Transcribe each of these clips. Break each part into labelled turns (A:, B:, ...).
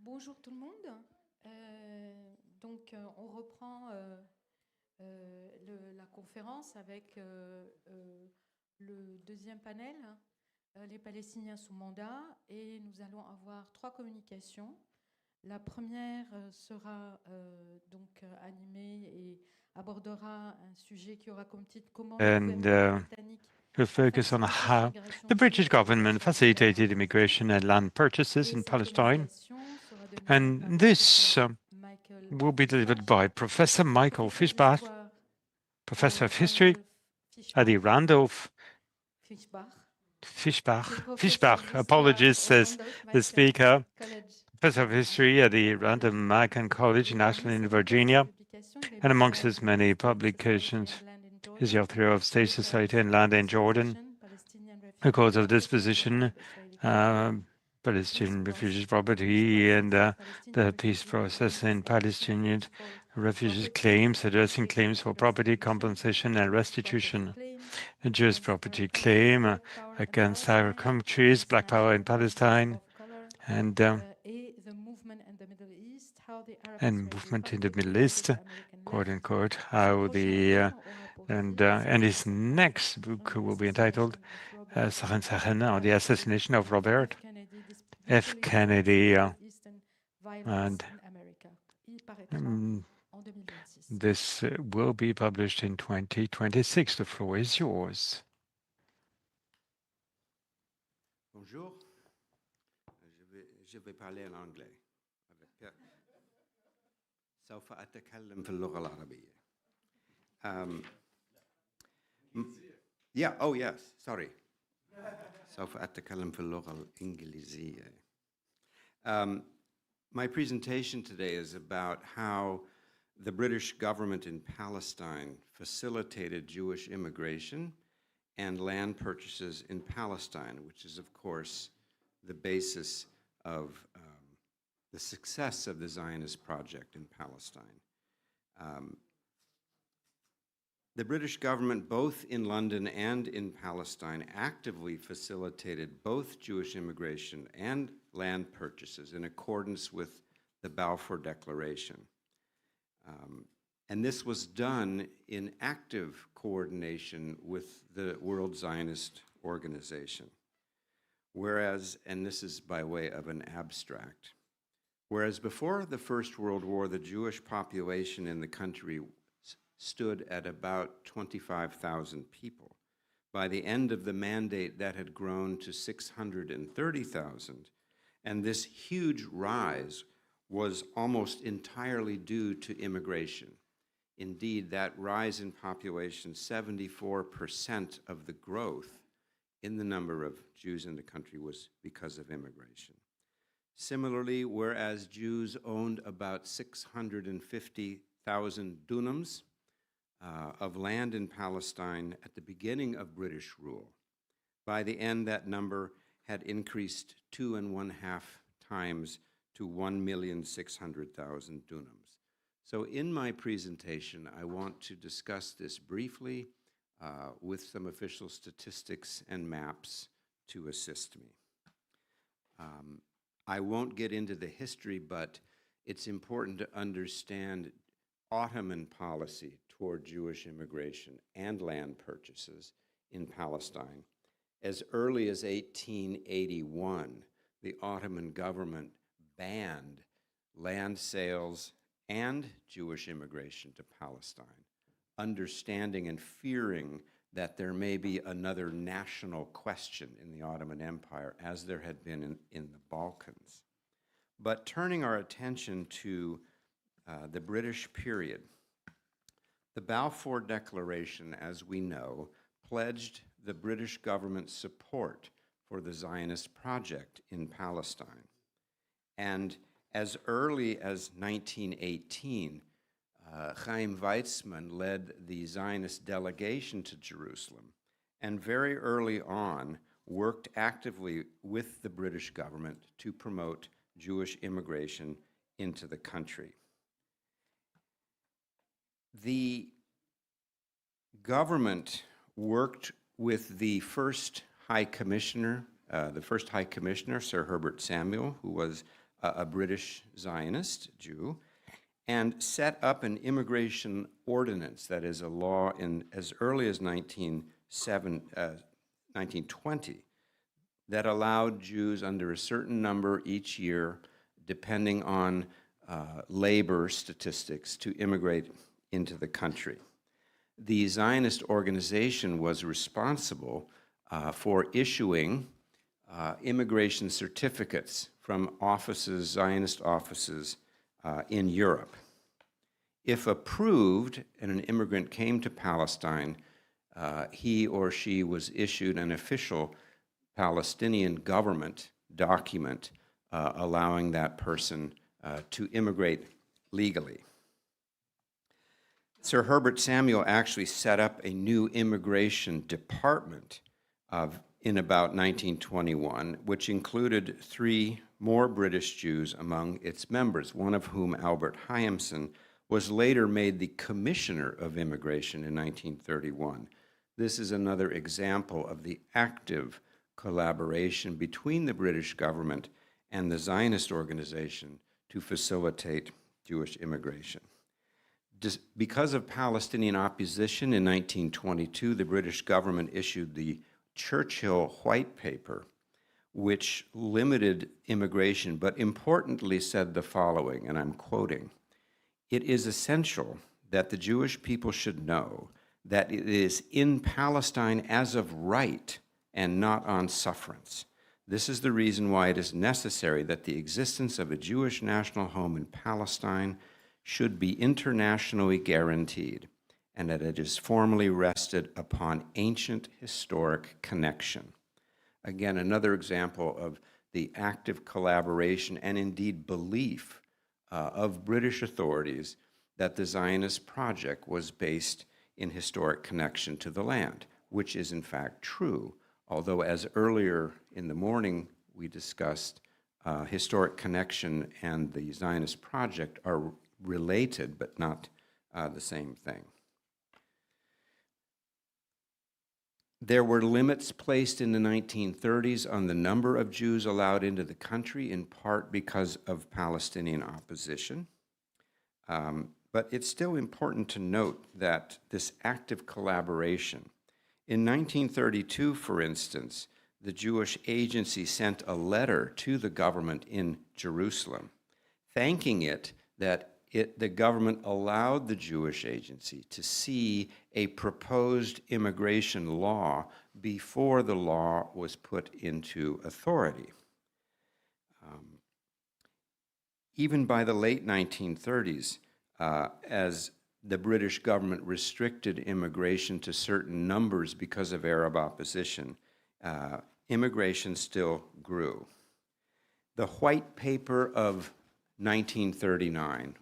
A: Bonjour tout le monde. On reprend la conférence avec le deuxième panel, les Palestiniens sous mandat, et nous allons avoir 3 communications. La première sera animée et abordera un sujet qui aura comme titre comment le gouvernement britannique
B: to focus on how the British government facilitated immigration and land purchases in Palestine. And this will be delivered by Professor Michael Fischbach, Professor of History at the Randolph Fischbach, apologies, says the speaker, Professor of History at the Random Macon College in Ashland, Virginia, and amongst his many publications, is the author of State Society and Land in Jordan, A Cause of Disposition, Palestinian refugees' property, and the peace process in Palestinian refugees' claims, addressing claims for property compensation and restitution. A Jewish property claim against our countries, Black Power in Palestine, and movement in the Middle East, quote unquote, how the and his next book will be entitled on the assassination of Robert F. Kennedy, and this will be published in 2026. The floor is yours.
C: Bonjour. Je vais parler en anglais. سوف أتكلم في اللغة العربية. Yeah, oh yes, sorry. سوف أتكلم في اللغة الإنجليزية. My presentation today is about how the British government in Palestine facilitated Jewish immigration and land purchases in Palestine, which is, of course, the basis of the success of the Zionist project in Palestine. The British government, both in London and in Palestine, actively facilitated both Jewish immigration and land purchases in accordance with the Balfour Declaration. And this was done in active coordination with the World Zionist Organization. Whereas, and this is by way of an abstract, whereas before the First World War, the Jewish population in the country stood at about 25,000 people. By the end of the mandate, that had grown to 630,000, and this huge rise was almost entirely due to immigration. Indeed, that rise in population, 74% of the growth in the number of Jews in the country was because of immigration. Similarly, whereas Jews owned about 650,000 dunams of land in Palestine at the beginning of British rule, by the end that number had increased 2.5 times to 1,600,000 dunams. So in my presentation, I want to discuss this briefly with some official statistics and maps to assist me. I won't get into the history, but it's important to understand Ottoman policy toward Jewish immigration and land purchases in Palestine. As early as 1881, the Ottoman government banned land sales and Jewish immigration to Palestine, understanding and fearing that there may be another national question in the Ottoman Empire, as there had been in the Balkans. But turning our attention to the British period, the Balfour Declaration, as we know, pledged the British government's support for the Zionist project in Palestine. And as early as 1918, Chaim Weizmann led the Zionist delegation to Jerusalem, and very early on worked actively with the British government to promote Jewish immigration into the country. The government worked with the first High Commissioner, Sir Herbert Samuel, who was a British Zionist Jew, and set up an immigration ordinance, that is a law in as early as 1920, that allowed Jews under a certain number each year, depending on labor statistics, to immigrate into the country. The Zionist organization was responsible for issuing immigration certificates from offices, Zionist offices in Europe. If approved and an immigrant came to Palestine, he or she was issued an official Palestinian government document allowing that person to immigrate legally. Sir Herbert Samuel actually set up a new immigration department in about 1921, which included 3 more British Jews among its members, one of whom, Albert Hyamson, was later made the Commissioner of Immigration in 1931. This is another example of the active collaboration between the British government and the Zionist organization to facilitate Jewish immigration. Because of Palestinian opposition in 1922, the British government issued the Churchill White Paper, which limited immigration, but importantly said the following, and I'm quoting, "It is essential that the Jewish people should know that it is in Palestine as of right and not on sufferance. This is the reason why it is necessary that the existence of a Jewish national home in Palestine should be internationally guaranteed, and that it is formally rested upon ancient historic connection." Again, another example of the active collaboration and indeed belief of British authorities that the Zionist project was based in historic connection to the land, which is in fact true, although as earlier in the morning we discussed, historic connection and the Zionist project are related but not the same thing. There were limits placed in the 1930s on the number of Jews allowed into the country, in part because of Palestinian opposition. But it's still important to note that this active collaboration, in 1932, for instance, the Jewish Agency sent a letter to the government in Jerusalem, thanking it that the government allowed the Jewish Agency to see a proposed immigration law before the law was put into authority. Even by the late 1930s, as the British government restricted immigration to certain numbers because of Arab opposition, immigration still grew. The White Paper of 1939,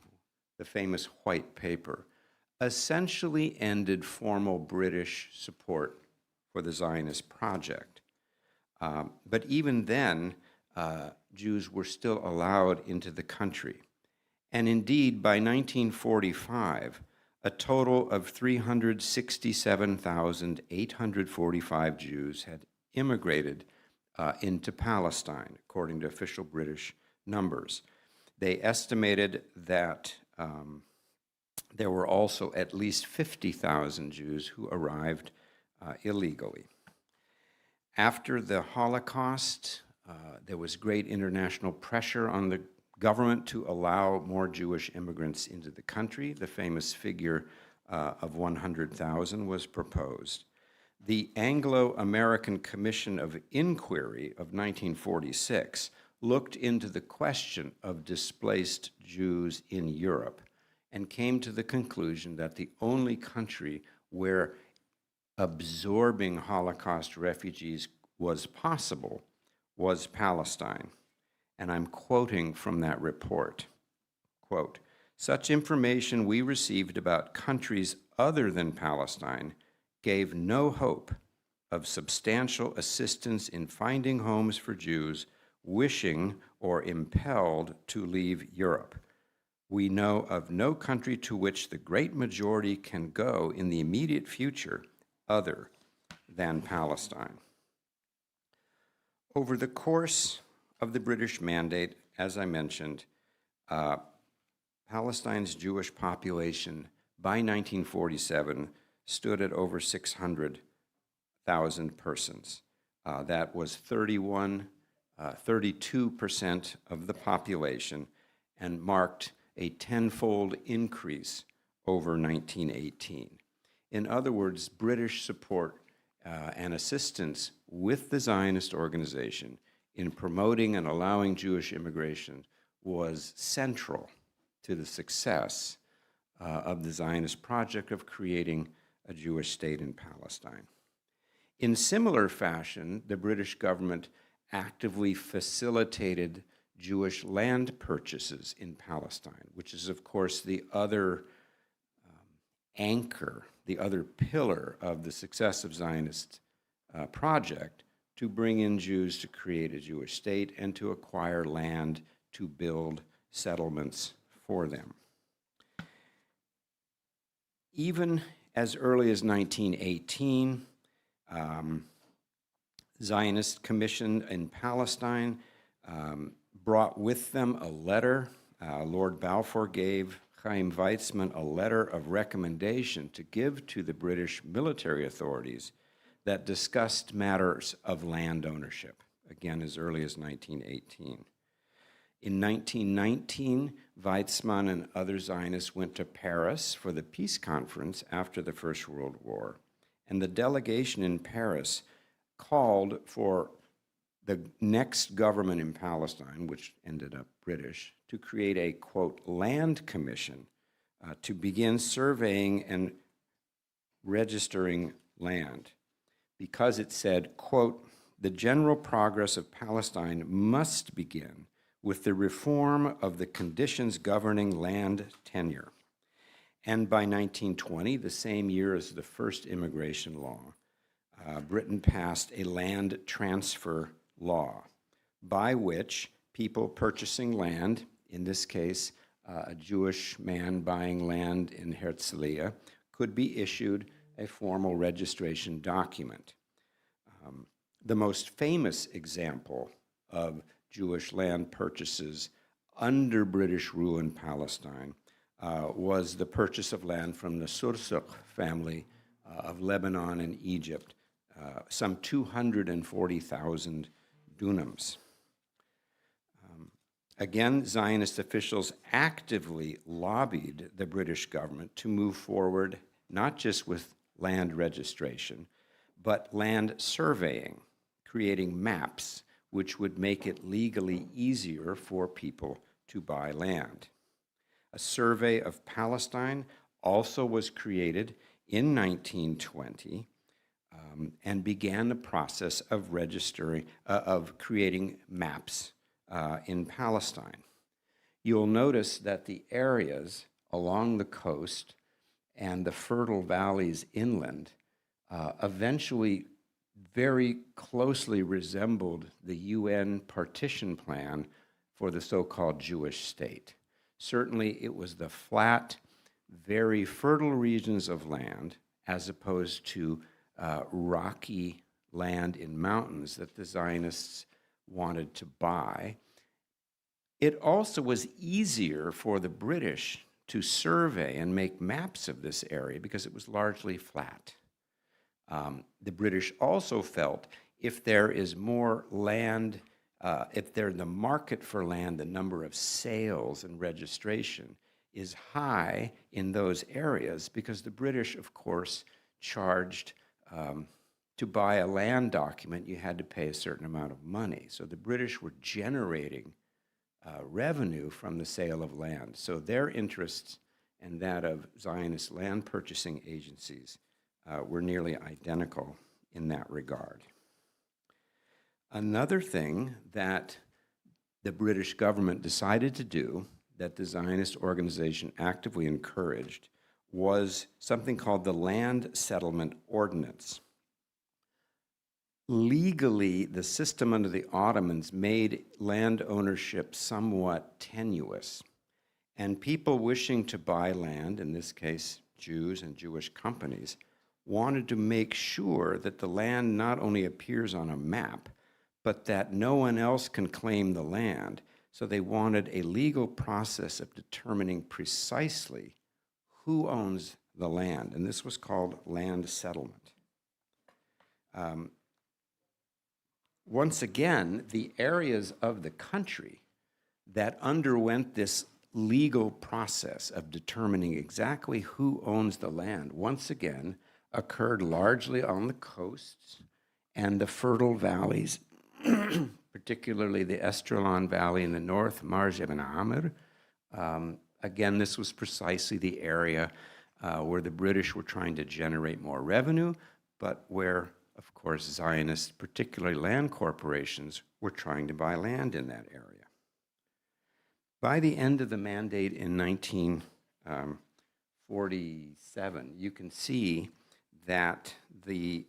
C: the famous White Paper, essentially ended formal British support for the Zionist project. But even then, Jews were still allowed into the country. And indeed, by 1945, a total of 367,845 Jews had immigrated into Palestine, according to official British numbers. They estimated that there were also at least 50,000 Jews who arrived illegally. After the Holocaust, there was great international pressure on the government to allow more Jewish immigrants into the country. The famous figure of 100,000 was proposed. The Anglo-American Commission of Inquiry of 1946 looked into the question of displaced Jews in Europe and came to the conclusion that the only country where absorbing Holocaust refugees was possible was Palestine. And I'm quoting from that report, quote, "Such information we received about countries other than Palestine gave no hope of substantial assistance in finding homes for Jews wishing or impelled to leave Europe. We know of no country to which the great majority can go in the immediate future other than Palestine." Over the course of the British mandate, as I mentioned, Palestine's Jewish population by 1947 stood at over 600,000 persons. That was 32% of the population, and marked a tenfold increase over 1918. In other words, British support and assistance with the Zionist organization in promoting and allowing Jewish immigration was central to the success of the Zionist project of creating a Jewish state in Palestine. In similar fashion, the British government actively facilitated Jewish land purchases in Palestine, which is, of course, the other anchor, the other pillar of the success of Zionist project, to bring in Jews to create a Jewish state and to acquire land to build settlements for them. Even as early as 1918, Zionist Commission in Palestine brought with them a letter. Lord Balfour gave Chaim Weizmann a letter of recommendation to give to the British military authorities that discussed matters of land ownership, again as early as 1918. In 1919, Weizmann and other Zionists went to Paris for the peace conference after the First World War, and the delegation in Paris called for the next government in Palestine, which ended up British, to create a, quote, land commission to begin surveying and registering land, because it said, quote, the general progress of Palestine must begin with the reform of the conditions governing land tenure. And by 1920, the same year as the first immigration law, Britain passed a land transfer law by which people purchasing land, in this case, a Jewish man buying land in Herzliya, could be issued a formal registration document. The most famous example of Jewish land purchases under British rule in Palestine was the purchase of land from the Sursuk family of Lebanon and Egypt, some 240,000 dunams. Again, Zionist officials actively lobbied the British government to move forward not just with land registration, but land surveying, creating maps which would make it legally easier for people to buy land. A survey of Palestine also was created in 1920 and began the process of creating maps in Palestine. You'll notice that the areas along the coast and the fertile valleys inland eventually very closely resembled the UN partition plan for the so-called Jewish state. Certainly, it was the flat, very fertile regions of land, as opposed to rocky land in mountains that the Zionists wanted to buy. It also was easier for the British to survey and make maps of this area because it was largely flat. The British also felt if there is more land, if the market for land, the number of sales and registration is high in those areas, because the British, of course, charged to buy a land document, you had to pay a certain amount of money. So the British were generating revenue from the sale of land. So their interests and that of Zionist land purchasing agencies were nearly identical in that regard. Another thing that the British government decided to do, that the Zionist organization actively encouraged, was something called the Land Settlement Ordinance. Legally, the system under the Ottomans made land ownership somewhat tenuous, and people wishing to buy land, in this case Jews and Jewish companies, wanted to make sure that the land not only appears on a map, but that no one else can claim the land, So they wanted a legal process of determining precisely who owns the land, and this was called land settlement. Once again, the areas of the country that underwent this legal process of determining exactly who owns the land, once again, occurred largely on the coasts and the fertile valleys, particularly the Esdraelon Valley in the north, Marj ibn Amr. Again, this was precisely the area where the British were trying to generate more revenue, but where, of course, Zionists, particularly land corporations, were trying to buy land in that area. By the end of the mandate in 1947, you can see that the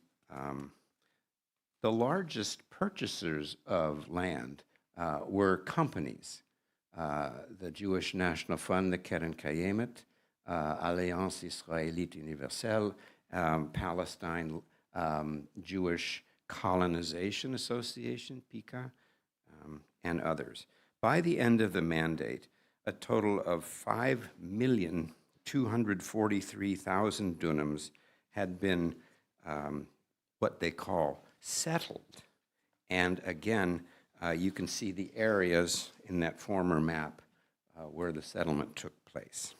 C: largest purchasers of land were companies. The Jewish National Fund, the Keren Kayemet, Alliance Israélite Universelle, Palestine Jewish Colonization Association, PICA, and others. By the end of the mandate, a total of 5,243,000 dunams had been what they call settled. And again, you can see the areas in that former map where the settlement took place.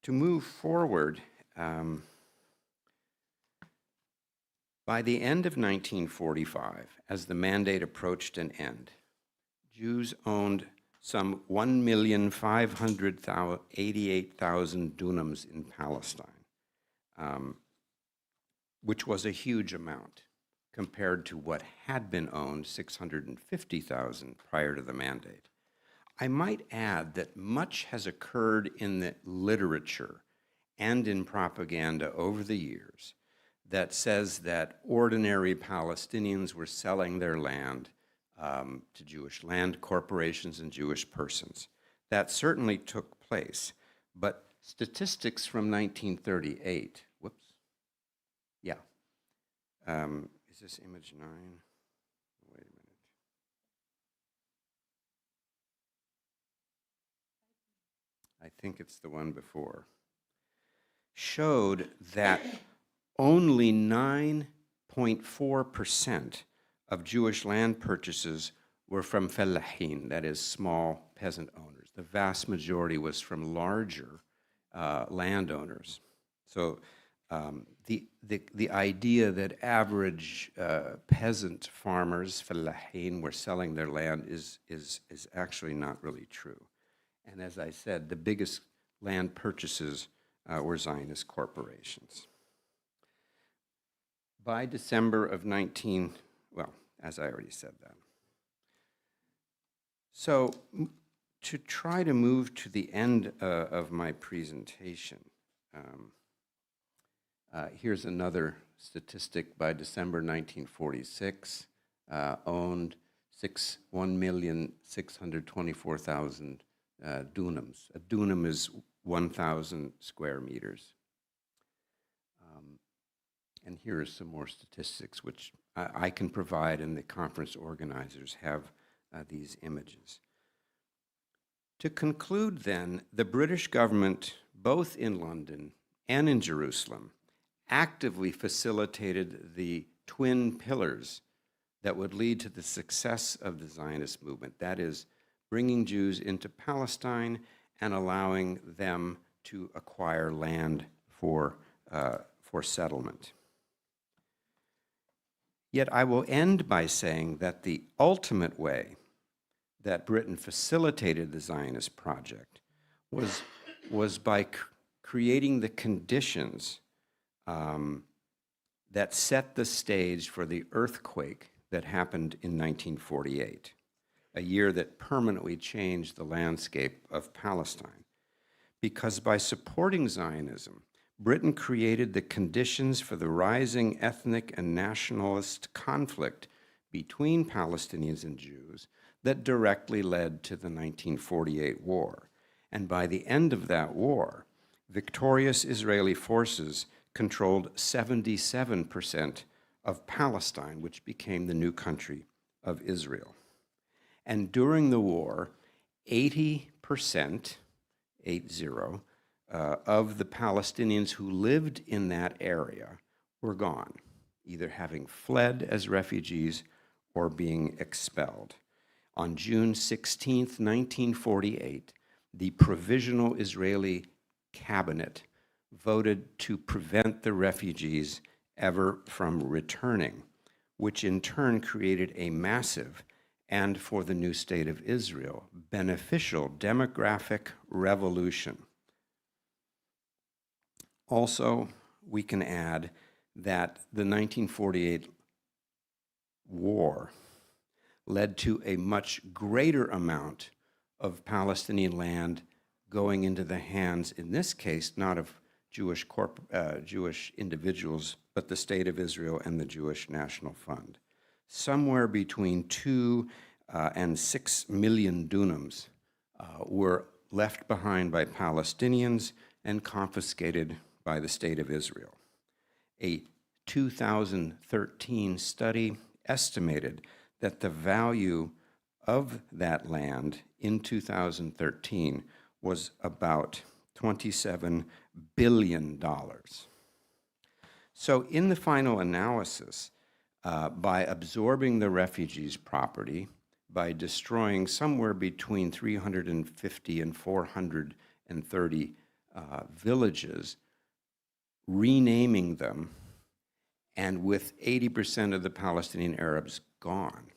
C: To move forward, by the end of 1945, as the mandate approached an end, Jews owned some 1,588,000 dunams in Palestine, which was a huge amount compared to what had been owned, 650,000, prior to the mandate. I might add that much has occurred in the literature and in propaganda over the years that says that ordinary Palestinians were selling their land to Jewish land corporations and Jewish persons. That certainly took place, but statistics from 1938, is this image 9? Wait a minute. I think it's the one before. Showed that only 9.4% of Jewish land purchases were from fellahin, that is, small peasant owners. The vast majority was from larger landowners. So the idea that average peasant farmers, fellahin, were selling their land is actually not really true. And as I said, the biggest land purchases were Zionist corporations. By December of as I already said that. So to try to move to the end of my presentation, here's another statistic. By December 1946, owned 1,624,000 dunams. A dunam is 1,000 square meters. And here are some more statistics, which I can provide, and the conference organizers have these images. To conclude then, the British government, both in London and in Jerusalem, actively facilitated the twin pillars that would lead to the success of the Zionist movement. That is, bringing Jews into Palestine and allowing them to acquire land for settlement. Yet I will end by saying that the ultimate way that Britain facilitated the Zionist project was by creating the conditions that set the stage for the earthquake that happened in 1948, a year that permanently changed the landscape of Palestine. Because by supporting Zionism, Britain created the conditions for the rising ethnic and nationalist conflict between Palestinians and Jews that directly led to the 1948 war. And by the end of that war, victorious Israeli forces controlled 77% of Palestine, which became the new country of Israel. And during the war, 80%, 80, of the Palestinians who lived in that area were gone, either having fled as refugees or being expelled. On June 16, 1948, the Provisional Israeli Cabinet voted to prevent the refugees ever from returning, which in turn created a massive and, for the new state of Israel, beneficial demographic revolution. Also, we can add that the 1948 war led to a much greater amount of Palestinian land going into the hands, in this case, not of Jewish individuals, but the State of Israel and the Jewish National Fund. Somewhere between 2 and 6 million dunams were left behind by Palestinians and confiscated by the State of Israel. A 2013 study estimated that the value of that land in 2013 was about $27 billion. So in the final analysis, by absorbing the refugees' property, by destroying somewhere between 350 and 430 villages, renaming them, and with 80% of the Palestinian Arabs gone,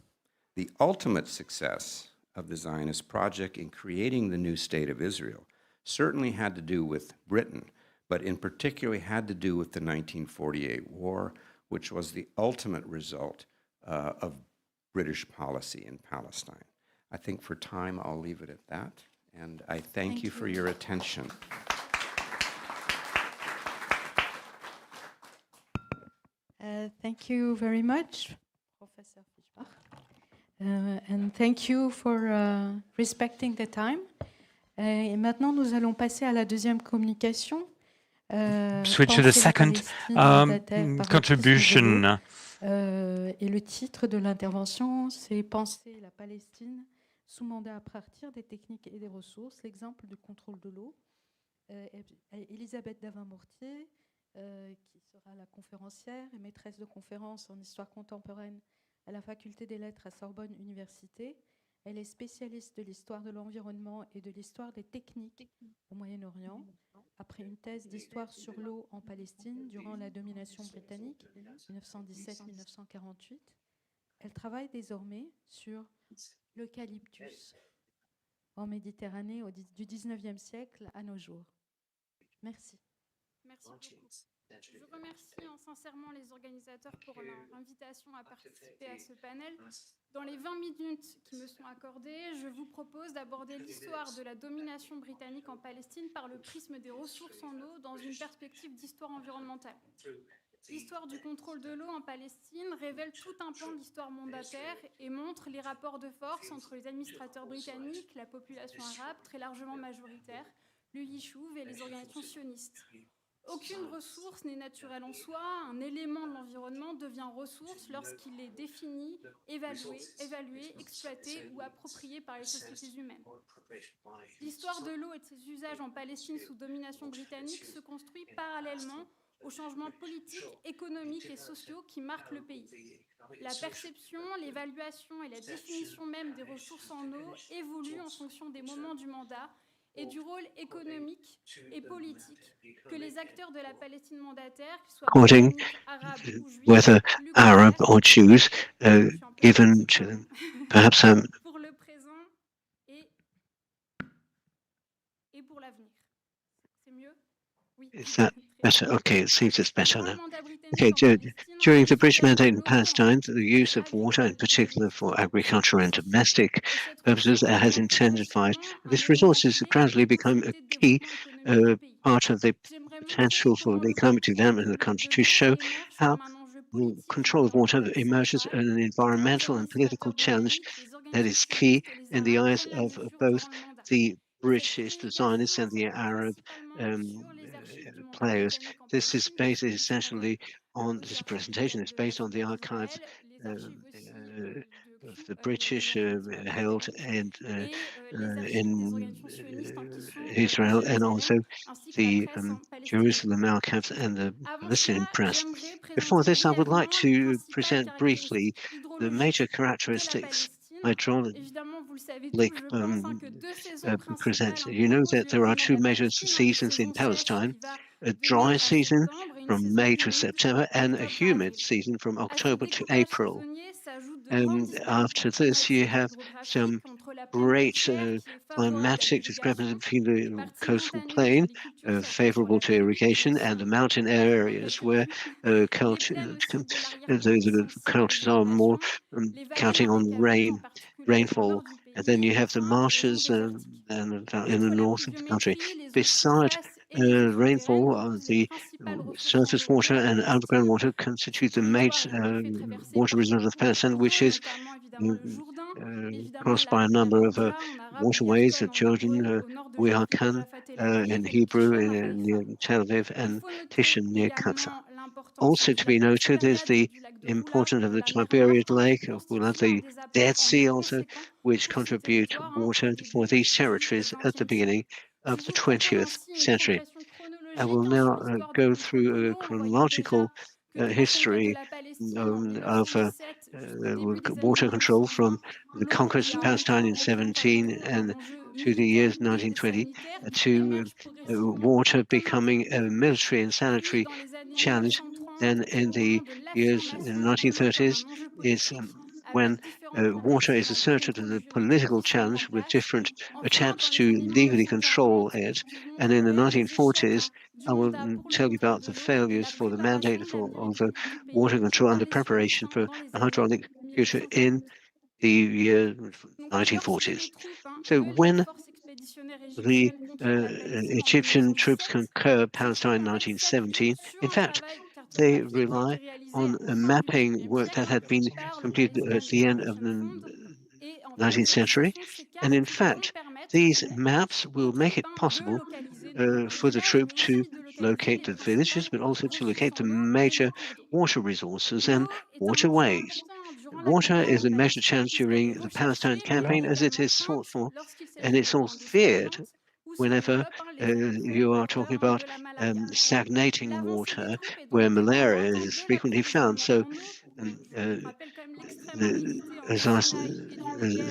C: the ultimate success of the Zionist project in creating the new state of Israel certainly had to do with Britain, but in particular had to do with the 1948 war, which was the ultimate result of British policy in Palestine. I think for time, I'll leave it at that, and I thank you for your attention.
A: Thank you very much, Professor Fischbach. And thank you for respecting the time. Et maintenant, nous allons passer à la deuxième communication.
B: Switch to the second contribution.
A: Et le titre de l'intervention, c'est Penser la Palestine sous mandat à partir des techniques et des ressources, l'exemple du contrôle de l'eau. Elisabeth Davin-Mortier, qui sera la conférencière et maîtresse de conférence en histoire contemporaine à la Faculté des Lettres à Sorbonne Université. Elle est spécialiste de l'histoire de l'environnement et de l'histoire des techniques au Moyen-Orient, après une thèse d'histoire sur l'eau en Palestine durant la domination britannique 1917-1948. Elle travaille désormais sur l'eucalyptus en Méditerranée du 19e siècle à nos jours. Merci.
D: Merci beaucoup. Je remercie sincèrement les organisateurs pour leur invitation à participer à ce panel. Dans les 20 minutes qui me sont accordées, je vous propose d'aborder l'histoire de la domination britannique en Palestine par le prisme des ressources en eau dans une perspective d'histoire environnementale. L'histoire du contrôle de l'eau en Palestine révèle tout un pan de l'histoire mandataire et montre les rapports de force entre les administrateurs britanniques, la population arabe, très largement majoritaire, le Yishuv et les organisations sionistes. Aucune ressource n'est naturelle en soi. Un élément de l'environnement devient ressource lorsqu'il est défini, évalué, exploité ou approprié par les sociétés humaines. L'histoire de l'eau et de ses usages en Palestine sous domination britannique se construit parallèlement aux changements politiques, économiques et sociaux qui marquent le pays. La perception, l'évaluation et la définition même des ressources en eau évoluent en fonction des moments du mandat et du rôle économique et politique que les acteurs de la Palestine mandataire, qu'ils soient britanniques, arabes ou juifs,
E: whether Arab or Jews, given to them. Perhaps
D: pour le présent et pour l'avenir. C'est mieux? Oui.
E: is that better? Okay, it seems it's better now. Okay, during the British mandate in Palestine, the use of water, in particular for agricultural and domestic purposes, has intensified. This resource has gradually become a key part of the potential for the economic development of the country, to show how control of water emerges as an environmental and political challenge that is key in the eyes of both the British, the Zionists, and the Arab players. This is based essentially on this presentation. It's based on the archives of the British held and in Israel, and also the Jerusalem archives and the Palestinian press. Before this, I would like to present briefly the major characteristics hydraulic presents. You know that there are two major seasons in Palestine, a dry season from May to September and a humid season from October to April. And after this, you have some great climatic discrepancy between the coastal plain, favorable to irrigation, and the mountain areas where the cultures are more counting on rainfall. And then you have the marshes and in the north of the country. Beside rainfall, the surface water and underground water constitute the major water reserve of Palestine, which is crossed by a number of waterways, Jordan, wieght in Hebrew, near Tel Aviv, and Tishon near Qatar. Also to be noted is the importance of the Tiberias Lake, the Dead Sea also, which contribute water for these territories at the beginning of the 20th century. I will now go through a chronological history of water control from the conquest of Palestine in 17 and to the years 1920 to water becoming a military and sanitary challenge. Then in the years in 1930s is when water is asserted as a political challenge with different attempts to legally control it. And in the 1940s, I will tell you about the failures for the mandate of water control and the preparation for a hydraulic future in the year 1940s. So when the Egyptian troops conquered Palestine in 1917, in fact, they rely on a mapping work that had been completed at the end of the 19th century. And in fact, these maps will make it possible for the troop to locate the villages, but also to locate the major water resources and waterways. Water is a major challenge during the Palestine campaign as it is sought for, and it's all feared whenever you are talking about stagnating water where malaria is frequently found. So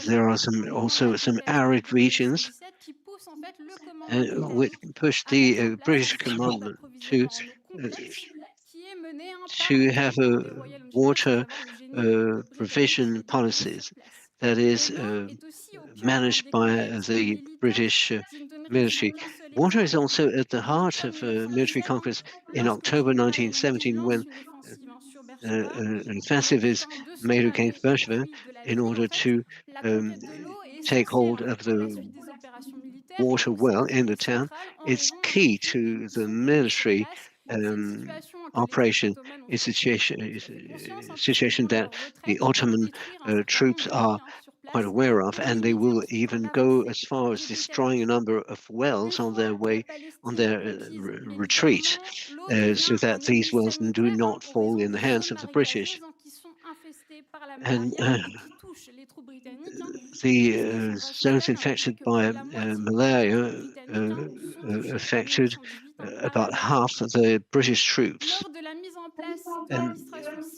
E: there are also some arid regions which pushed the British commandment to have a water provision policies that is managed by the British military. Water is also at the heart of military conquest in October 1917 when an offensive is made against Beersheba in order to take hold of the water well in the town. It's key to the military operation. It's a situation that the Ottoman troops are quite aware of, and they will even go as far as destroying a number of wells on their way, on their retreat, so that these wells do not fall in the hands of the British. And the zones infected by malaria affected about half of the British troops. And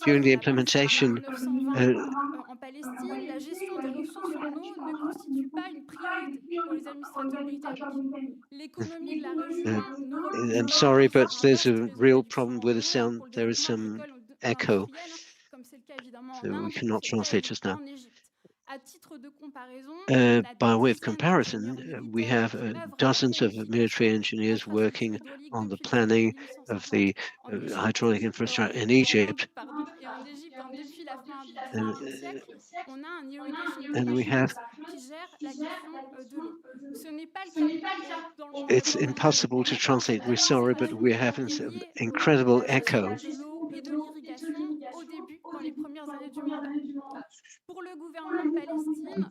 E: during the implementation,
D: en Palestine, la gestion des ressources en eau ne constitue pas une priorité pour les administrateurs britanniques. L'économie de la région ne repose
E: I'm
D: pas
E: sorry, but
D: sur un
E: there's
D: vote
E: a
D: sur les
E: real
D: obligations
E: problem
D: en
E: with the
D: eau
E: sound.
D: pour le
E: There is
D: développement
E: some
D: agricole ou
E: echo,
D: industriel, comme c'est le cas évidemment en
E: so we
D: Inde ou
E: cannot
D: c'est le cas
E: translate just now.
D: en Égypte. À titre de comparaison, on a
E: By
D: des
E: way of
D: dizaines
E: comparison,
D: d'ingénieurs
E: we
D: militaires
E: have
D: qui œuvrent à la
E: dozens of
D: planification
E: military
D: des
E: engineers
D: infrastructures
E: working
D: hydrauliques
E: on the
D: depuis les années
E: planning of
D: 1850
E: the
D: en Égypte.
E: hydraulic infrastructure in
D: En Inde,
E: Egypt.
D: et en Égypte, depuis la fin du
E: And,
D: 19e siècle, on a un Irrigation
E: and we have
D: Department qui gère la question de l'eau. Ce n'est pas le cas dans le monde
E: it's
D: contemporain.
E: impossible to
D: Pourquoi?
E: translate. We're
D: Parce que
E: sorry,
D: la
E: but we're
D: zone
E: having
D: est
E: some
D: liée
E: incredible
D: à la gestion
E: echo.
D: de l'eau et de l'irrigation au début, dans les premières années du mandat. Donc, pour le gouvernement de Palestine,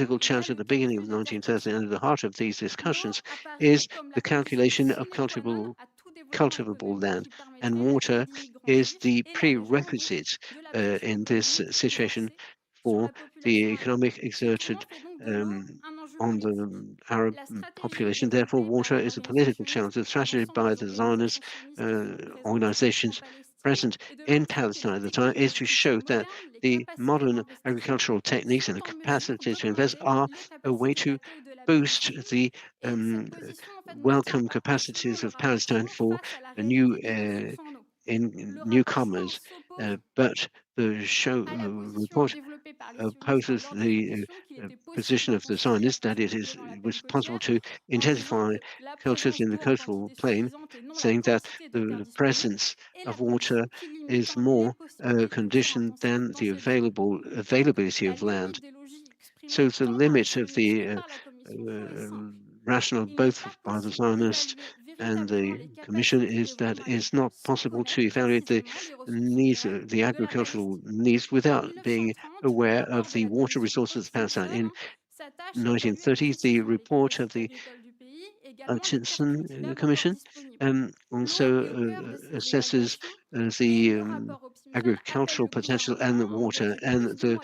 E: political challenge at the beginning of the 1930s and at the heart of these discussions is the calculation of cultivable land, and water is the prerequisite in this situation for the economic exerted on the Arab population. Therefore, water is a political challenge. The strategy by the Zionist organizations present in Palestine at the time is to show that the modern agricultural techniques and the capacity to invest are a way to boost the welcome capacities of Palestine for new newcomers. But the show report opposes the position of the Zionists that it was possible to intensify cultures in the coastal plain, saying that the presence of water is more conditioned than the availability of land. So the limit of the rationale both by the Zionist and the Commission is that it's not possible to evaluate the needs, the agricultural needs, without being aware of the water resources of Palestine. In 1930s, the report of the Hutchinson Commission also assesses the agricultural potential and the water, and the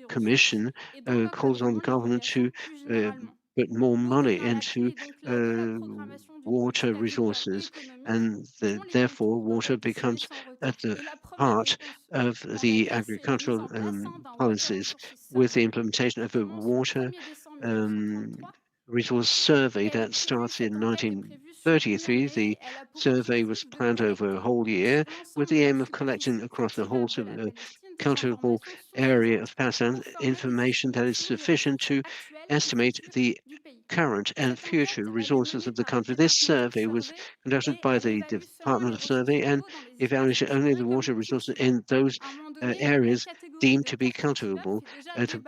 E: Commission calls on the government to put more money into water resources, and therefore water becomes at the heart of the agricultural policies, with the implementation of a water resource survey that starts in 1933. The survey was planned over a whole year with the aim of collecting across the whole cultivable area of Palestine information that is sufficient to estimate the current and future resources of the country. This survey was conducted by the Department of Survey and evaluated only the water resources in those areas deemed to be cultivable, at a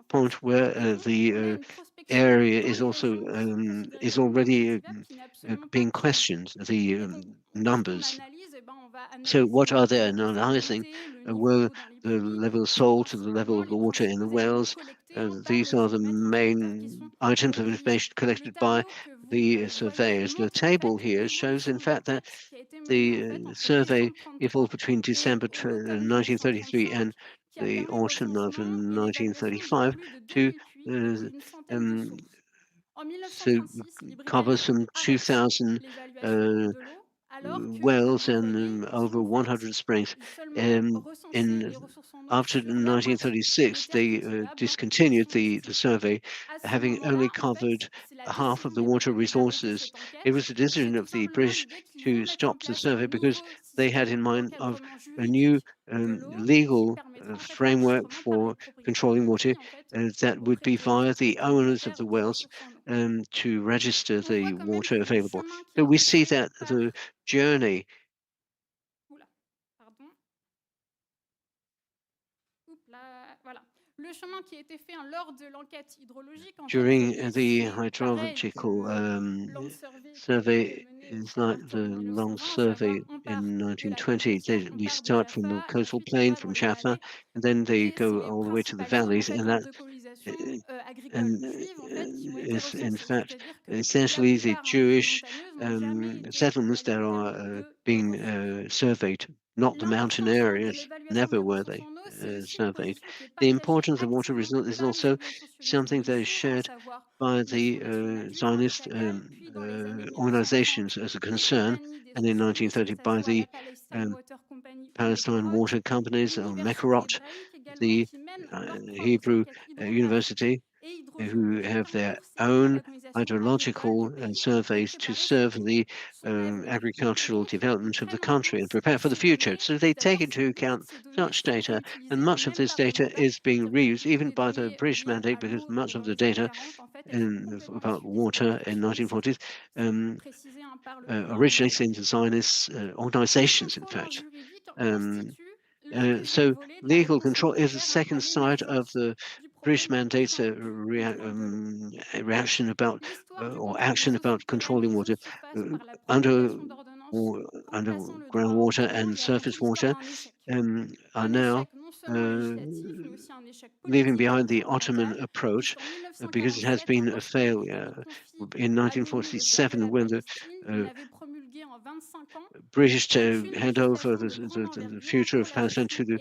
E: point where the area is also is already being questioned, the numbers. So what are they analyzing? Were the level of salt, the level of the water in the wells? These are the main items of information collected by the surveyors. The table here shows, in fact, that the survey evolved between December 1933 and the autumn of 1935 to cover some 2,000 wells and over 100 springs. After 1936, they discontinued the survey, having only covered half of the water resources. It was a decision of the British to stop the survey because they had in mind of a new legal framework for controlling water that would be via the owners of the wells to register the water available. So we see that the journey during the hydrological survey is like the long survey in 1920. We start from the coastal plain, from Jaffa, and then they go all the way to the valleys, and that is in fact essentially the Jewish settlements that are being surveyed, not the mountain areas. Never were they surveyed. The importance of water resources is also something that is shared by the Zionist organizations as a concern, and in 1930 by the Palestine water companies, or Mekorot, the Hebrew university, who have their own hydrological surveys to serve the agricultural development of the country and prepare for the future. So they take into account such data, and much of this data is being reused even by the British mandate, because much of the data about water in 1940s originates in the Zionist organizations, in fact. So legal control is the second side of the British mandate's reaction about or action about controlling water. Underground water and surface water are now leaving behind the Ottoman approach because it has been a failure. In 1947, when the British to hand over the future of Palestine to the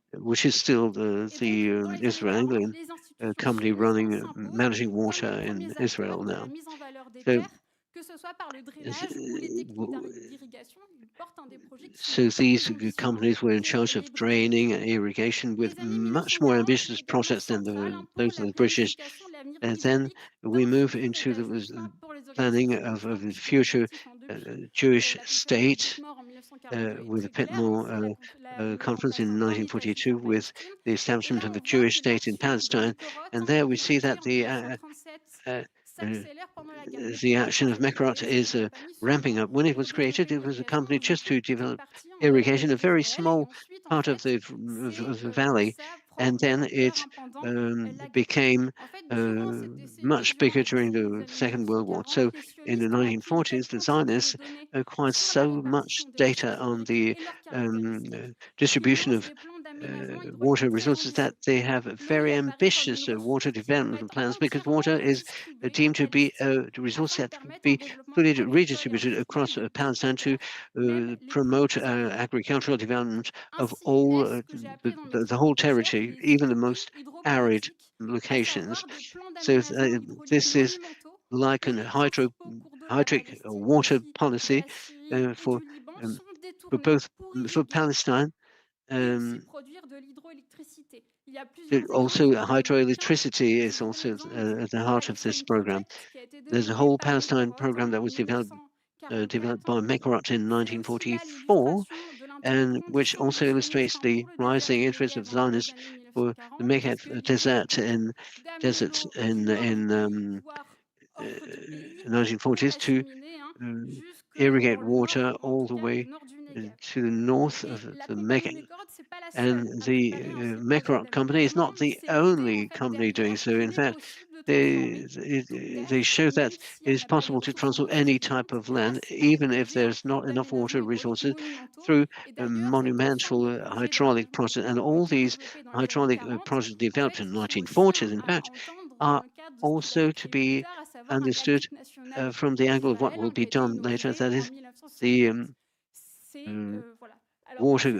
E: which is still the Israeli company running, managing water in Israel now. So these companies were in charge of draining and irrigation with much more ambitious projects than those of the British then we move into the planning of the future Jewish state with the Pitmore Conference in 1942 with the establishment of a Jewish state in Palestine. And there we see that the action of Mekerot is ramping up. When it was created, it was a company just to develop irrigation, a very small part of the valley, and then it became much bigger during the Second World War. So in the 1940s, the Zionists acquired so much data on the distribution of water resources that they have very ambitious water development plans, because water is deemed to be a resource that can be fully redistributed across Palestine to promote agricultural development of all the whole territory, even the most arid locations. So this is like a hydric water policy for Palestine. Also, hydroelectricity is also at the heart of this program. There's a whole Palestine program that was developed by Mekerot in 1944, and which also illustrates the rising interest of Zionists for the Meghat desert in the 1940s to irrigate water all the way to the north of the Meghat. And the Mekerot company is not the only company doing so. In fact, they show that it is possible to transform any type of land, even if there's not enough water resources, through a monumental hydraulic process. And all these hydraulic projects developed in the 1940s, in fact, are also to be understood from the angle of what will be done later, that is the water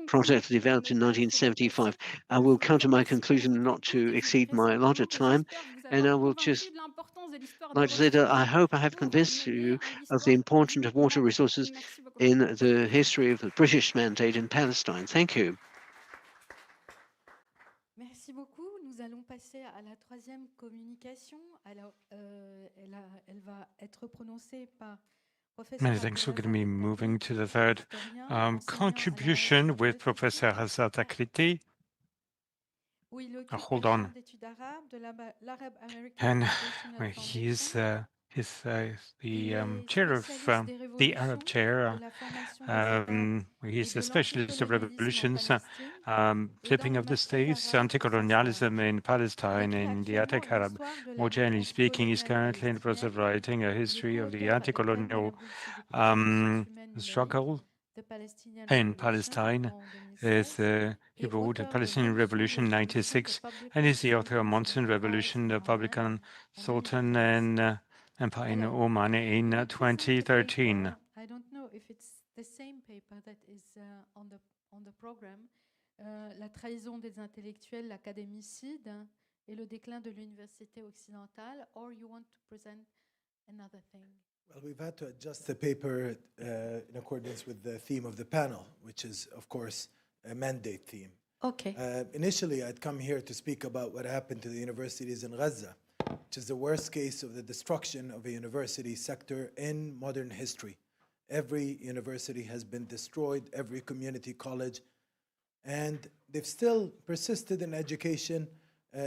E: project developed in 1975. I will come to my conclusion not to exceed my allotted time, and I will just like to say that I hope I have convinced you of the importance of water resources in the history of the British mandate in Palestine. Thank you.
A: Merci beaucoup. Nous allons passer à la troisième communication. Alors, elle va être prononcée par
B: Many thanks. We're going to be moving to the third contribution with Professor Hazat Akriti. Hold on. And he's the chair of the Arab chair. He's a specialist of revolutions, flipping of the states, anti-colonialism in Palestine and the Attic Arab. More generally speaking, he's currently in the process of writing a history of the anti-colonial struggle in Palestine. He wrote the Palestinian Revolution in 1996, and is the author of Monsoon Revolution, the Republican Sultan and Empire in Oman in 2013.
A: I don't know if it's the same paper that is on the program. La trahison des intellectuels, l'académicide et le déclin de l'université occidentale, or you want to present another thing?
F: Well, we've had to adjust the paper in accordance with the theme of the panel, which is, of course, a mandate theme.
A: Okay.
F: Initially, I'd come here to speak about what happened to the universities in Gaza, which is the worst case of the destruction of a university sector in modern history. Every university has been destroyed, every community college, and they've still persisted in education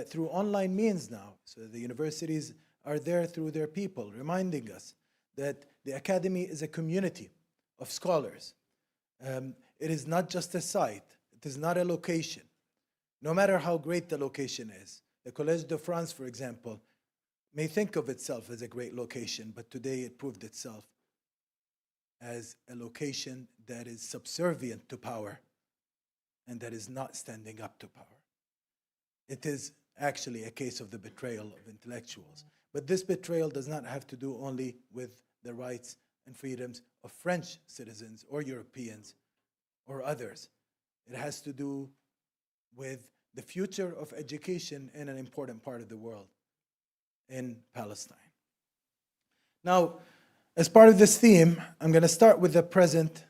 F: through online means now. So the universities are there through their people, reminding us that the academy is a community of scholars. It is not just a site. It is not a location. No matter how great the location is. The Collège de France, for example, may think of itself as a great location, but today it proved itself as a location that is subservient to power and that is not standing up to power. It is actually a case of the betrayal of intellectuals. But this betrayal does not have to do only with the rights and freedoms of French citizens or Europeans or others. It has to do with the future of education in an important part of the world, in Palestine. Now, as part of this theme, I'm going to start with the present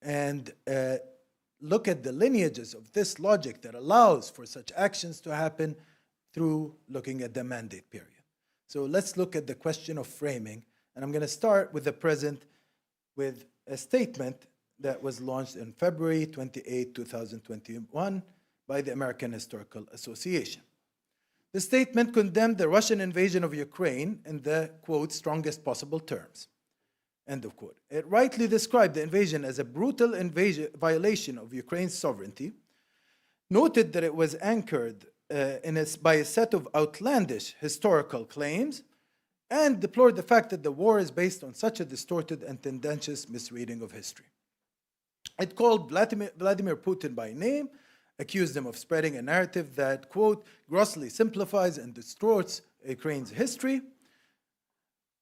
F: and look at the lineages of this logic that allows for such actions to happen through looking at the mandate period. So let's look at the question of framing. And I'm going to start with the present with a statement that was launched on February 28, 2021 by the American Historical Association. The statement condemned the Russian invasion of Ukraine in the, quote, strongest possible terms, end of quote. It rightly described the invasion as a brutal violation of Ukraine's sovereignty, noted that it was anchored by a set of outlandish historical claims, and deplored the fact that the war is based on such a distorted and tendentious misreading of history. It called Vladimir Putin by name, accused him of spreading a narrative that, quote, grossly simplifies and distorts Ukraine's history,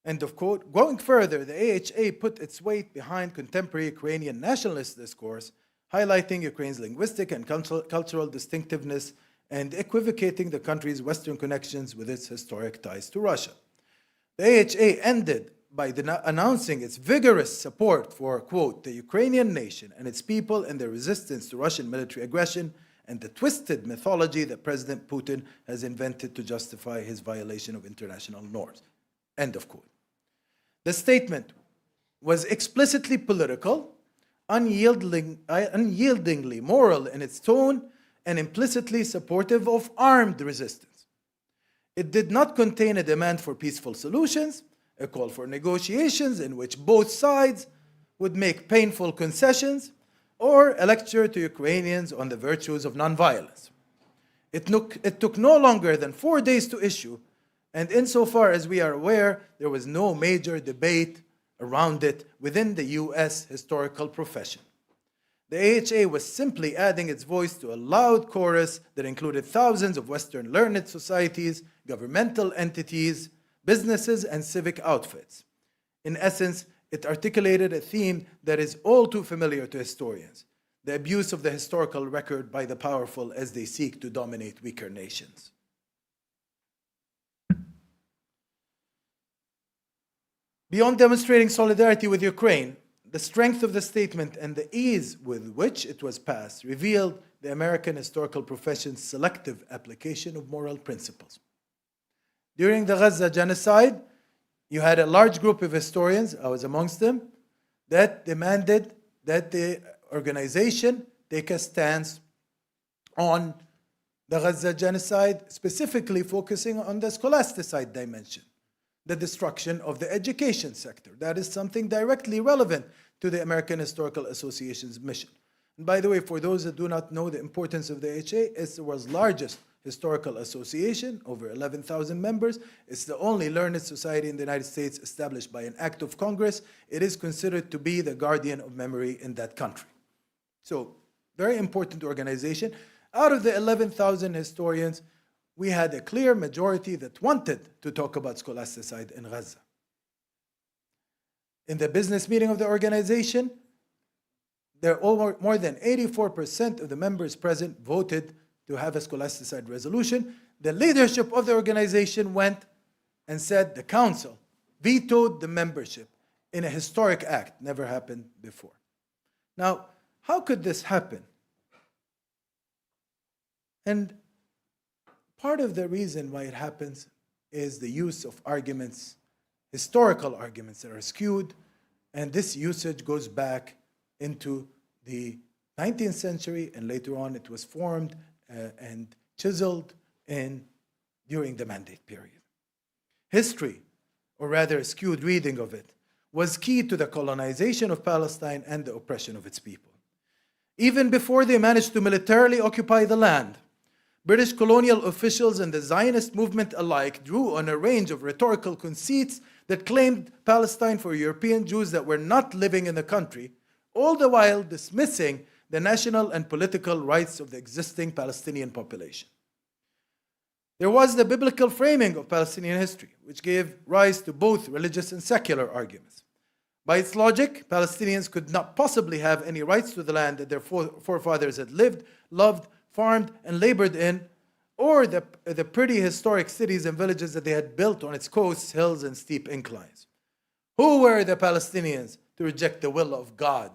F: end of quote. Going further, the AHA put its weight behind contemporary Ukrainian nationalist discourse, highlighting Ukraine's linguistic and cultural distinctiveness and equivocating the country's Western connections with its historic ties to Russia. The AHA ended by announcing its vigorous support for, quote, the Ukrainian nation and its people in their resistance to Russian military aggression and the twisted mythology that President Putin has invented to justify his violation of international norms, end of quote. The statement was explicitly political, unyieldingly moral in its tone, and implicitly supportive of armed resistance. It did not contain a demand for peaceful solutions, a call for negotiations in which both sides would make painful concessions, or a lecture to Ukrainians on the virtues of nonviolence. It took no longer than 4 days to issue, and insofar as we are aware, there was no major debate around it within the US historical profession. The AHA was simply adding its voice to a loud chorus that included thousands of Western learned societies, governmental entities, businesses, and civic outfits. In essence, it articulated a theme that is all too familiar to historians: the abuse of the historical record by the powerful as they seek to dominate weaker nations. Beyond demonstrating solidarity with Ukraine, the strength of the statement and the ease with which it was passed revealed the American historical profession's selective application of moral principles. During the Gaza genocide, you had a large group of historians, I was amongst them, that demanded that the organization take a stance on the Gaza genocide, specifically focusing on the scholasticide dimension, the destruction of the education sector. That is something directly relevant to the American Historical Association's mission. And by the way, for those that do not know the importance of the AHA, it's the world's largest historical association, over 11,000 members. It's the only learned society in the United States established by an act of Congress. It is considered to be the guardian of memory in that country. So, very important organization. Out of the 11,000 historians, we had a clear majority that wanted to talk about scholasticide in Gaza. In the business meeting of the organization, more than 84% of the members present voted to have a scholasticide resolution. The leadership of the organization went and said the council vetoed the membership in a historic act, never happened before. Now, how could this happen? And part of the reason why it happens is the use of arguments, historical arguments that are skewed, and this usage goes back into the 19th century, and later on it was formed and chiseled during the Mandate period. History, or rather a skewed reading of it, was key to the colonization of Palestine and the oppression of its people. Even before they managed to militarily occupy the land, British colonial officials and the Zionist movement alike drew on a range of rhetorical conceits that claimed Palestine for European Jews that were not living in the country, all the while dismissing the national and political rights of the existing Palestinian population. There was the biblical framing of Palestinian history, which gave rise to both religious and secular arguments. By its logic, Palestinians could not possibly have any rights to the land that their forefathers had lived, loved, farmed, and labored in, or the pretty historic cities and villages that they had built on its coasts, hills, and steep inclines. Who were the Palestinians to reject the will of God,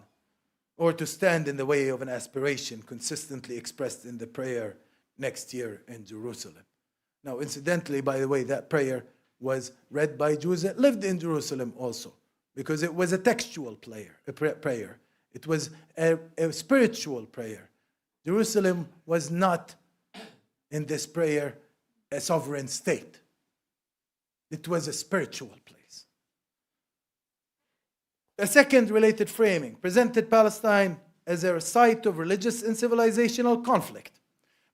F: or to stand in the way of an aspiration consistently expressed in the prayer next year in Jerusalem? Now, incidentally, by the way, that prayer was read by Jews that lived in Jerusalem also, because it was a textual prayer. It was a spiritual prayer. Jerusalem was not, in this prayer, a sovereign state. It was a spiritual place. A second related framing presented Palestine as a site of religious and civilizational conflict.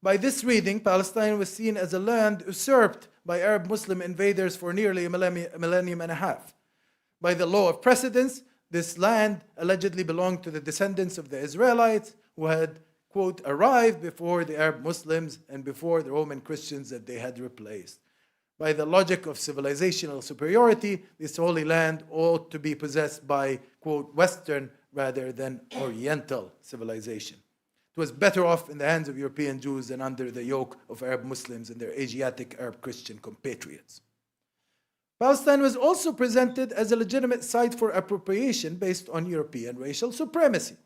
F: By this reading, Palestine was seen as a land usurped by Arab Muslim invaders for nearly a millennium and a half. By the law of precedence, this land allegedly belonged to the descendants of the Israelites who had, quote, arrived before the Arab Muslims and before the Roman Christians that they had replaced. By the logic of civilizational superiority, this holy land ought to be possessed by, quote, Western rather than Oriental civilization. It was better off in the hands of European Jews than under the yoke of Arab Muslims and their Asiatic Arab Christian compatriots. Palestine was also presented as a legitimate site for appropriation based on European racial supremacy.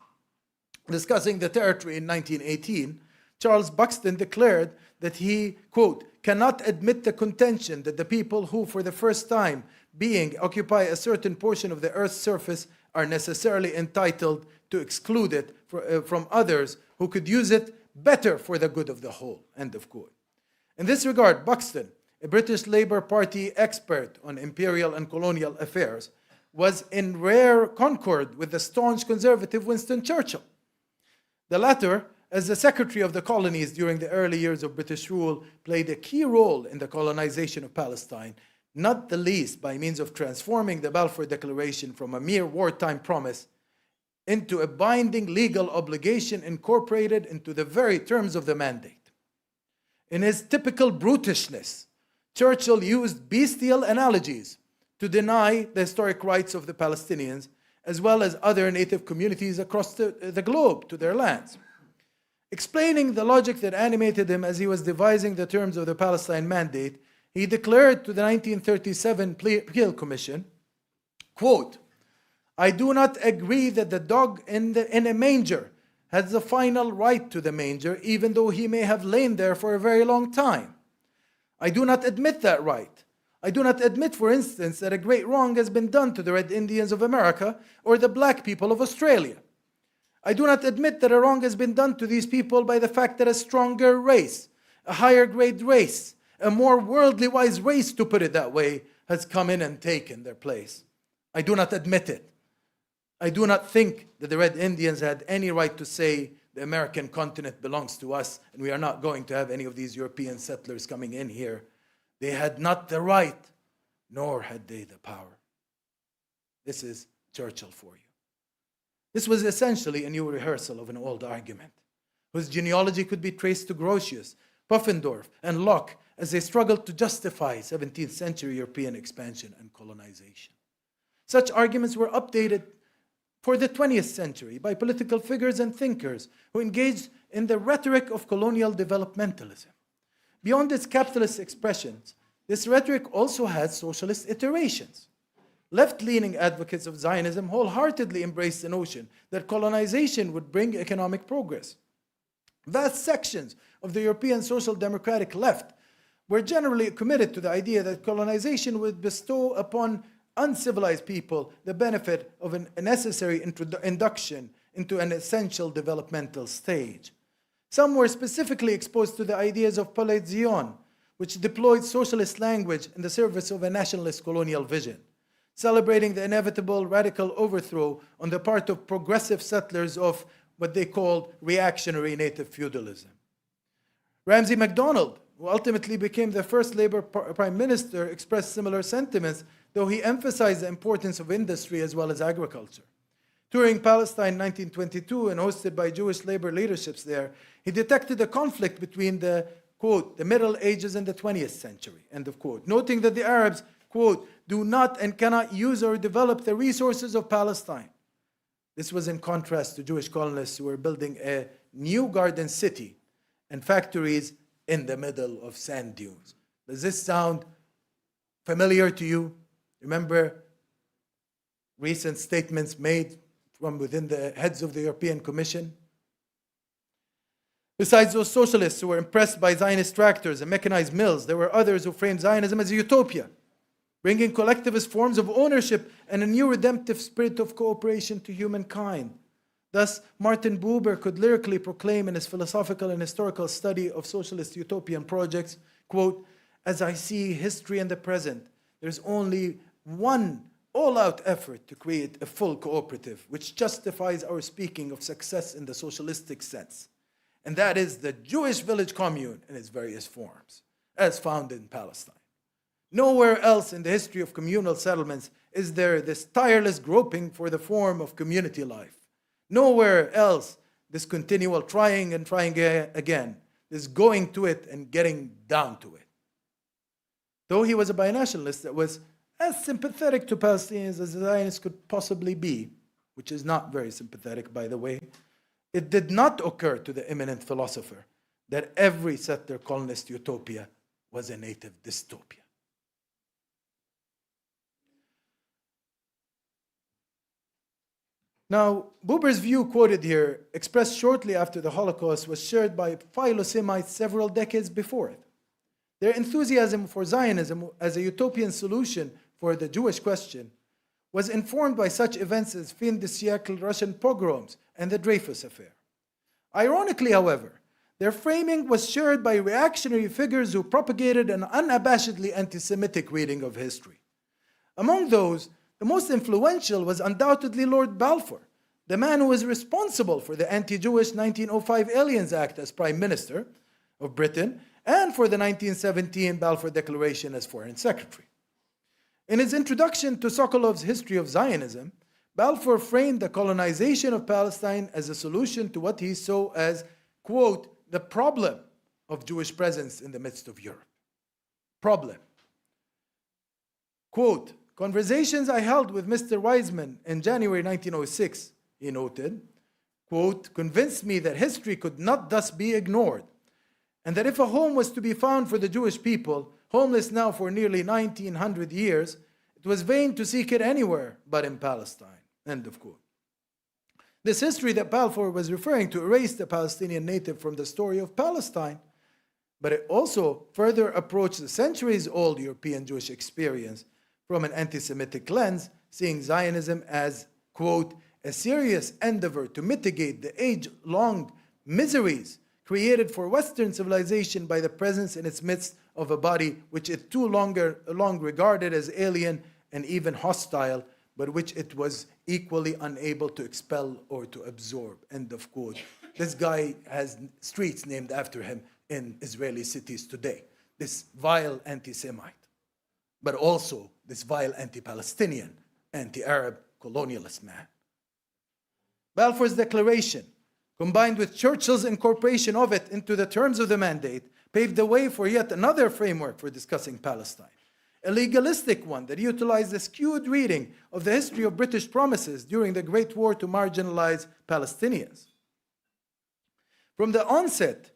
F: Discussing the territory in 1918, Charles Buxton declared that he, quote, cannot admit the contention that the people who, for the first time being, occupy a certain portion of the earth's surface are necessarily entitled to exclude it from others who could use it better for the good of the whole, end of quote. In this regard, Buxton, a British Labour Party expert on imperial and colonial affairs, was in rare concord with the staunch conservative Winston Churchill. The latter, as the Secretary of the Colonies during the early years of British rule, played a key role in the colonization of Palestine, not the least by means of transforming the Balfour Declaration from a mere wartime promise into a binding legal obligation incorporated into the very terms of the mandate. In his typical brutishness, Churchill used bestial analogies to deny the historic rights of the Palestinians as well as other native communities across the globe to their lands. Explaining the logic that animated him as he was devising the terms of the Palestine Mandate, he declared to the 1937 Peel Commission, quote, I do not agree that the dog in a manger has the final right to the manger, even though he may have lain there for a very long time. I do not admit that right. I do not admit, for instance, that a great wrong has been done to the Red Indians of America or the black people of Australia. I do not admit that a wrong has been done to these people by the fact that a stronger race, a higher grade race, a more worldly wise race, to put it that way, has come in and taken their place. I do not admit it. I do not think that the Red Indians had any right to say the American continent belongs to us and we are not going to have any of these European settlers coming in here. They had not the right, nor had they the power. This is Churchill for you. This was essentially a new rehearsal of an old argument, whose genealogy could be traced to Grotius, Puffendorf, and Locke as they struggled to justify 17th century European expansion and colonization. Such arguments were updated for the 20th century by political figures and thinkers who engaged in the rhetoric of colonial developmentalism. Beyond its capitalist expressions, this rhetoric also had socialist iterations. Left-leaning advocates of Zionism wholeheartedly embraced the notion that colonization would bring economic progress. Vast sections of the European social democratic left were generally committed to the idea that colonization would bestow upon uncivilized people the benefit of a necessary induction into an essential developmental stage. Some were specifically exposed to the ideas of Palais Zion, which deployed socialist language in the service of a nationalist colonial vision, celebrating the inevitable radical overthrow on the part of progressive settlers of what they called reactionary native feudalism. Ramsay MacDonald, who ultimately became the first Labour Prime Minister, expressed similar sentiments, though he emphasized the importance of industry as well as agriculture. Touring Palestine in 1922 and hosted by Jewish labor leaderships there, he detected a conflict between the, quote, the Middle Ages and the 20th century, end of quote, noting that the Arabs, quote, do not and cannot use or develop the resources of Palestine. This was in contrast to Jewish colonists who were building a new garden city and factories in the middle of sand dunes. Does this sound familiar to you? Remember recent statements made from within the heads of the European Commission? Besides those socialists who were impressed by Zionist tractors and mechanized mills, there were others who framed Zionism as a utopia, bringing collectivist forms of ownership and a new redemptive spirit of cooperation to humankind. Thus, Martin Buber could lyrically proclaim in his philosophical and historical study of socialist utopian projects, quote, "As I see history and the present, there's only one all-out effort to create a full cooperative, which justifies our speaking of success in the socialistic sense. And that is the Jewish village commune in its various forms, as found in Palestine. Nowhere else in the history of communal settlements is there this tireless groping for the form of community life. Nowhere else this continual trying and trying again, this going to it and getting down to it." Though he was a binationalist that was as sympathetic to Palestinians as the Zionists could possibly be, which is not very sympathetic, by the way, it did not occur to the eminent philosopher that every settler colonist utopia was a native dystopia. Now, Buber's view quoted here, expressed shortly after the Holocaust, was shared by Philo-Semites several decades before it. Their enthusiasm for Zionism as a utopian solution for the Jewish question was informed by such events as fin de siècle Russian pogroms and the Dreyfus Affair. Ironically, however, their framing was shared by reactionary figures who propagated an unabashedly anti-Semitic reading of history. Among those, the most influential was undoubtedly Lord Balfour, the man who was responsible for the anti-Jewish 1905 Aliens Act as Prime Minister of Britain and for the 1917 Balfour Declaration as Foreign Secretary. In his introduction to Sokolov's History of Zionism, Balfour framed the colonization of Palestine as a solution to what he saw as, quote, the problem of Jewish presence in the midst of Europe. Problem. Quote, "Conversations I held with Mr. Weizmann in January 1906, he noted, quote, convinced me that history could not thus be ignored, and that if a home was to be found for the Jewish people, homeless now for nearly 1900 years, it was vain to seek it anywhere but in Palestine," end of quote. This history that Balfour was referring to erased the Palestinian native from the story of Palestine, but it also further approached the centuries-old European Jewish experience from an anti-Semitic lens, seeing Zionism as, quote, a serious endeavor to mitigate the age-long miseries created for Western civilization by the presence in its midst of a body which it too long regarded as alien and even hostile, but which it was equally unable to expel or to absorb, end of quote. This guy has streets named after him in Israeli cities today, this vile anti-Semite, but also this vile anti-Palestinian, anti-Arab colonialist man. Balfour's declaration, combined with Churchill's incorporation of it into the terms of the mandate, paved the way for yet another framework for discussing Palestine, a legalistic one that utilized a skewed reading of the history of British promises during the Great War to marginalize Palestinians. From the onset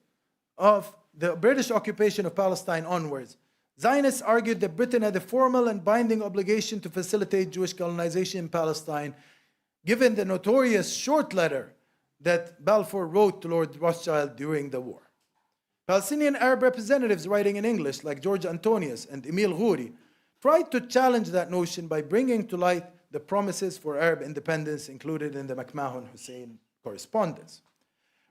F: of the British occupation of Palestine onwards, Zionists argued that Britain had a formal and binding obligation to facilitate Jewish colonization in Palestine, given the notorious short letter that Balfour wrote to Lord Rothschild during the war. Palestinian Arab representatives writing in English, like George Antonius and Emil Ghuri, tried to challenge that notion by bringing to light the promises for Arab independence included in the McMahon-Hussein correspondence.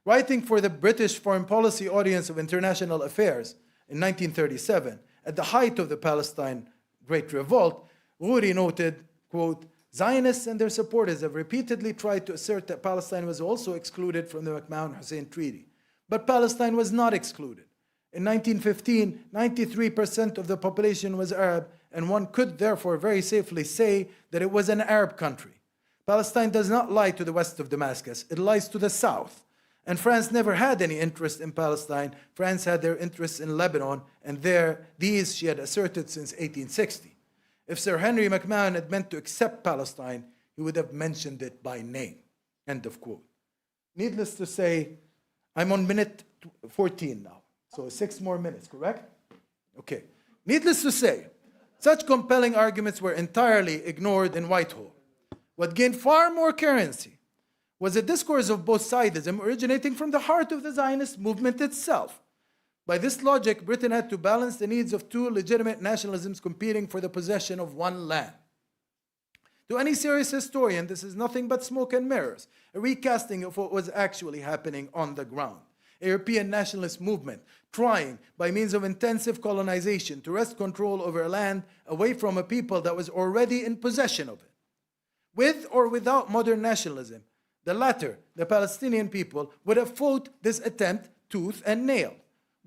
F: Writing for the British Foreign Policy Audience of International Affairs in 1937, at the height of the Palestine Great Revolt, Ghuri noted, quote, Zionists and their supporters have repeatedly tried to assert that Palestine was also excluded from the McMahon-Hussein Treaty. But Palestine was not excluded. In 1915, 93% of the population was Arab, and one could therefore very safely say that it was an Arab country. Palestine does not lie to the west of Damascus, it lies to the south. And France never had any interest in Palestine. France had their interests in Lebanon, and these she had asserted since 1860. If Sir Henry McMahon had meant to accept Palestine, he would have mentioned it by name. End of quote. Needless to say, I'm on minute 14 now, so 6 more minutes, correct? Okay. Needless to say, such compelling arguments were entirely ignored in Whitehall. What gained far more currency was a discourse of both-sidism originating from the heart of the Zionist movement itself. By this logic, Britain had to balance the needs of two legitimate nationalisms competing for the possession of one land. To any serious historian, this is nothing but smoke and mirrors, a recasting of what was actually happening on the ground. A European nationalist movement trying, by means of intensive colonization, to wrest control over land away from a people that was already in possession of it. With or without modern nationalism, the latter, the Palestinian people, would have fought this attempt tooth and nail.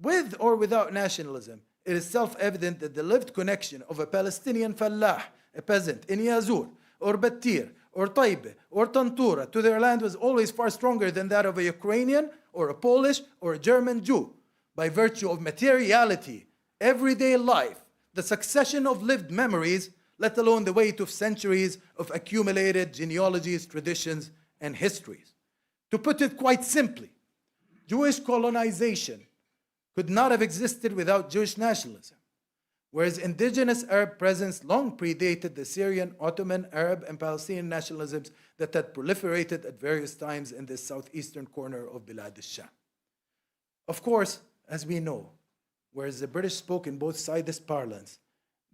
F: With or without nationalism, it is self-evident that the lived connection of a Palestinian fallah, a peasant, in Yazur, or Battir, or Taibe, or Tantura to their land was always far stronger than that of a Ukrainian, or a Polish, or a German Jew. By virtue of materiality, everyday life, the succession of lived memories, let alone the weight of centuries of accumulated genealogies, traditions, and histories. To put it quite simply, Jewish colonization could not have existed without Jewish nationalism, whereas indigenous Arab presence long predated the Syrian, Ottoman, Arab, and Palestinian nationalisms that had proliferated at various times in this southeastern corner of Bilad al-Sham. Of course, as we know, whereas the British spoke in both Zionist parlance,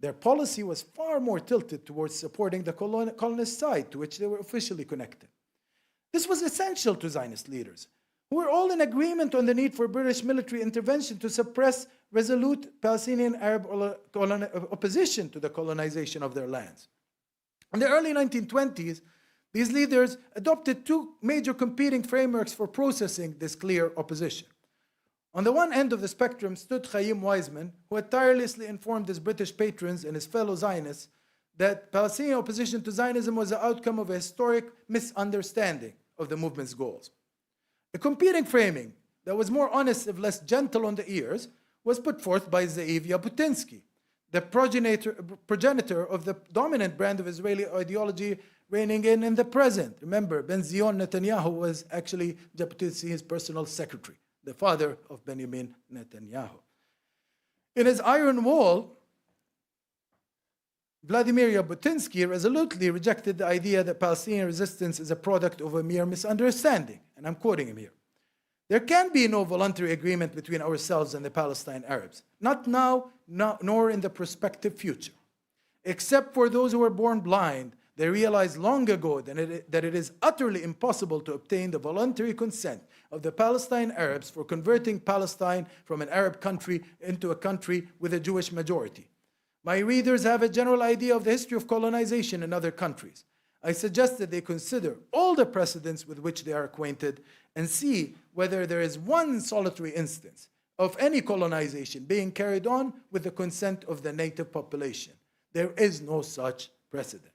F: their policy was far more tilted towards supporting the colonist side to which they were officially connected. This was essential to Zionist leaders, who were all in agreement on the need for British military intervention to suppress resolute Palestinian Arab opposition to the colonization of their lands. In the early 1920s, these leaders adopted two major competing frameworks for processing this clear opposition. On the one end of the spectrum stood Chaim Weizmann, who had tirelessly informed his British patrons and his fellow Zionists that Palestinian opposition to Zionism was the outcome of a historic misunderstanding of the movement's goals. A competing framing that was more honest if less gentle on the ears was put forth by Ze'ev Jabotinsky, the progenitor of the dominant brand of Israeli ideology reigning in the present. Remember, Ben-Zion Netanyahu was actually Jabotinsky's personal secretary, the father of Benjamin Netanyahu. In his Iron Wall, Vladimir Jabotinsky resolutely rejected the idea that Palestinian resistance is a product of a mere misunderstanding, and I'm quoting him here. There can be no voluntary agreement between ourselves and the Palestine Arabs, not now, nor in the prospective future. Except for those who were born blind, they realized long ago that it is utterly impossible to obtain the voluntary consent of the Palestine Arabs for converting Palestine from an Arab country into a country with a Jewish majority. My readers have a general idea of the history of colonization in other countries. I suggest that they consider all the precedents with which they are acquainted and see whether there is one solitary instance of any colonization being carried on with the consent of the native population. There is no such precedent.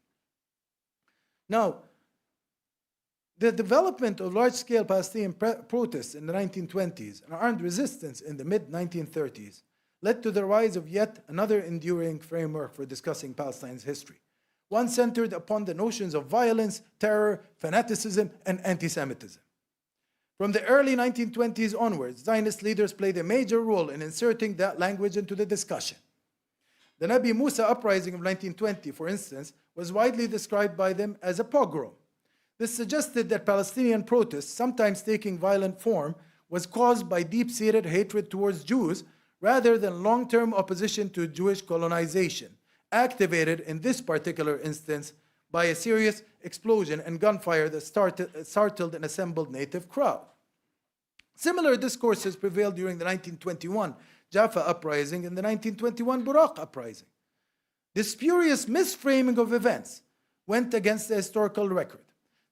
F: Now, the development of large-scale Palestinian protests in the 1920s and armed resistance in the mid-1930s led to the rise of yet another enduring framework for discussing Palestine's history, one centered upon the notions of violence, terror, fanaticism, and anti-Semitism. From the early 1920s onwards, Zionist leaders played a major role in inserting that language into the discussion. The Nabi Musa uprising of 1920, for instance, was widely described by them as a pogrom. This suggested that Palestinian protests, sometimes taking violent form, was caused by deep-seated hatred towards Jews rather than long-term opposition to Jewish colonization, activated in this particular instance by a serious explosion and gunfire that startled an assembled native crowd. Similar discourses prevailed during the 1921 Jaffa uprising and the 1921 Buraq uprising. This spurious misframing of events went against the historical record.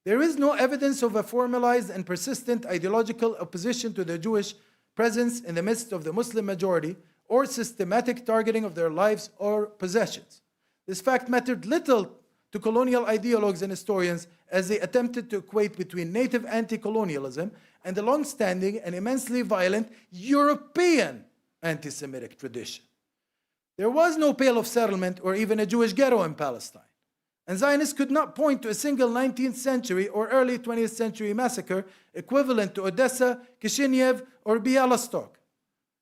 F: There is no evidence of a formalized and persistent ideological opposition to the Jewish presence in the midst of the Muslim majority or systematic targeting of their lives or possessions. This fact mattered little to colonial ideologues and historians as they attempted to equate between native anti-colonialism and the long-standing and immensely violent European anti-Semitic tradition. There was no Pale of Settlement or even a Jewish ghetto in Palestine, and Zionists could not point to a single 19th century or early 20th century massacre equivalent to Odessa, Kishinev, or Bialystok.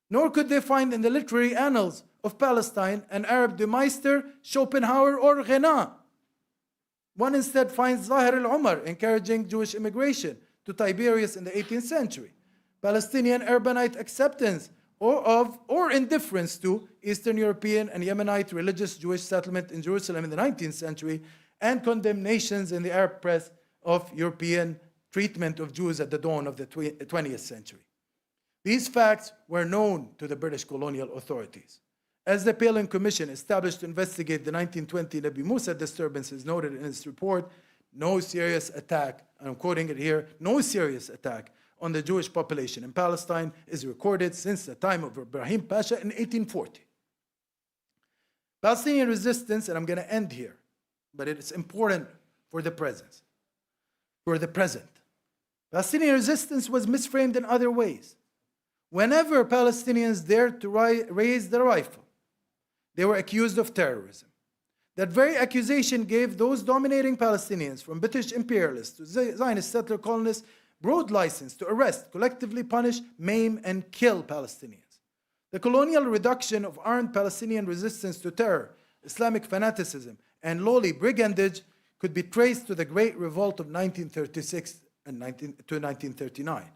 F: Nor could they find in the literary annals of Palestine an Arab de Meister, Schopenhauer, or Renan. One instead finds Zahir al-Umar encouraging Jewish immigration to Tiberias in the 18th century, Palestinian urbanite acceptance or indifference to Eastern European and Yemenite religious Jewish settlement in Jerusalem in the 19th century, and condemnations in the Arab press of European treatment of Jews at the dawn of the 20th century. These facts were known to the British colonial authorities. As the Palin Commission established to investigate the 1920 Nabi Musa disturbances noted in its report, no serious attack, and I'm quoting it here, no serious attack on the Jewish population in Palestine is recorded since the time of Ibrahim Pasha in 1840. Palestinian resistance, and I'm going to end here, but it's important for the present. Palestinian resistance was misframed in other ways. Whenever Palestinians dared to raise the rifle, they were accused of terrorism. That very accusation gave those dominating Palestinians, from British imperialists to Zionist settler colonists, broad license to arrest, collectively punish, maim, and kill Palestinians. The colonial reduction of armed Palestinian resistance to terror, Islamic fanaticism, and lowly brigandage could be traced to the Great Revolt of 1936 and to 1939.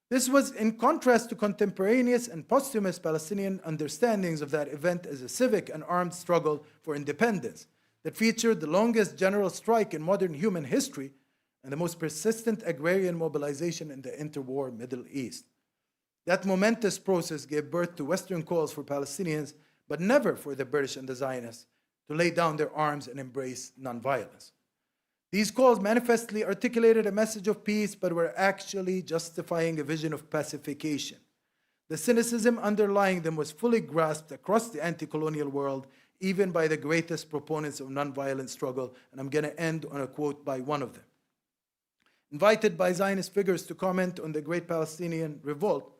F: This was in contrast to contemporaneous and posthumous Palestinian understandings of that event as a civic and armed struggle for independence that featured the longest general strike in modern human history and the most persistent agrarian mobilization in the interwar Middle East. That momentous process gave birth to Western calls for Palestinians, but never for the British and the Zionists, to lay down their arms and embrace nonviolence. These calls manifestly articulated a message of peace, but were actually justifying a vision of pacification. The cynicism underlying them was fully grasped across the anti-colonial world, even by the greatest proponents of nonviolent struggle, and I'm going to end on a quote by one of them. Invited by Zionist figures to comment on the Great Palestinian Revolt,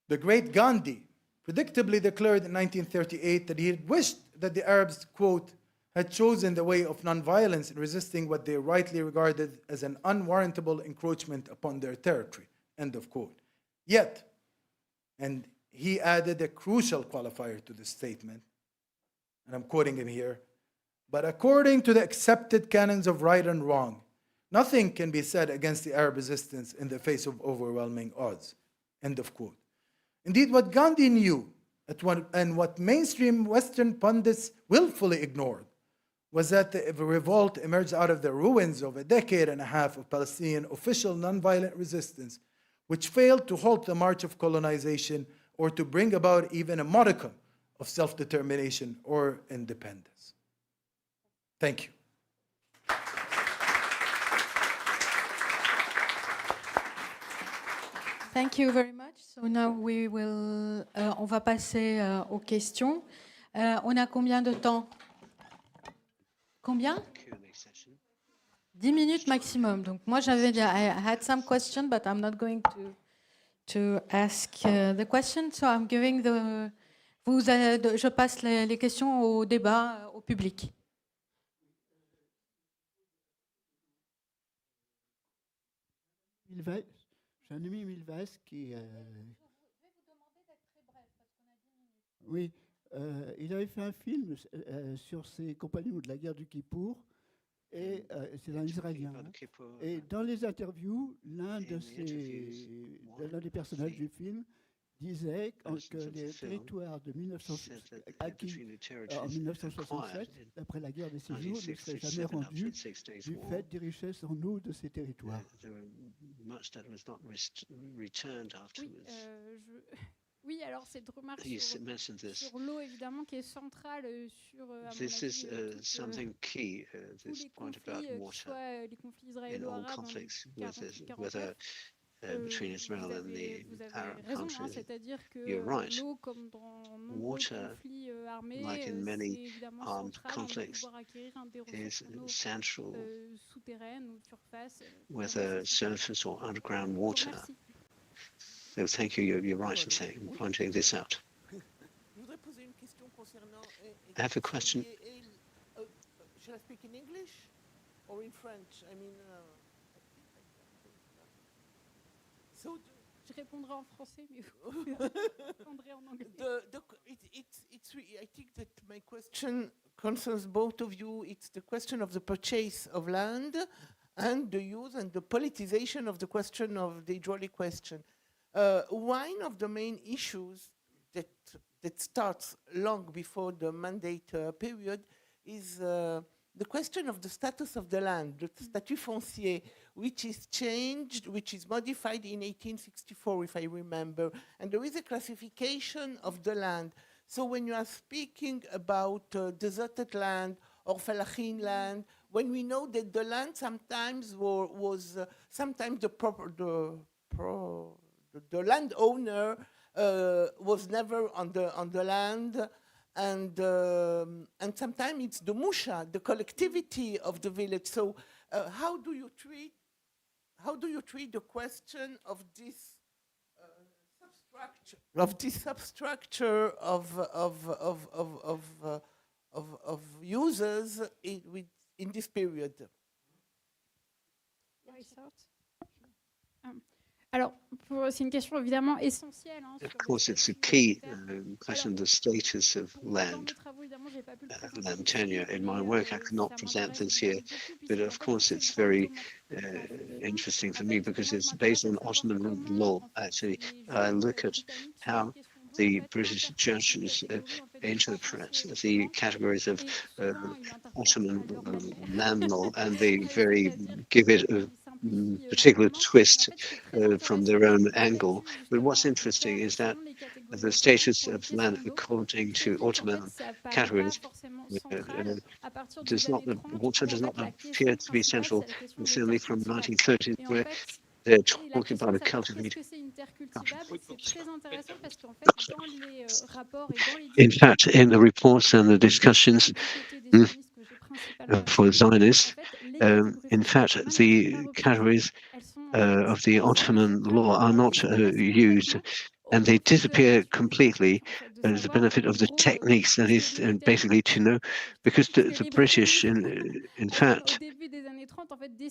F: the great Gandhi predictably declared in 1938 that he had wished that the Arabs, quote, had chosen the way of nonviolence in resisting what they rightly regarded as an unwarrantable encroachment upon their territory, end of quote. Yet, and he added a crucial qualifier to this statement, and I'm quoting him here, but according to the accepted canons of right and wrong, nothing can be said against the Arab resistance in the face of overwhelming odds, end of quote. Indeed, what Gandhi knew and what mainstream Western pundits willfully ignored was that the revolt emerged out of the ruins of a decade and a half of Palestinian official nonviolent resistance, which failed to halt the march of colonization or to bring about even a modicum of self-determination or independence. Thank you.
A: Thank you very much. So now we will, on va passer aux questions. On a combien de temps? Combien? 10 minutes maximum. Donc moi I had some questions, but I'm not going to ask the question. So I'm giving je passe les questions au débat au public.
G: J'ai un ami Milvas qui...
A: Je vais vous demander d'être très bref, parce qu'on a 10 minutes.
G: Oui, il avait fait un film sur ses compagnons de la guerre du Kippour, et c'est un Israélien. Et dans les interviews, l'un des personnages du film disait que les territoires acquis en 1967, après la guerre des 6 jours, ne seraient jamais rendus du fait des richesses en eau de ces territoires.
D: Oui, alors cette remarque sur l'eau, évidemment, qui est centrale sur tous les conflits, soit les conflits israélo-arabes en 1949,
B: between Israel and the Arab countries.
D: C'est-à-dire que
B: You're right.
D: l'eau, comme dans nombreux conflits armés,
B: like in many armed
D: conflicts,
B: is central,
D: souterraines ou surface.
B: whether surface or underground water. So thank you. You're right in pointing this out. I have a question.
H: Shall I speak in English or in French? I mean.
D: Je répondrai en français, mais vous répondrez en anglais.
H: I think that my question concerns both of you. It's the question of the purchase of land and the use and the politicization of the question of the hydraulic question. one of the main issues that starts long before the mandate period is the question of the status of the land, the statut foncier, which is changed, which is modified in 1864, if I remember. And there is a classification of the land. So when you are speaking about deserted land or falachin land, when we know that the land sometimes was sometimes the landowner was never on the land, and sometimes it's the musha, the collectivity of the village. So how do you treat the question of this substructure of users in this period?
D: Alors, c'est une question évidemment essentielle.
E: Of course, it's a key question, the status of land, land tenure. In my work, I could not present this here, but of course, it's very interesting for me because it's based on Ottoman law. Actually, I look at how the British judges interpret the categories of Ottoman land law, and they give it a particular twist from their own angle. But what's interesting is that the status of land according to Ottoman categories water does not appear to be central. It's only from 1930s where they're talking about a cultivated. In fact, in the reports and the discussions for Zionists, in fact, the categories of the Ottoman law are not used, and they disappear completely as the benefit of the techniques that is basically to know, because the British, in fact,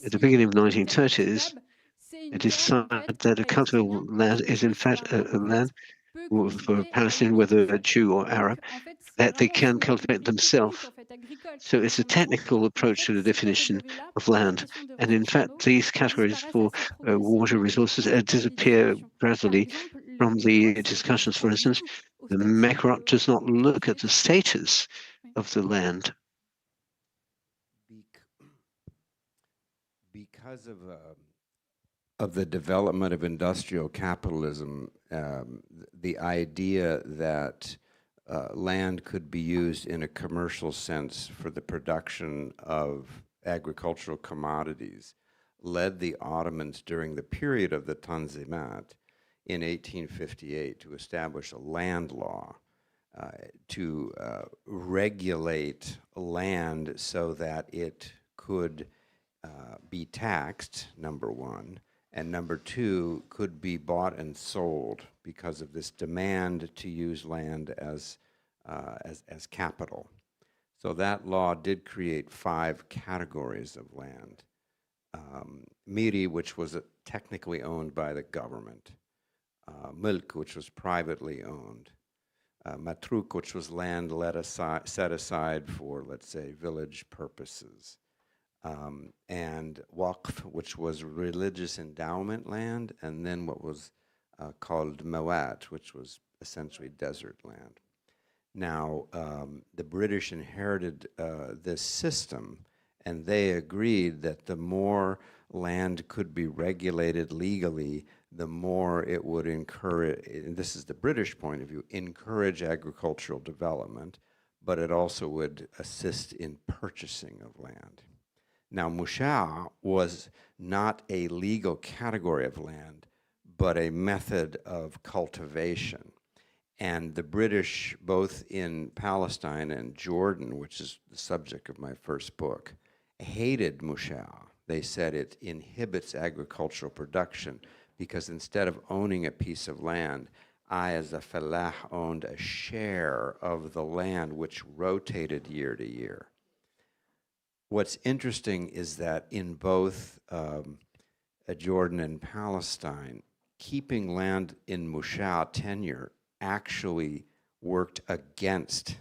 E: at the beginning of the 1930s, decided that a cultural land is in fact a land for Palestinian, whether a Jew or Arab, that they can cultivate themselves. So it's a technical approach to the definition of land. And in fact, these categories for water resources disappear gradually from the discussions. For instance, the Mekrot does not look at the status of the land.
C: Because of the development of industrial capitalism, the idea that land could be used in a commercial sense for the production of agricultural commodities led the Ottomans during the period of the Tanzimat in 1858 to establish a land law to regulate land so that it could be taxed, number one, and number two, could be bought and sold because of this demand to use land as capital. So that law did create 5 categories of land. Miri, which was technically owned by the government. Milk, which was privately owned. Matruk, which was land set aside for, let's say, village purposes. And Waqf, which was religious endowment land, and then what was called Mawat, which was essentially desert land. Now, the British inherited this system, and they agreed that the more land could be regulated legally, the more it would encourage, and this is the British point of view, encourage agricultural development, but it also would assist in purchasing of land. Now, musha was not a legal category of land, but a method of cultivation. And the British, both in Palestine and Jordan, which is the subject of my first book, hated musha. They said it inhibits agricultural production because instead of owning a piece of land, I, as a falah, owned a share of the land which rotated year to year. What's interesting is that in both Jordan and Palestine, keeping land in musha tenure actually worked against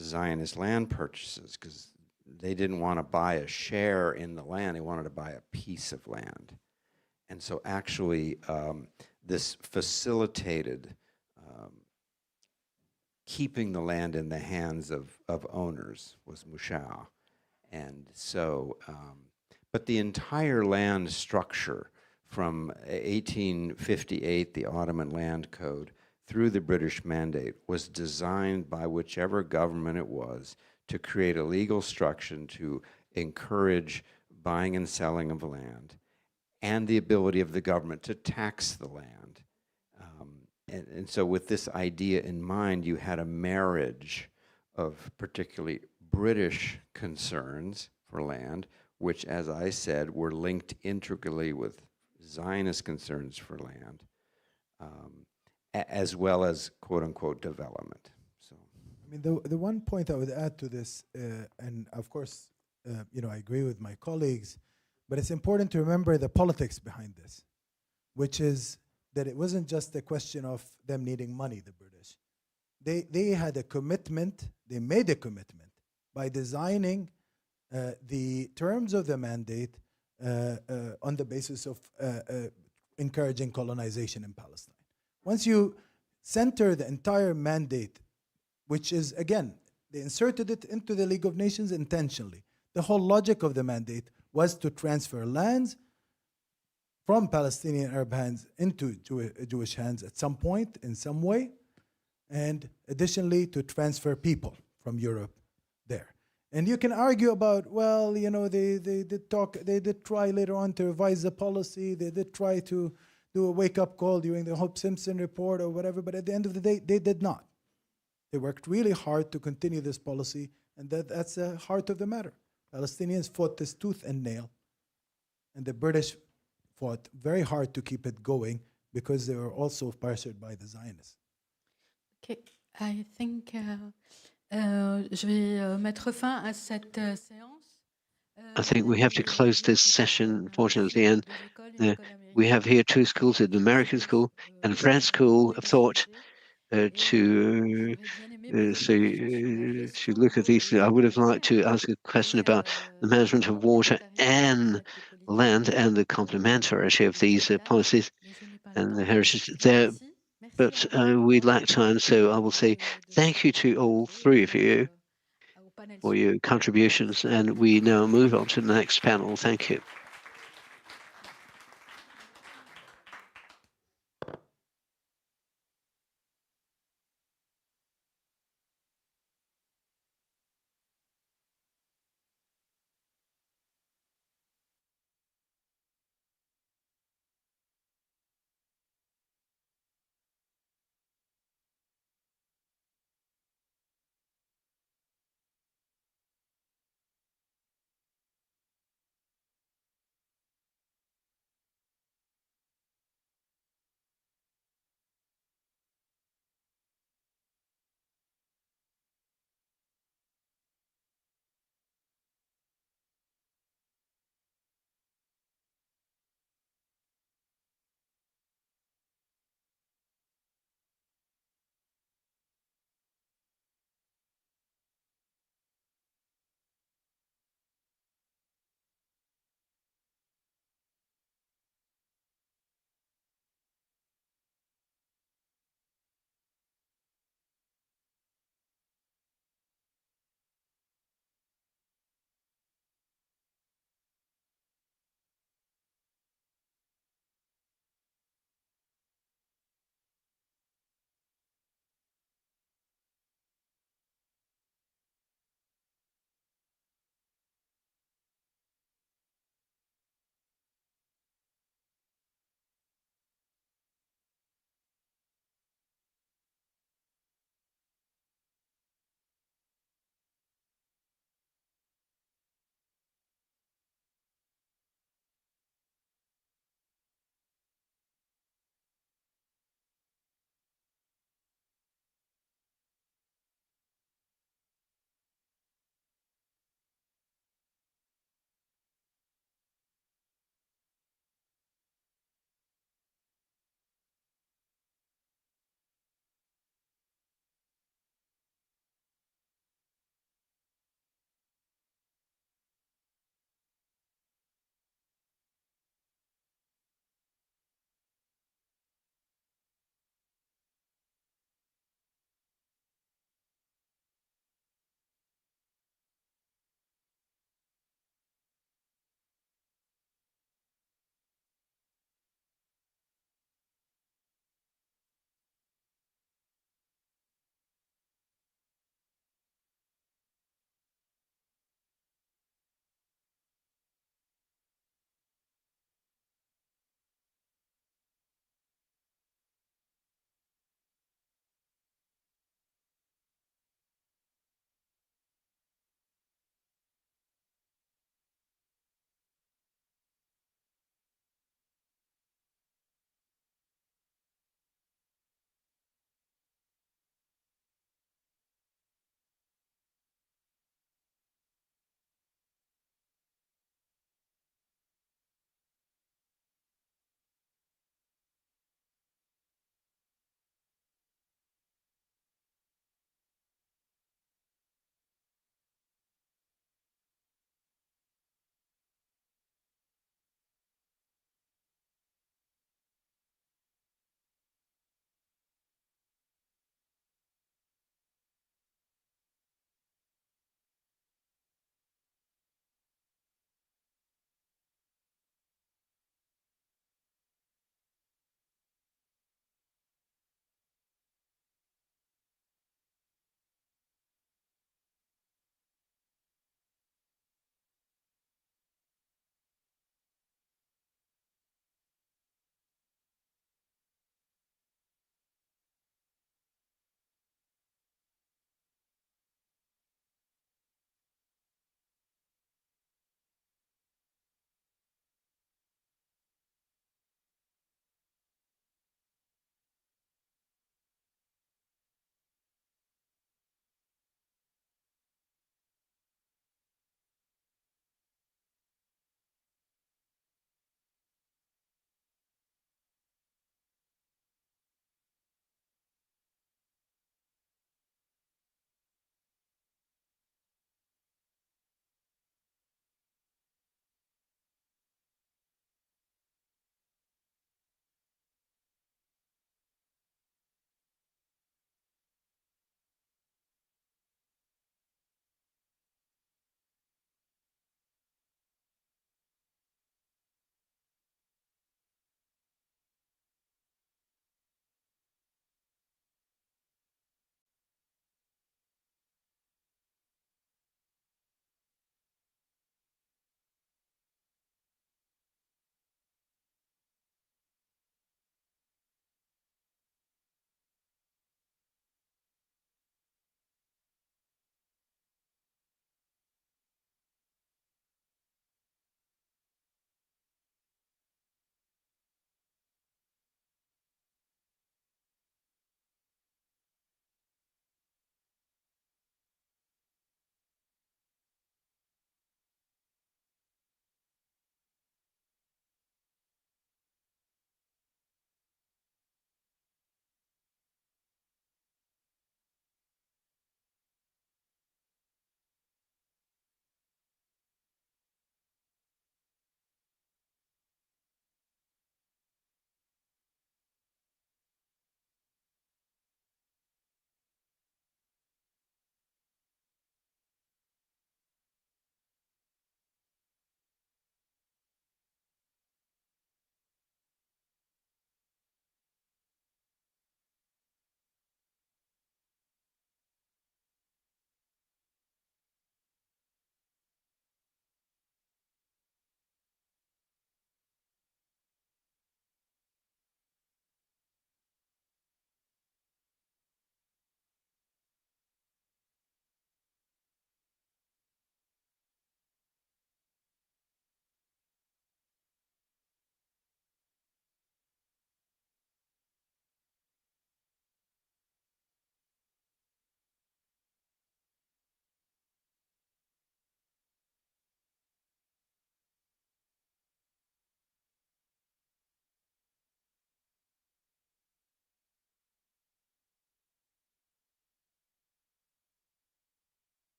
C: Zionist land purchases because they didn't want to buy a share in the land, they wanted to buy a piece of land. And so actually, this facilitated keeping the land in the hands of owners was mushah. And so, but the entire land structure from 1858, the Ottoman Land Code, through the British Mandate was designed by whichever government it was to create a legal structure to encourage buying and selling of land and the ability of the government to tax the land. And so with this idea in mind, you had a marriage of particularly British concerns for land, which, as I said, were linked intricately with Zionist concerns for land, as well as quote-unquote development. So,
F: I mean, the one point I would add to this, and of course, I agree with my colleagues, but it's important to remember the politics behind this, which is that it wasn't just a question of them needing money, the British. They had a commitment, they made a commitment by designing the terms of the mandate on the basis of encouraging colonization in Palestine. Once you center the entire mandate, which is, again, they inserted it into the League of Nations intentionally. The whole logic of the mandate was to transfer lands from Palestinian Arab hands into Jewish hands at some point, in some way, and additionally to transfer people from Europe there. And you can argue about, well, they did try later on to revise the policy, they did try to do a wake-up call during the Hope Simpson report or whatever, but at the end of the day, they did not. They worked really hard to continue this policy, and that's the heart of the matter. Palestinians fought this tooth and nail, and the British fought very hard to keep it going because they were also pressured by the Zionists.
A: Okay, I think je vais mettre fin à cette séance.
E: I think we have to close this session, unfortunately, and we have here two schools, an American school and a French school of thought to look at these. I would have liked to ask a question about the management of water and land and the complementarity of these policies and the heritage there. But we lack time, so I will say thank you to all three of you for your contributions, and we now move on to the next panel. Thank you.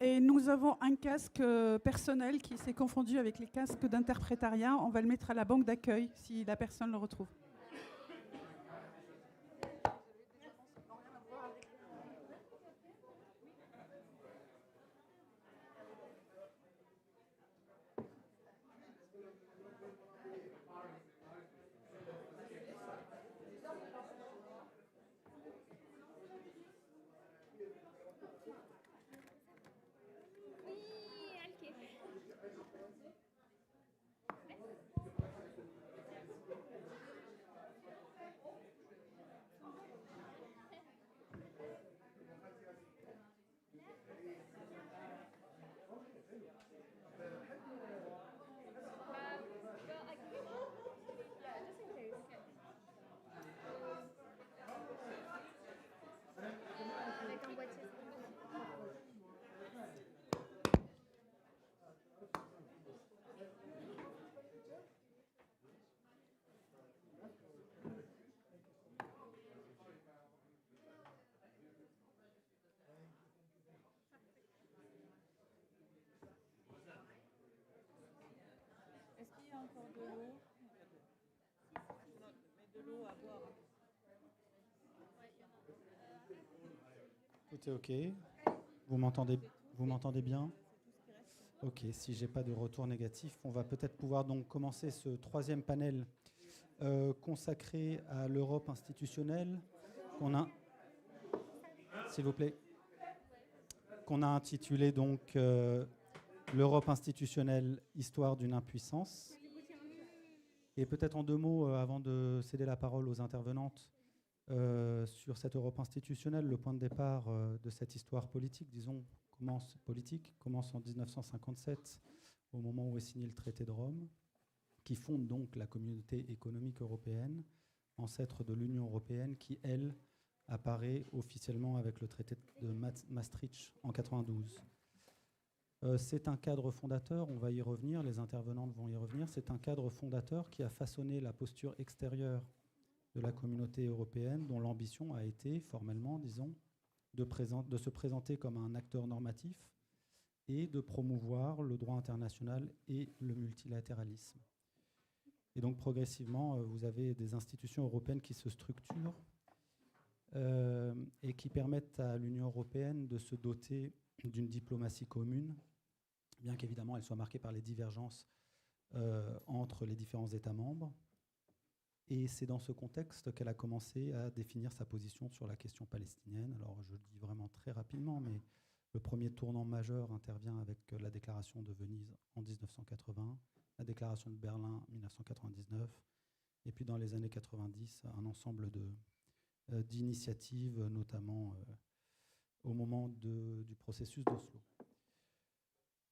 I: Et nous avons un casque personnel qui s'est confondu avec les casques d'interprétariat. On va le mettre à la banque d'accueil si la personne le retrouve.
J: Tout est OK. Vous m'entendez bien? OK, si j'ai pas de retour négatif, on va peut-être pouvoir donc commencer ce troisième panel consacré à l'Europe institutionnelle qu'on a, s'il vous plaît, qu'on a intitulé donc l'Europe institutionnelle, histoire d'une impuissance. Et peut-être en 2 mots, avant de céder la parole aux intervenantes, sur cette Europe institutionnelle, le point de départ de cette histoire politique, disons, commence en 1957, au moment où est signé le traité de Rome, qui fonde donc la communauté économique européenne, ancêtre de l'Union européenne, qui, elle, apparaît officiellement avec le traité de Maastricht en 92. C'est un cadre fondateur, on va y revenir, les intervenantes vont y revenir, c'est un cadre fondateur qui a façonné la posture extérieure de la communauté européenne, dont l'ambition a été, formellement, disons, de se présenter comme un acteur normatif et de promouvoir le droit international et le multilatéralisme. Et donc, progressivement, vous avez des institutions européennes qui se structurent et qui permettent à l'Union européenne de se doter d'une diplomatie commune, bien qu'évidemment elle soit marquée par les divergences entre les différents États membres. Et c'est dans ce contexte qu'elle a commencé à définir sa position sur la question palestinienne. Alors je le dis vraiment très rapidement, mais le premier tournant majeur intervient avec la déclaration de Venise en 1980, la déclaration de Berlin en 1999, et puis dans les années 90, un ensemble d'initiatives, notamment au moment du processus d'Oslo.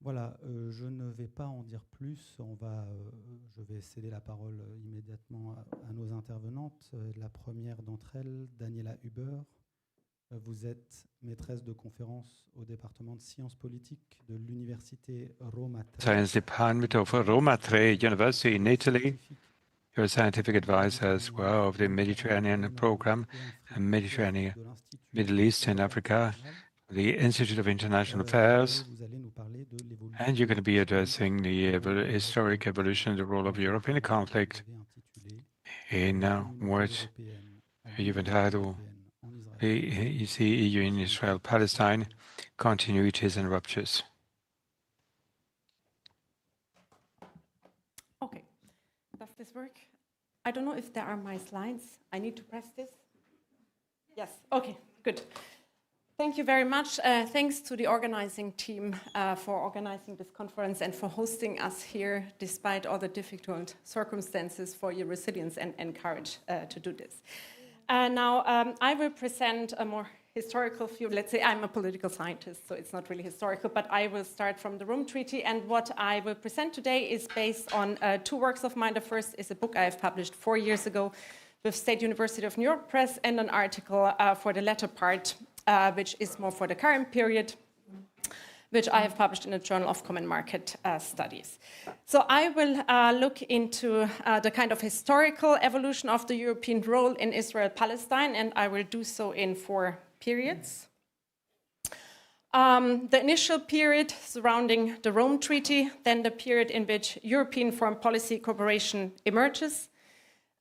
J: Voilà, je ne vais pas en dire plus. Je vais céder la parole immédiatement à nos intervenantes. La première d'entre elles, Daniela Huber. Vous êtes maîtresse de conférence au département de sciences politiques de l'université Roma III.
B: Science Department of Roma III University in Italy. You're a scientific advisor as well of the Mediterranean program and Mediterranean, Middle East and Africa, the Institute of International Affairs, and you're going to be addressing the historic evolution of the role of Europe in the conflict in what you've entitled the EU in Israel, Palestine, continuities and ruptures.
K: Okay, does this work? I don't know if there are my slides. I need to press this. Yes, okay, good. Thank you very much. Thanks to the organizing team for organizing this conference and for hosting us here despite all the difficult circumstances, for your resilience and courage to do this. Now, I will present a more historical view. Let's say I'm a political scientist, so it's not really historical, but I will start from the Rome Treaty, and what I will present today is based on 2 works of mine. The first is a book I have published 4 years ago with State University of New York Press, and an article for the latter part, which is more for the current period, which I have published in the Journal of Common Market Studies. So I will look into the kind of historical evolution of the European role in Israel-Palestine, and I will do so in 4 periods. The initial period surrounding the Rome Treaty, then the period in which European foreign policy cooperation emerges,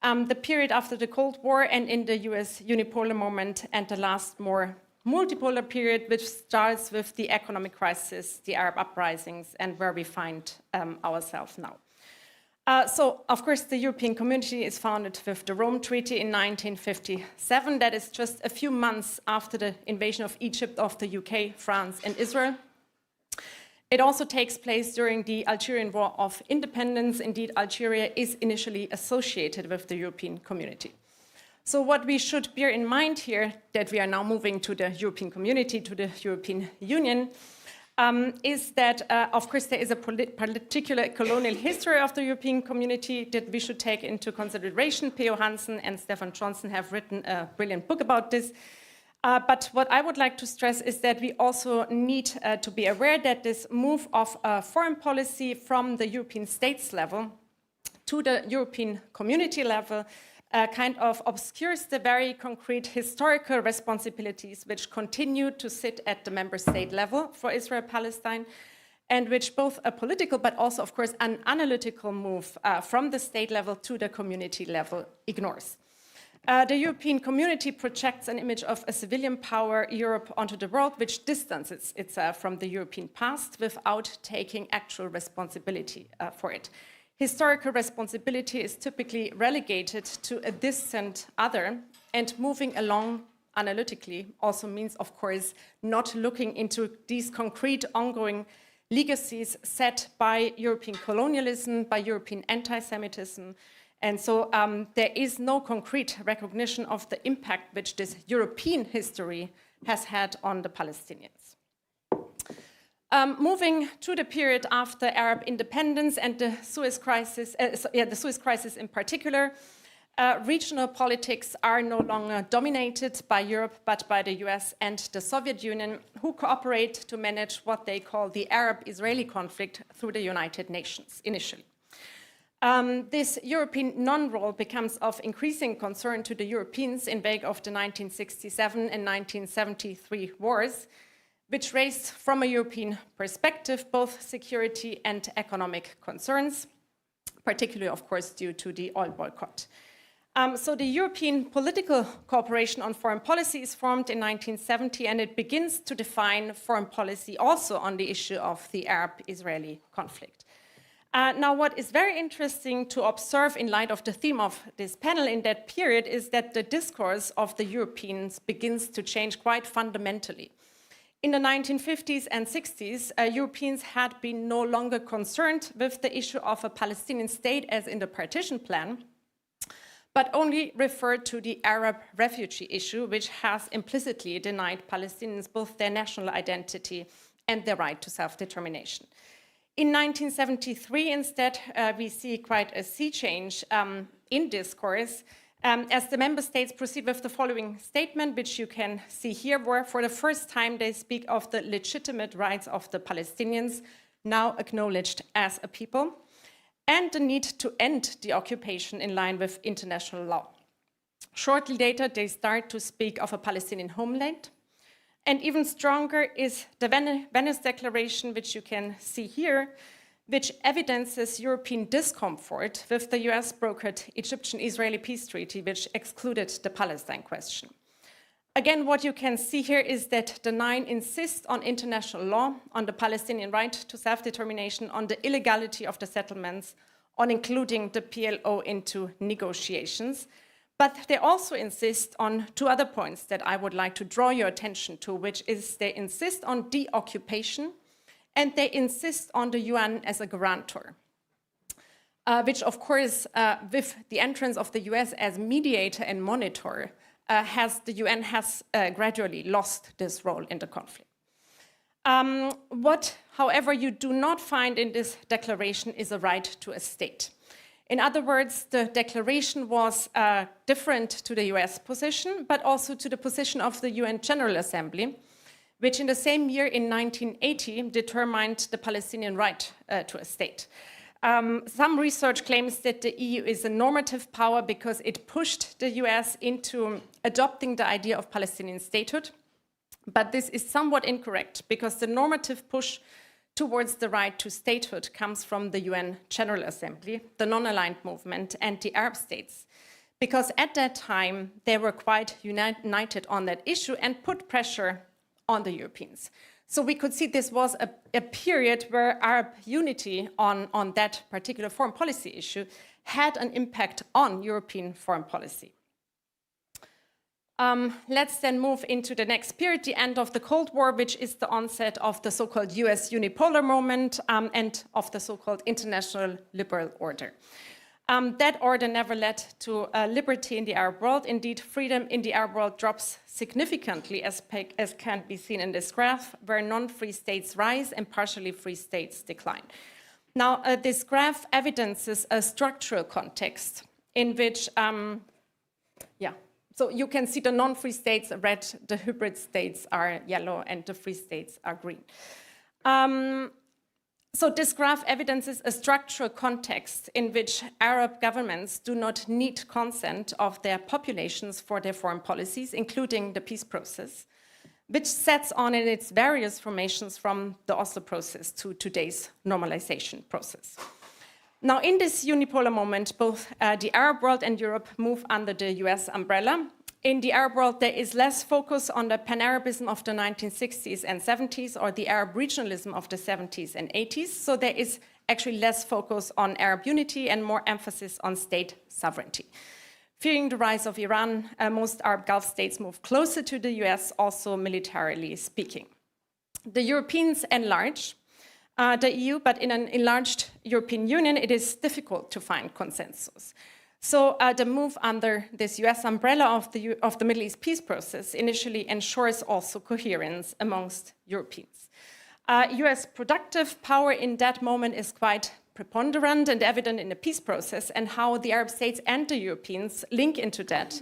K: the period after the Cold War and in the US unipolar moment, and the last more multipolar period, which starts with the economic crisis, the Arab uprisings, and where we find ourselves now. So, of course, the European community is founded with the Rome Treaty in 1957. That is just a few months after the invasion of Egypt of the UK, France, and Israel. It also takes place during the Algerian War of Independence. Indeed, Algeria is initially associated with the European community. So what we should bear in mind here, that we are now moving to the European community, to the European Union, is that, of course, there is a particular colonial history of the European community that we should take into consideration. P.O. Hansen and Stefan Johnson have written a brilliant book about this. But what I would like to stress is that we also need to be aware that this move of foreign policy from the European states level to the European community level kind of obscures the very concrete historical responsibilities which continue to sit at the member state level for Israel-Palestine, and which both a political but also, of course, an analytical move from the state level to the community level ignores. The European community projects an image of a civilian power Europe onto the world, which distances itself from the European past without taking actual responsibility for it. Historical responsibility is typically relegated to a distant other, and moving along analytically also means, of course, not looking into these concrete ongoing legacies set by European colonialism, by European anti-Semitism. And so there is no concrete recognition of the impact which this European history has had on the Palestinians. Moving to the period after Arab independence and the Suez crisis, the Suez crisis in particular, regional politics are no longer dominated by Europe, but by the US and the Soviet Union, who cooperate to manage what they call the Arab-Israeli conflict through the United Nations initially. This European non-role becomes of increasing concern to the Europeans in wake of the 1967 and 1973 wars, which raised from a European perspective both security and economic concerns, particularly, of course, due to the oil boycott. So the European political cooperation on foreign policy is formed in 1970, and it begins to define foreign policy also on the issue of the Arab-Israeli conflict. Now, what is very interesting to observe in light of the theme of this panel in that period is that the discourse of the Europeans begins to change quite fundamentally. In the 1950s and 60s, Europeans had been no longer concerned with the issue of a Palestinian state as in the partition plan, but only referred to the Arab refugee issue, which has implicitly denied Palestinians both their national identity and their right to self-determination. In 1973, instead, we see quite a sea change in discourse, as the member states proceed with the following statement, which you can see here, where for the first time they speak of the legitimate rights of the Palestinians, now acknowledged as a people, and the need to end the occupation in line with international law. Shortly later, they start to speak of a Palestinian homeland. And even stronger is the Venice Declaration, which you can see here, which evidences European discomfort with the US-brokered Egyptian-Israeli peace treaty, which excluded the Palestine question. Again, what you can see here is that the Nine insist on international law, on the Palestinian right to self-determination, on the illegality of the settlements, on including the PLO into negotiations. But they also insist on two other points that I would like to draw your attention to, which is they insist on deoccupation, and they insist on the UN as a guarantor, which, of course, with the entrance of the US as mediator and monitor, the UN has gradually lost this role in the conflict. What, however, you do not find in this declaration is a right to a state. In other words, the declaration was different to the US position, but also to the position of the UN General Assembly, which in the same year, in 1980, determined the Palestinian right to a state. Some research claims that the EU is a normative power because it pushed the US into adopting the idea of Palestinian statehood. But this is somewhat incorrect because the normative push towards the right to statehood comes from the UN General Assembly, the non-aligned movement, and the Arab states. Because at that time, they were quite united on that issue and put pressure on the Europeans. So we could see this was a period where Arab unity on that particular foreign policy issue had an impact on European foreign policy. Let's then move into the next period, the end of the Cold War, which is the onset of the so-called US unipolar moment and of the so-called international liberal order. That order never led to liberty in the Arab world. Indeed, freedom in the Arab world drops significantly, as can be seen in this graph, where non-free states rise and partially free states decline. Now, this graph evidences a structural context in which, so you can see the non-free states are red, the hybrid states are yellow, and the free states are green. So this graph evidences a structural context in which Arab governments do not need consent of their populations for their foreign policies, including the peace process, which sets on in its various formations from the Oslo process to today's normalization process. Now, in this unipolar moment, both the Arab world and Europe move under the US umbrella. In the Arab world, there is less focus on the pan-Arabism of the 1960s and 70s or the Arab regionalism of the 70s and 80s. So there is actually less focus on Arab unity and more emphasis on state sovereignty. Fearing the rise of Iran, most Arab Gulf states move closer to the US, also militarily speaking. The Europeans enlarge the EU, but in an enlarged European Union, it is difficult to find consensus. So the move under this US umbrella of the Middle East peace process initially ensures also coherence amongst Europeans. US productive power in that moment is quite preponderant and evident in the peace process, and how the Arab states and the Europeans link into that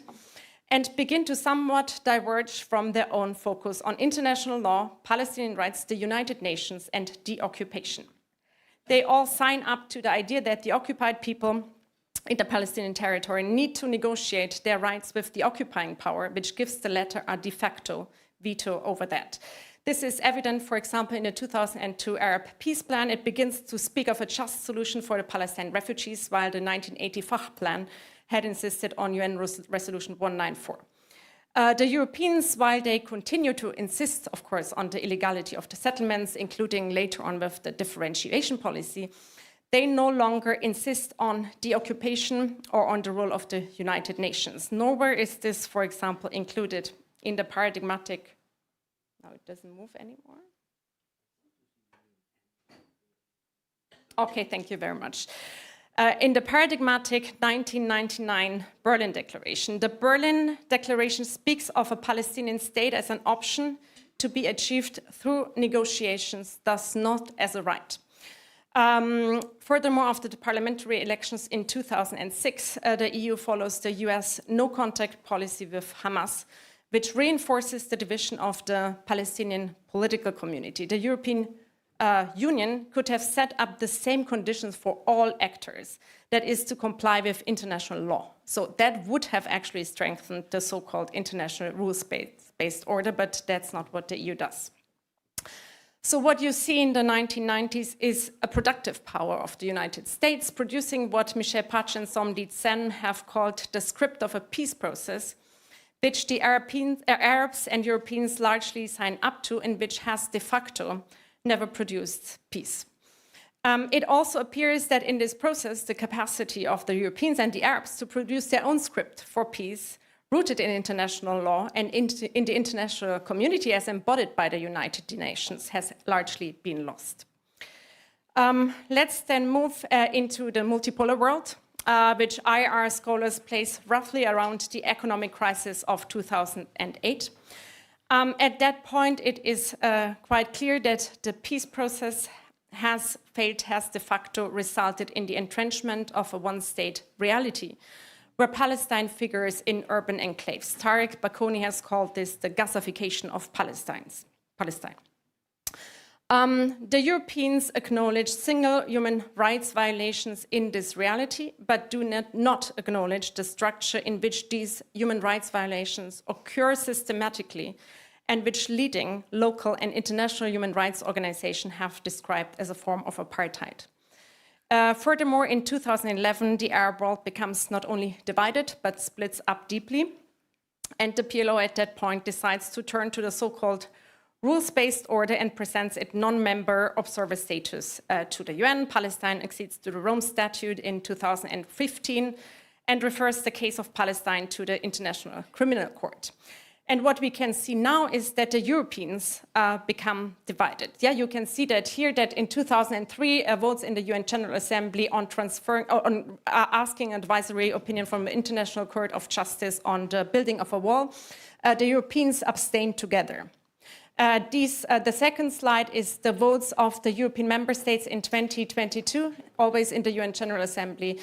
K: and begin to somewhat diverge from their own focus on international law, Palestinian rights, the United Nations, and deoccupation. They all sign up to the idea that the occupied people in the Palestinian territory need to negotiate their rights with the occupying power, which gives the latter a de facto veto over that. This is evident, for example, in the 2002 Arab peace plan. It begins to speak of a just solution for the Palestinian refugees, while the 1980 Fakh plan had insisted on UN Resolution 194. The Europeans, while they continue to insist, of course, on the illegality of the settlements, including later on with the differentiation policy, they no longer insist on deoccupation or on the role of the United Nations. Nowhere is this, for example, included in the paradigmatic. Now it doesn't move anymore. Okay, thank you very much. In the paradigmatic 1999 Berlin Declaration, the Berlin Declaration speaks of a Palestinian state as an option to be achieved through negotiations, thus not as a right. Furthermore, after the parliamentary elections in 2006, the EU follows the US no-contact policy with Hamas, which reinforces the division of the Palestinian political community. The European Union could have set up the same conditions for all actors, that is to comply with international law. So that would have actually strengthened the so-called international rules-based order, but that's not what the EU does. So what you see in the 1990s is a productive power of the United States, producing what Michel Patch and Somdit Sen have called the script of a peace process, which the Arabs and Europeans largely sign up to, and which has de facto never produced peace. It also appears that in this process, the capacity of the Europeans and the Arabs to produce their own script for peace, rooted in international law and in the international community as embodied by the United Nations, has largely been lost. Let's then move into the multipolar world, which IR scholars place roughly around the economic crisis of 2008. At that point, it is quite clear that the peace process has failed, has de facto resulted in the entrenchment of a one-state reality, where Palestine figures in urban enclaves. Tarek Bakoni has called this the Gazification of Palestine. The Europeans acknowledge single human rights violations in this reality, but do not acknowledge the structure in which these human rights violations occur systematically and which leading local and international human rights organizations have described as a form of apartheid. Furthermore, in 2011, the Arab world becomes not only divided, but splits up deeply. And the PLO at that point decides to turn to the so-called rules-based order and presents its non-member observer status to the UN. Palestine accedes to the Rome Statute in 2015 and refers the case of Palestine to the International Criminal Court. And what we can see now is that the Europeans become divided. Yeah, you can see that here, that in 2003, votes in the UN General Assembly on asking advisory opinion from the International Court of Justice on the building of a wall, the Europeans abstained together. The second slide is the votes of the European member states in 2022, always in the UN General Assembly,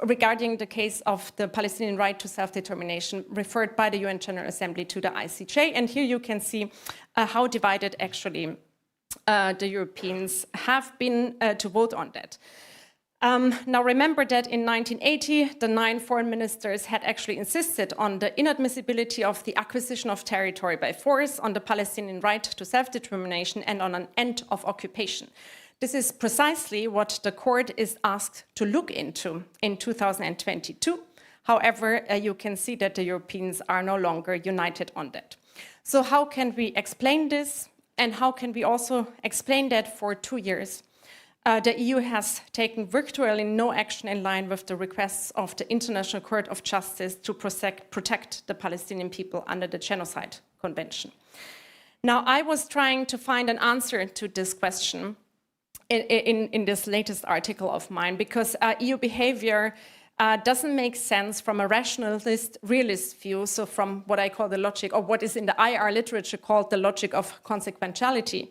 K: regarding the case of the Palestinian right to self-determination referred by the UN General Assembly to the ICJ. And here you can see how divided actually the Europeans have been to vote on that. Now remember that in 1980, the 9 foreign ministers had actually insisted on the inadmissibility of the acquisition of territory by force, on the Palestinian right to self-determination, and on an end of occupation. This is precisely what the court is asked to look into in 2022. However, you can see that the Europeans are no longer united on that. So how can we explain this? And how can we also explain that for 2 years, the EU has taken virtually no action in line with the requests of the International Court of Justice to protect the Palestinian people under the Genocide Convention? Now, I was trying to find an answer to this question in this latest article of mine, because EU behavior doesn't make sense from a rationalist, realist view, so from what I call the logic, or what is in the IR literature called the logic of consequentiality,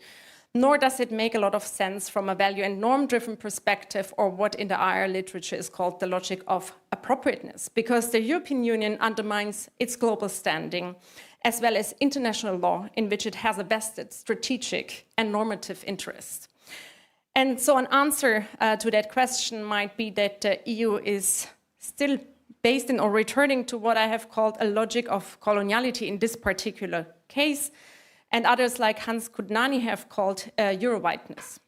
K: nor does it make a lot of sense from a value and norm-driven perspective, or what in the IR literature is called the logic of appropriateness, because the European Union undermines its global standing, as well as international law, in which it has a vested strategic and normative interest. And so an answer to that question might be that the EU is still based in or returning to what I have called a logic of coloniality in this particular case, and others like Hans Kudnani have called Euro-whiteness,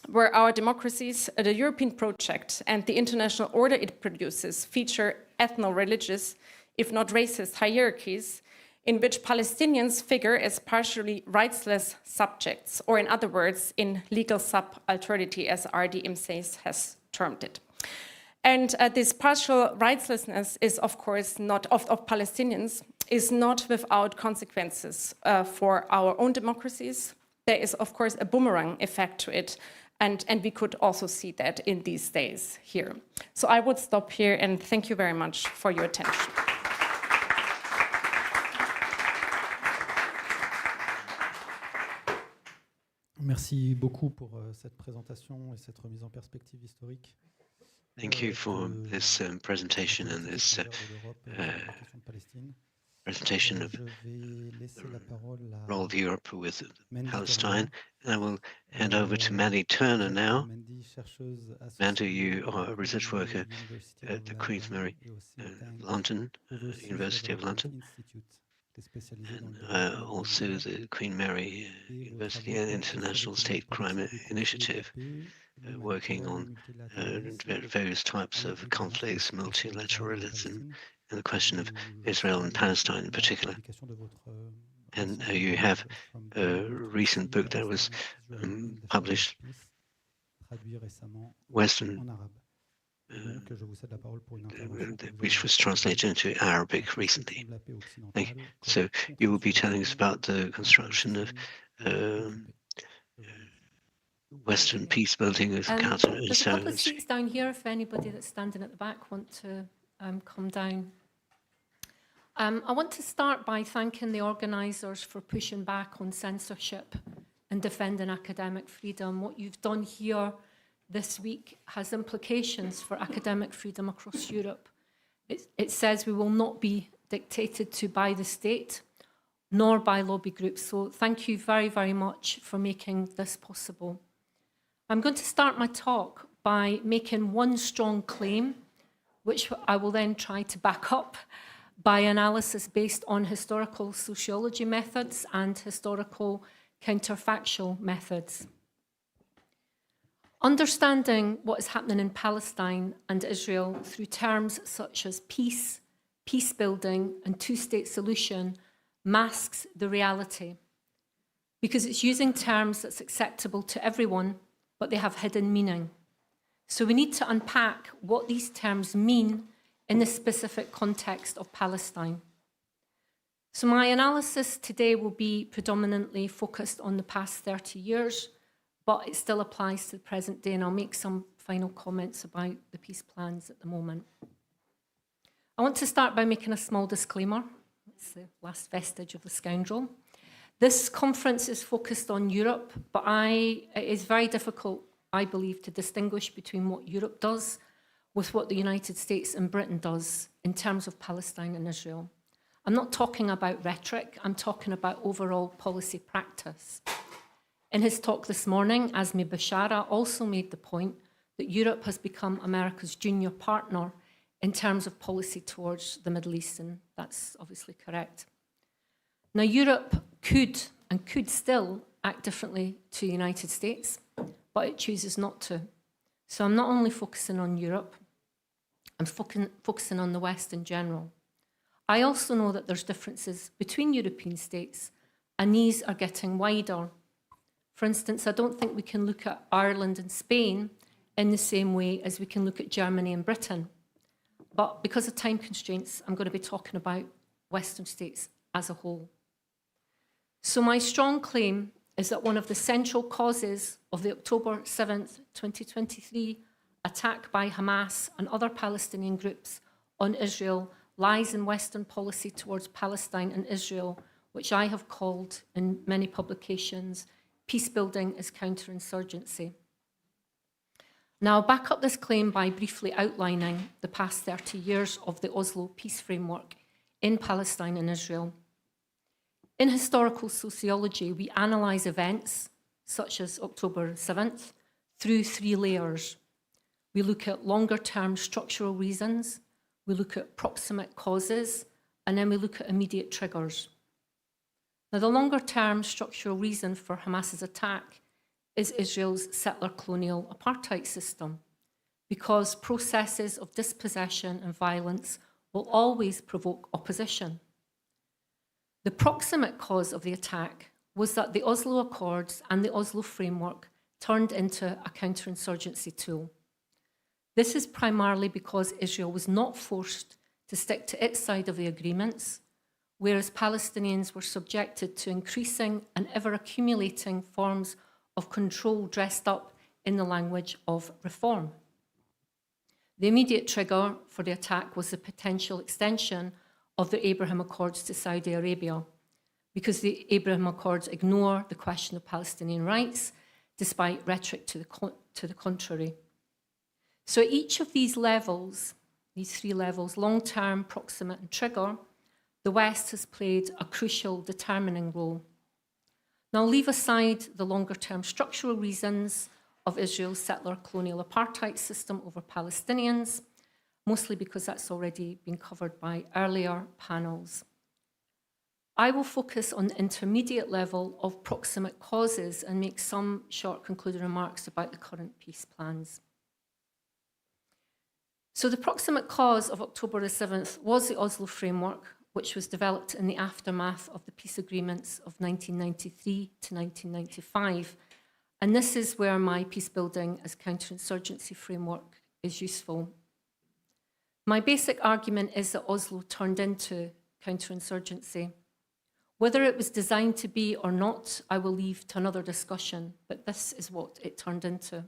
K: where our democracies, the European project, and the international order it produces feature ethno-religious, if not racist, hierarchies in which Palestinians figure as partially rightsless subjects, or in other words, in legal subalternity, as R.D. Imsays has termed it. And this partial rightslessness is, of course, not of Palestinians, is not without consequences for our own democracies. There is, of course, a boomerang effect to it, and we could also see that in these days here. So I would stop here, and thank you very much for your attention.
J: Merci beaucoup pour cette présentation et cette remise en perspective historique.
E: Thank you for this presentation and this presentation of the role of Europe with Palestine. And I will hand over to Mandy Turner now. Mandy, you are a research worker at the Queen's Mary, London, University of London, and also the Queen Mary University and International State Crime Initiative, working on various types of conflicts, multilateralism, and the question of Israel and Palestine in particular. And you have a recent book that was published, Western, which was translated into Arabic recently. So you will be telling us about the construction of Western peace building of counter.
L: There's a couple of seats down here if anybody that's standing at the back want to come down. I want to start by thanking the organisers for pushing back on censorship and defending academic freedom. What you've done here this week has implications for academic freedom across Europe. It says we will not be dictated to by the state, nor by lobby groups. So thank you very, very much for making this possible. I'm going to start my talk by making one strong claim, which I will then try to back up by analysis based on historical sociology methods and historical counterfactual methods. Understanding what is happening in Palestine and Israel through terms such as peace, peace building, and two-state solution masks the reality, because it's using terms that's acceptable to everyone, but they have hidden meaning. So we need to unpack what these terms mean in the specific context of Palestine. So my analysis today will be predominantly focused on the past 30 years, but it still applies to the present day, and I'll make some final comments about the peace plans at the moment. I want to start by making a small disclaimer. It's the last vestige of the scoundrel. This conference is focused on Europe, but it is very difficult, I believe, to distinguish between what Europe does with what the United States and Britain does in terms of Palestine and Israel. I'm not talking about rhetoric, I'm talking about overall policy practice. In his talk this morning, Azmi Bashara also made the point that Europe has become America's junior partner in terms of policy towards the Middle East, and that's obviously correct. Now, Europe could and could still act differently to the United States, but it chooses not to. So I'm not only focusing on Europe, I'm focusing on the West in general. I also know that there's differences between European states, and these are getting wider. For instance, I don't think we can look at Ireland and Spain in the same way as we can look at Germany and Britain. But because of time constraints, I'm going to be talking about Western states as a whole. So my strong claim is that one of the central causes of the October 7th, 2023 attack by Hamas and other Palestinian groups on Israel lies in Western policy towards Palestine and Israel, which I have called in many publications, peace building as counterinsurgency. Now, I'll back up this claim by briefly outlining the past 30 years of the Oslo peace framework in Palestine and Israel. In historical sociology, we analyse events, such as October 7th, through three layers. We look at longer-term structural reasons, we look at proximate causes, and then we look at immediate triggers. Now, the longer-term structural reason for Hamas's attack is Israel's settler colonial apartheid system, because processes of dispossession and violence will always provoke opposition. The proximate cause of the attack was that the Oslo Accords and the Oslo Framework turned into a counterinsurgency tool. This is primarily because Israel was not forced to stick to its side of the agreements, whereas Palestinians were subjected to increasing and ever-accumulating forms of control dressed up in the language of reform. The immediate trigger for the attack was the potential extension of the Abraham Accords to Saudi Arabia, because the Abraham Accords ignore the question of Palestinian rights, despite rhetoric to the contrary. So at each of these levels, these three levels, long-term, proximate, and trigger, the West has played a crucial determining role. Now, I'll leave aside the longer-term structural reasons of Israel's settler colonial apartheid system over Palestinians, mostly because that's already been covered by earlier panels. I will focus on the intermediate level of proximate causes and make some short concluding remarks about the current peace plans. So the proximate cause of October the 7th was the Oslo Framework, which was developed in the aftermath of the peace agreements of 1993 to 1995. And this is where my peace building as counterinsurgency framework is useful. My basic argument is that Oslo turned into counterinsurgency. Whether it was designed to be or not, I will leave to another discussion, but this is what it turned into.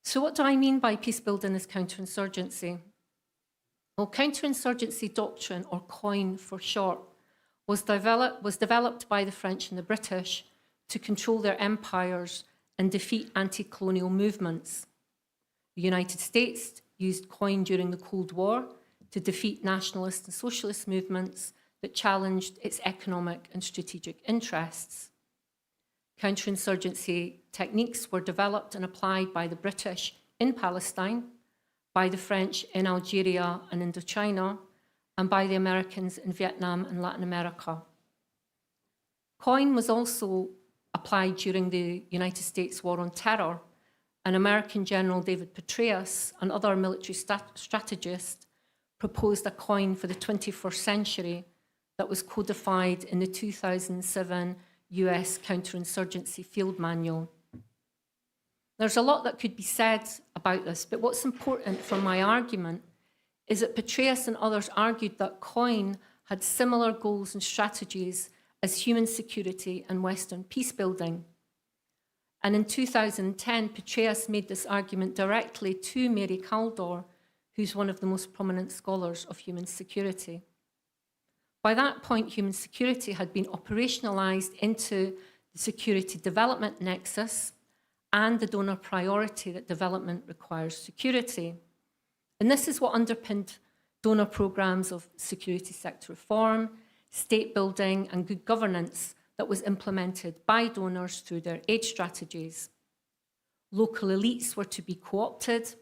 L: So what do I mean by peace building as counterinsurgency? Well, counterinsurgency doctrine, or COIN for short, was developed by the French and the British to control their empires and defeat anti-colonial movements. The United States used COIN during the Cold War to defeat nationalist and socialist movements that challenged its economic and strategic interests. Counterinsurgency techniques were developed and applied by the British in Palestine, by the French in Algeria and Indochina, and by the Americans in Vietnam and Latin America. COIN was also applied during the United States War on Terror, and American General David Petraeus and other military strategists proposed a COIN for the 21st century that was codified in the 2007 US Counterinsurgency Field Manual. There's a lot that could be said about this, but what's important for my argument is that Petraeus and others argued that COIN had similar goals and strategies as human security and Western peacebuilding. And in 2010, Petraeus made this argument directly to Mary Kaldor, who's one of the most prominent scholars of human security. By that point, human security had been operationalized into the security development nexus and the donor priority that development requires security. And this is what underpinned donor programs of security sector reform, state building, and good governance that was implemented by donors through their aid strategies. Local elites were to be co-opted,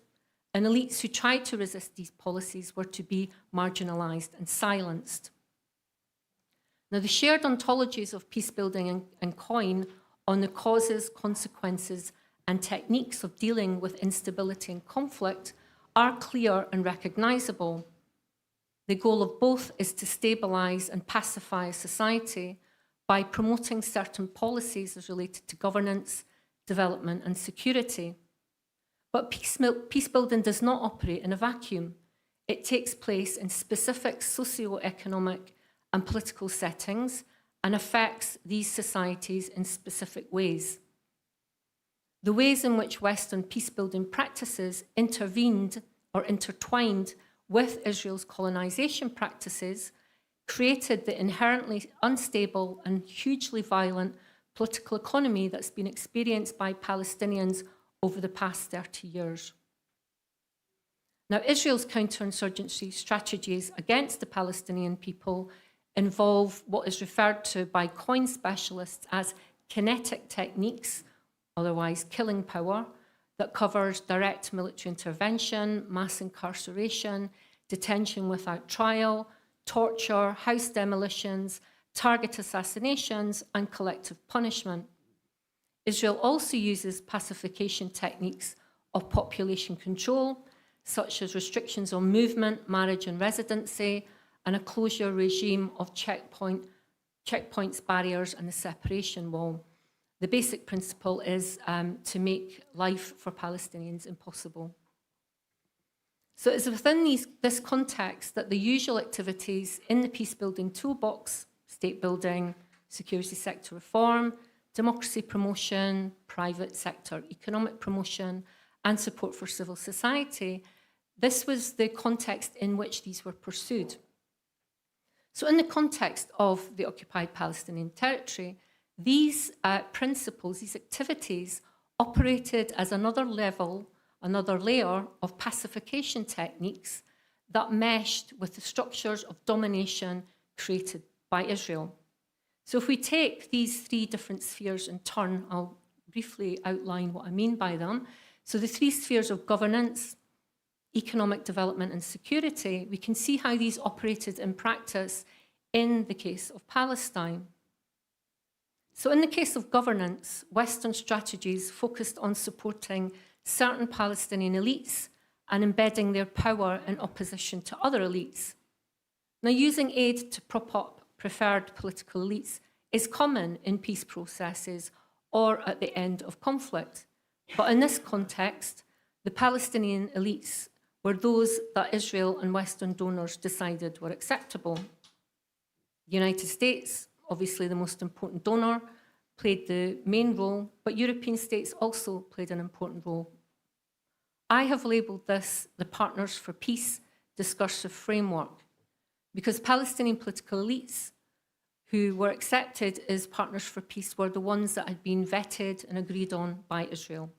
L: and elites who tried to resist these policies were to be marginalized and silenced. Now, the shared ontologies of peacebuilding and COIN on the causes, consequences, and techniques of dealing with instability and conflict are clear and recognizable. The goal of both is to stabilize and pacify a society by promoting certain policies as related to governance, development, and security. But peacebuilding does not operate in a vacuum. It takes place in specific socio-economic and political settings and affects these societies in specific ways. The ways in which Western peacebuilding practices intervened or intertwined with Israel's colonization practices created the inherently unstable and hugely violent political economy that's been experienced by Palestinians over the past 30 years. Now, Israel's counterinsurgency strategies against the Palestinian people involve what is referred to by COIN specialists as kinetic techniques, otherwise killing power, that covers direct military intervention, mass incarceration, detention without trial, torture, house demolitions, target assassinations, and collective punishment. Israel also uses pacification techniques of population control, such as restrictions on movement, marriage, and residency, and a closure regime of checkpoints, barriers, and the separation wall. The basic principle is to make life for Palestinians impossible. So it's within this context that the usual activities in the peacebuilding toolbox, state building, security sector reform, democracy promotion, private sector economic promotion, and support for civil society, this was the context in which these were pursued. So in the context of the occupied Palestinian territory, these principles, these activities, operated as another layer of pacification techniques that meshed with the structures of domination created by Israel. So if we take these three different spheres in turn, I'll briefly outline what I mean by them. So the three spheres of governance, economic development, and security, we can see how these operated in practice in the case of Palestine. So in the case of governance, Western strategies focused on supporting certain Palestinian elites and embedding their power in opposition to other elites. Now, using aid to prop up preferred political elites is common in peace processes or at the end of conflict. But in this context, the Palestinian elites were those that Israel and Western donors decided were acceptable. The United States, obviously the most important donor, played the main role, but European states also played an important role. I have labelled this the Partners for Peace discursive framework, because Palestinian political elites who were accepted as partners for peace were the ones that had been vetted and agreed on by Israel.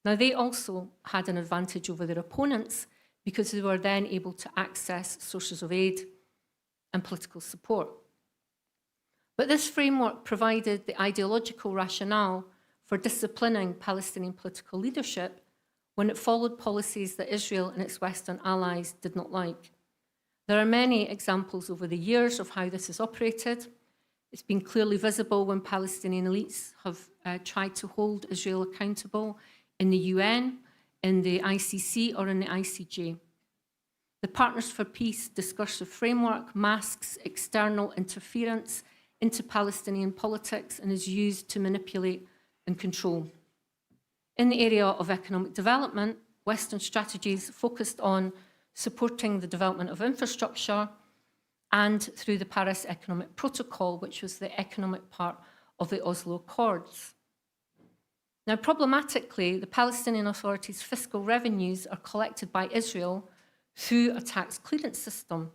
L: Now, they also had an advantage over their opponents because they were then able to access sources of aid and political support. But this framework provided the ideological rationale for disciplining Palestinian political leadership when it followed policies that Israel and its Western allies did not like. There are many examples over the years of how this is operated. It's been clearly visible when Palestinian elites have tried to hold Israel accountable in the UN, in the ICC, or in the ICJ. The Partners for Peace discursive framework masks external interference into Palestinian politics and is used to manipulate and control. In the area of economic development, Western strategies focused on supporting the development of infrastructure and through the Paris Economic Protocol, which was the economic part of the Oslo Accords. Now, problematically, the Palestinian Authority's fiscal revenues are collected by Israel through a tax clearance system.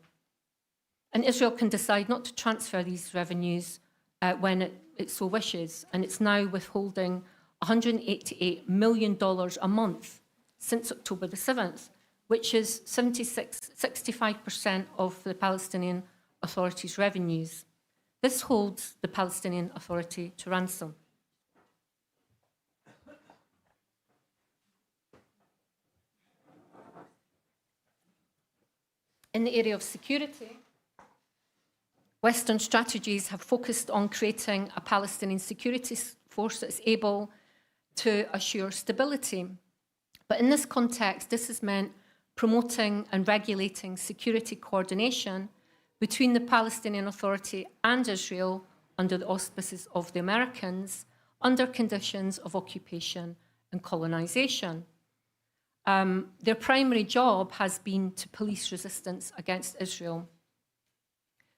L: And Israel can decide not to transfer these revenues when it so wishes, and it's now withholding $188 million a month since October the 7th, which is 65% of the Palestinian Authority's revenues. This holds the Palestinian Authority to ransom. In the area of security, Western strategies have focused on creating a Palestinian security force that's able to assure stability. But in this context, this has meant promoting and regulating security coordination between the Palestinian Authority and Israel under the auspices of the Americans, under conditions of occupation and colonization. Their primary job has been to police resistance against Israel.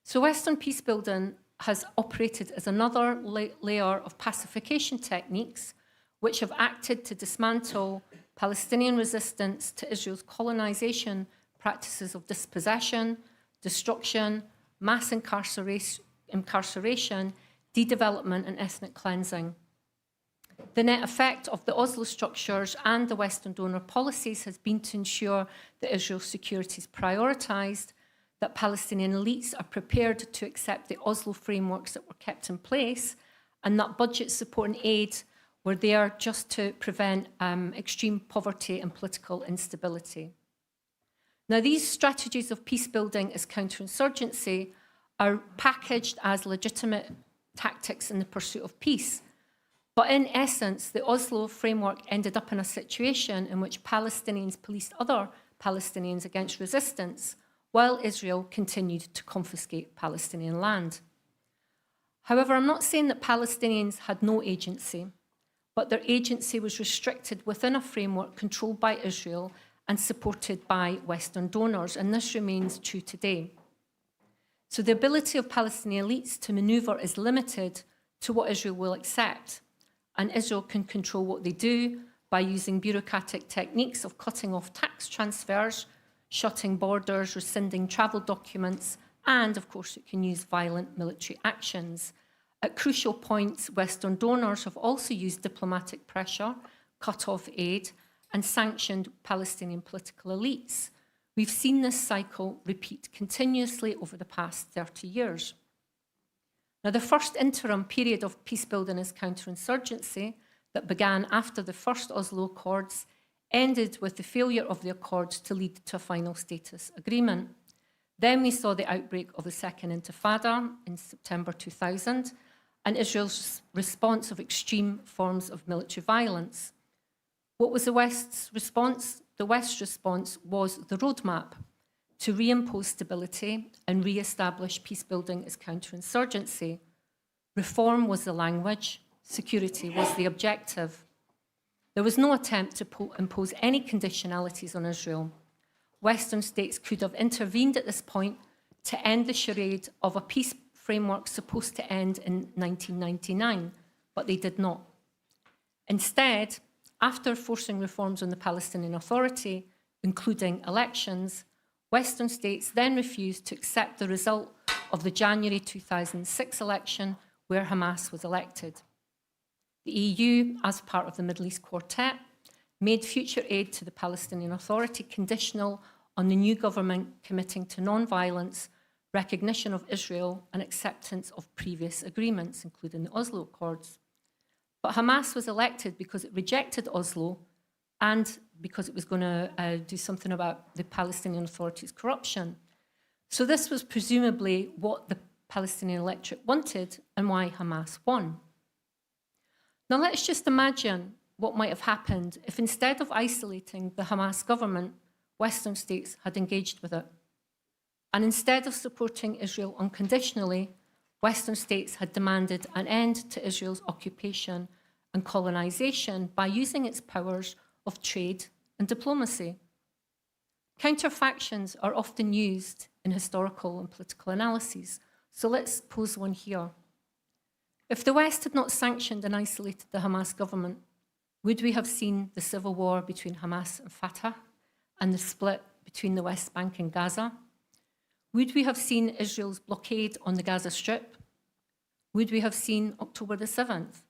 L: So Western peacebuilding has operated as another layer of pacification techniques which have acted to dismantle Palestinian resistance to Israel's colonization practices of dispossession, destruction, mass incarceration, de-development, and ethnic cleansing. The net effect of the Oslo structures and the Western donor policies has been to ensure that Israel's security is prioritised, that Palestinian elites are prepared to accept the Oslo frameworks that were kept in place, and that budget support and aid were there just to prevent extreme poverty and political instability. Now, these strategies of peacebuilding as counterinsurgency are packaged as legitimate tactics in the pursuit of peace. But in essence, the Oslo framework ended up in a situation in which Palestinians policed other Palestinians against resistance, while Israel continued to confiscate Palestinian land. However, I'm not saying that Palestinians had no agency, but their agency was restricted within a framework controlled by Israel and supported by Western donors, and this remains true today. So the ability of Palestinian elites to maneuver is limited to what Israel will accept, and Israel can control what they do by using bureaucratic techniques of cutting off tax transfers, shutting borders, rescinding travel documents, and of course it can use violent military actions. At crucial points, Western donors have also used diplomatic pressure, cut off aid, and sanctioned Palestinian political elites. We've seen this cycle repeat continuously over the past 30 years. Now, the first interim period of peacebuilding as counterinsurgency that began after the first Oslo Accords ended with the failure of the Accords to lead to a final status agreement. Then we saw the outbreak of the Second Intifada in September 2000 and Israel's response of extreme forms of military violence. What was the West's response? The West's response was the roadmap to reimpose stability and re-establish peacebuilding as counterinsurgency. Reform was the language, security was the objective. There was no attempt to impose any conditionalities on Israel. Western states could have intervened at this point to end the charade of a peace framework supposed to end in 1999, but they did not. Instead, after forcing reforms on the Palestinian Authority, including elections, Western states then refused to accept the result of the January 2006 election where Hamas was elected. The EU, as part of the Middle East Quartet, made future aid to the Palestinian Authority conditional on the new government committing to non-violence, recognition of Israel, and acceptance of previous agreements, including the Oslo Accords. But Hamas was elected because it rejected Oslo and because it was going to do something about the Palestinian Authority's corruption. So this was presumably what the Palestinian electorate wanted and why Hamas won. Now let's just imagine what might have happened if instead of isolating the Hamas government, Western states had engaged with it. And instead of supporting Israel unconditionally, Western states had demanded an end to Israel's occupation and colonization by using its powers of trade and diplomacy. Counterfactions are often used in historical and political analyses, so let's pose one here. If the West had not sanctioned and isolated the Hamas government, would we have seen the civil war between Hamas and Fatah and the split between the West Bank and Gaza? Would we have seen Israel's blockade on the Gaza Strip? Would we have seen October the 7th?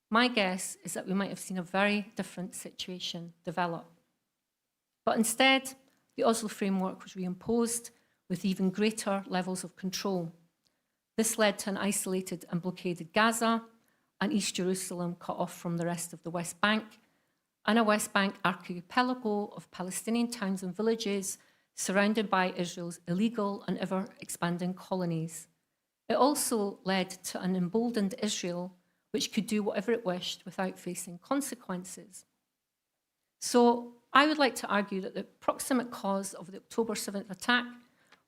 L: My guess is that we might have seen a very different situation develop. But instead, the Oslo framework was reimposed with even greater levels of control. This led to an isolated and blockaded Gaza, and East Jerusalem cut off from the rest of the West Bank, and a West Bank archipelago of Palestinian towns and villages surrounded by Israel's illegal and ever-expanding colonies. It also led to an emboldened Israel which could do whatever it wished without facing consequences. So I would like to argue that the proximate cause of the October 7th attack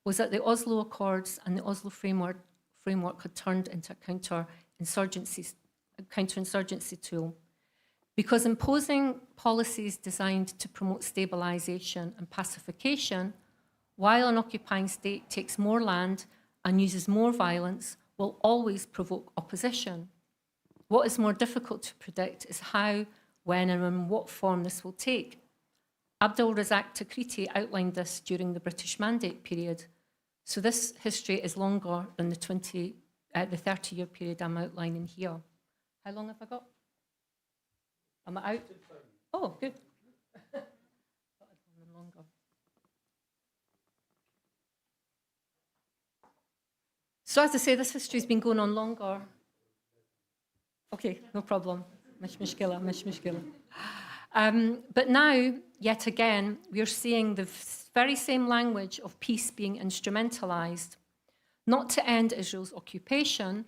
L: was that the Oslo Accords and the Oslo framework had turned into a counterinsurgency tool. Because imposing policies designed to promote stabilization and pacification, while an occupying state takes more land and uses more violence, will always provoke opposition. What is more difficult to predict is how, when, and in what form this will take. Abdel Razak Takriti outlined this during the British Mandate period. So this history is longer than the 30-year period I'm outlining here. How long have I got? Am I out? Oh, good. So as I say, this history has been going on longer. Okay, no problem. Mish mishkila. But now, yet again, we are seeing the very same language of peace being instrumentalized, not to end Israel's occupation,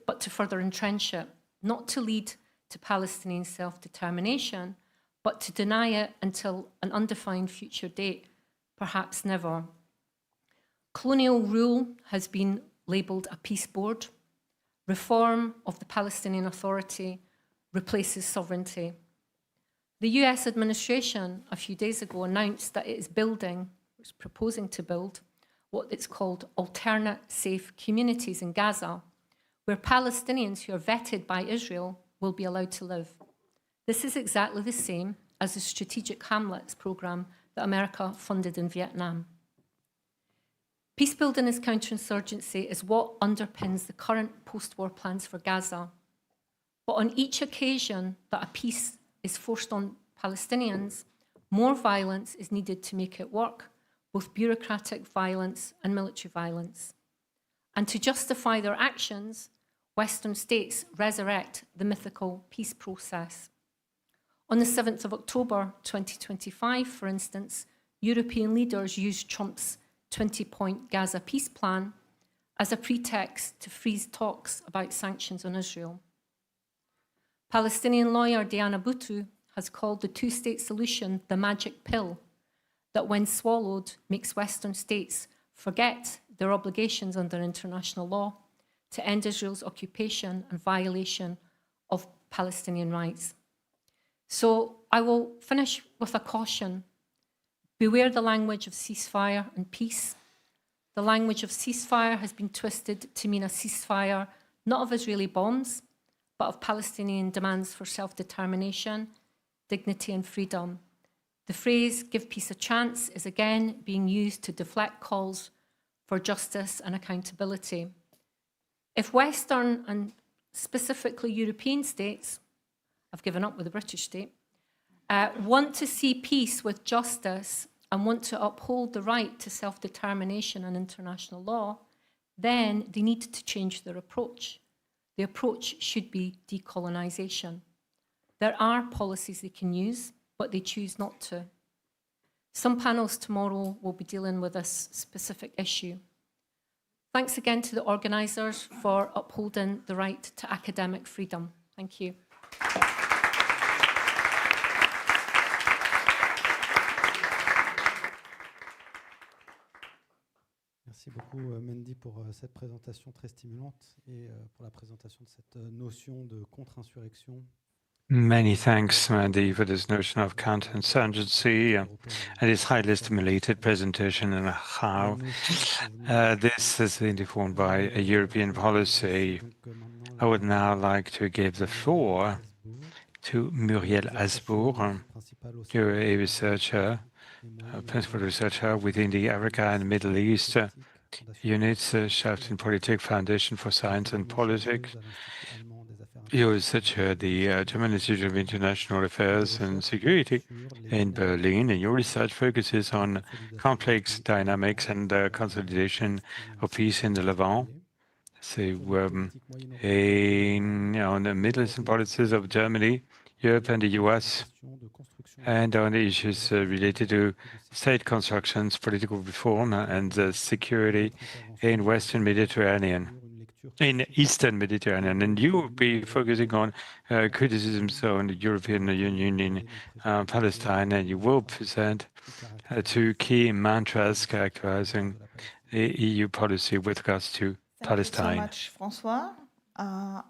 L: but to further entrench it, not to lead to Palestinian self-determination, but to deny it until an undefined future date, perhaps never. Colonial rule has been labelled a peace board. Reform of the Palestinian Authority replaces sovereignty. The US administration a few days ago announced that it is proposing to build what it's called alternate safe communities in Gaza, where Palestinians who are vetted by Israel will be allowed to live. This is exactly the same as the Strategic Hamlets program that America funded in Vietnam. Peacebuilding as counterinsurgency is what underpins the current post-war plans for Gaza. But on each occasion that a peace is forced on Palestinians, more violence is needed to make it work, both bureaucratic violence and military violence. And to justify their actions, Western states resurrect the mythical peace process. On the 7th of October 2025, for instance, European leaders used Trump's 20-point Gaza peace plan as a pretext to freeze talks about sanctions on Israel. Palestinian lawyer Diana Boutou has called the two-state solution the magic pill that, when swallowed, makes Western states forget their obligations under international law to end Israel's occupation and violation of Palestinian rights. So I will finish with a caution. Beware the language of ceasefire and peace. The language of ceasefire has been twisted to mean a ceasefire not of Israeli bombs, but of Palestinian demands for self-determination, dignity and freedom. The phrase, give peace a chance, is again being used to deflect calls for justice and accountability. If Western and specifically European states, I've given up with the British state, want to see peace with justice and want to uphold the right to self-determination and international law, then they need to change their approach. The approach should be decolonization. There are policies they can use, but they choose not to. Some panels tomorrow will be dealing with this specific issue. Thanks again to the organisers for upholding the right to academic freedom. Thank you.
J: Merci beaucoup Mendy pour cette présentation très stimulante et pour la présentation de cette notion de contre-insurrection.
B: Many thanks, Mandy, for this notion of counterinsurgency and this highly stimulated presentation and how this has been defined by a European policy. I would now like to give the floor to Muriel Asbourg. You're a researcher, principal researcher within the Africa and Middle East units, Politik Foundation for Science and Politics. You researcher at the German Institute of International Affairs and Security in Berlin, and your research focuses on complex dynamics and the consolidation of peace in the Levant. So, on the Middle Eastern policies of Germany, Europe, and the US, and on the issues related to state constructions, political reform, and security in Western Mediterranean. In Eastern Mediterranean, and you will be focusing on criticisms on the European Union in Palestine, and you will present two key mantras characterizing the EU policy with regards to Palestine.
M: Thank you so much, François.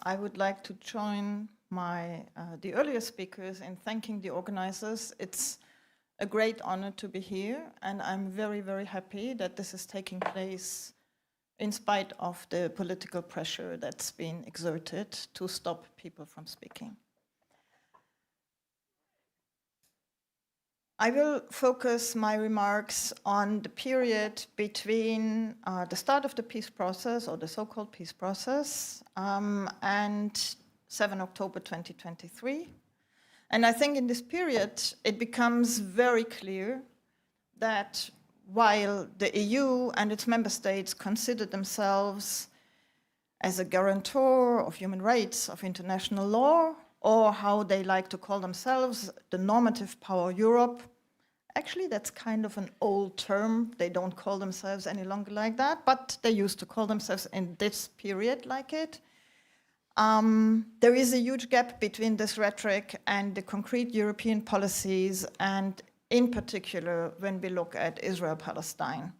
M: I would like to join the earlier speakers in thanking the organizers. It's a great honor to be here, and I'm very, very happy that this is taking place in spite of the political pressure that's been exerted to stop people from speaking. I will focus my remarks on the period between the start of the peace process, or the so-called peace process, and 7 October 2023. And I think in this period, it becomes very clear that while the EU and its member states consider themselves as a guarantor of human rights, of international law, or how they like to call themselves, the normative power Europe, actually that's kind of an old term. They don't call themselves any longer like that, but they used to call themselves in this period like it. There is a huge gap between this rhetoric and the concrete European policies, and in particular, when we look at Israel-Palestine.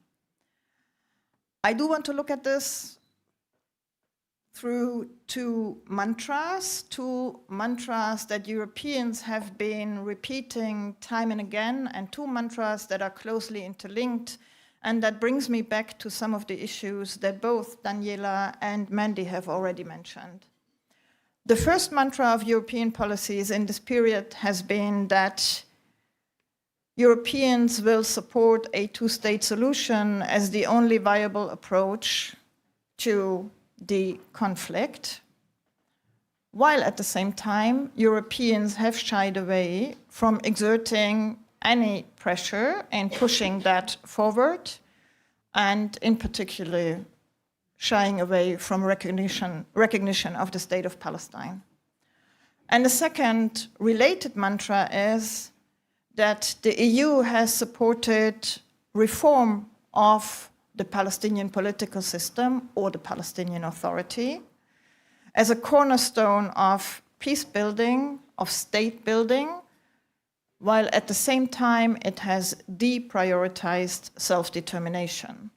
M: I do want to look at this through two mantras that Europeans have been repeating time and again, and two mantras that are closely interlinked, and that brings me back to some of the issues that both Daniela and Mandy have already mentioned. The first mantra of European policies in this period has been that Europeans will support a two-state solution as the only viable approach to the conflict, while at the same time, Europeans have shied away from exerting any pressure in pushing that forward, and in particular, shying away from recognition of the state of Palestine. And the second related mantra is that the EU has supported reform of the Palestinian political system or the Palestinian Authority as a cornerstone of peace building, of state building, while at the same time it has deprioritized self-determination.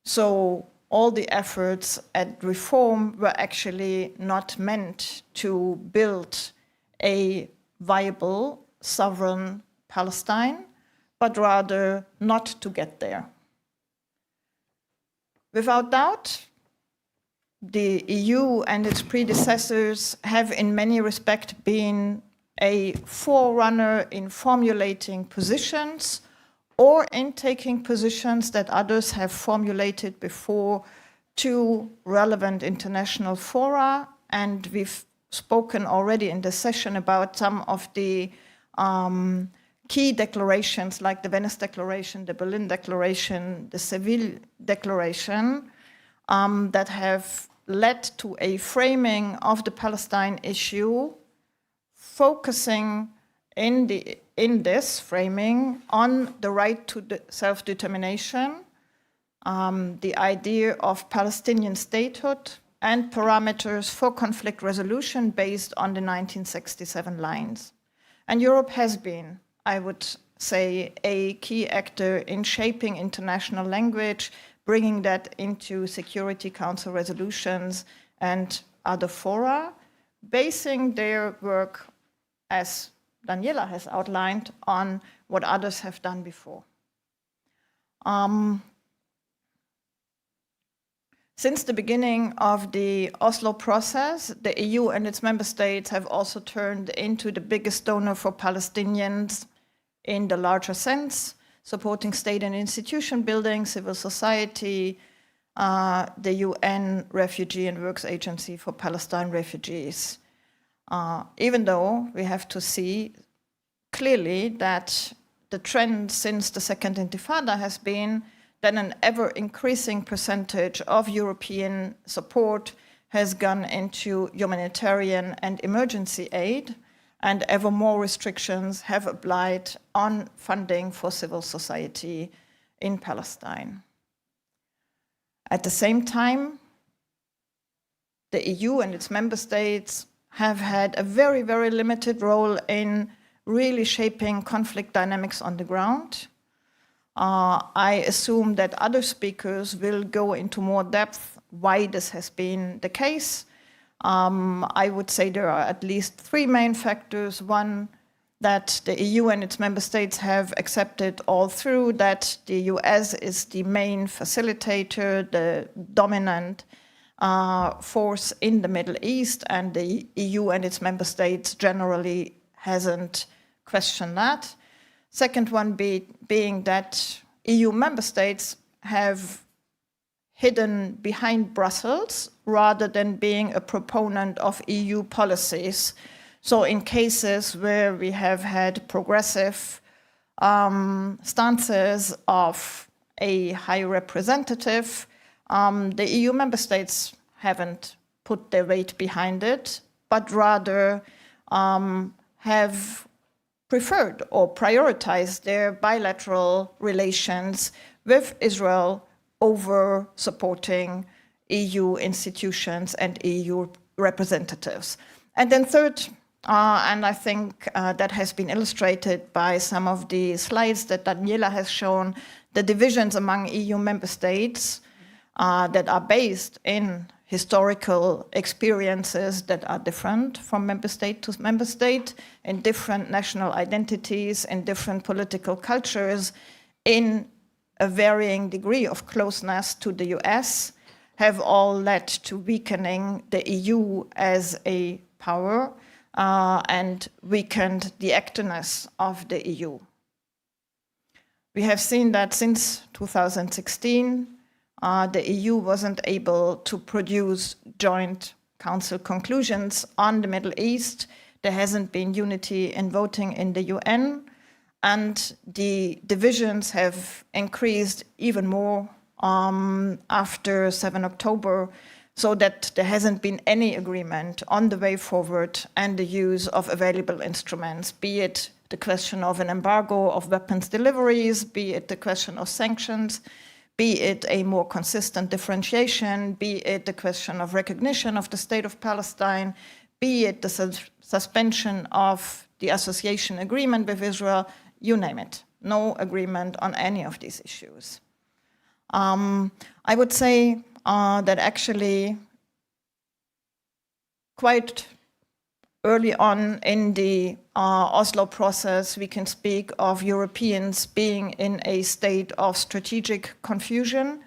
M: So all the efforts at reform were actually not meant to build a viable, sovereign Palestine, but rather not to get there. Without doubt, the EU and its predecessors have in many respects been a forerunner in formulating positions or in taking positions that others have formulated before to relevant international fora. And we've spoken already in this session about some of the key declarations like the Venice Declaration, the Berlin Declaration, the Seville Declaration, that have led to a framing of the Palestine issue, focusing in the in this framing on the right to self-determination, the idea of Palestinian statehood, and parameters for conflict resolution based on the 1967 lines. And Europe has been, I would say, a key actor in shaping international language, bringing that into Security Council resolutions and other fora, basing their work, as Daniela has outlined, on what others have done before. Since the beginning of the Oslo process, the EU and its member states have also turned into the biggest donor for Palestinians in the larger sense, supporting state and institution building, civil society, the UN Refugee and Works Agency for Palestine refugees. Even though we have to see clearly that the trend since the Second Intifada has been that an ever-increasing percentage of European support has gone into humanitarian and emergency aid, and ever more restrictions have applied on funding for civil society in Palestine. At the same time, the EU and its member states have had a very, very limited role in really shaping conflict dynamics on the ground. I assume that other speakers will go into more depth why this has been the case. I would say there are at least three main factors. One, that the EU and its member states have accepted all through that the US is the main facilitator, the dominant force in the Middle East, and the EU and its member states generally hasn't questioned that. Second one being that EU member states have hidden behind Brussels rather than being a proponent of EU policies. So in cases where we have had progressive stances of a high representative, the EU member states haven't put their weight behind it, but rather have preferred or prioritized their bilateral relations with Israel over supporting EU institutions and EU representatives. And then third, and I think that has been illustrated by some of the slides that Daniela has shown, the divisions among EU member states that are based in historical experiences that are different from member state to member state, in different national identities, in different political cultures, in a varying degree of closeness to the US, have all led to weakening the EU as a power and weakened the activeness of the EU. We have seen that since 2016, the EU wasn't able to produce joint council conclusions on the Middle East. There hasn't been unity in voting in the UN, and the divisions have increased even more after 7 October, so that there hasn't been any agreement on the way forward and the use of available instruments, be it the question of an embargo of weapons deliveries, be it the question of sanctions, be it a more consistent differentiation, be it the question of recognition of the state of Palestine, be it the suspension of the association agreement with Israel, you name it. No agreement on any of these issues. I would say that actually quite early on in the Oslo process, we can speak of Europeans being in a state of strategic confusion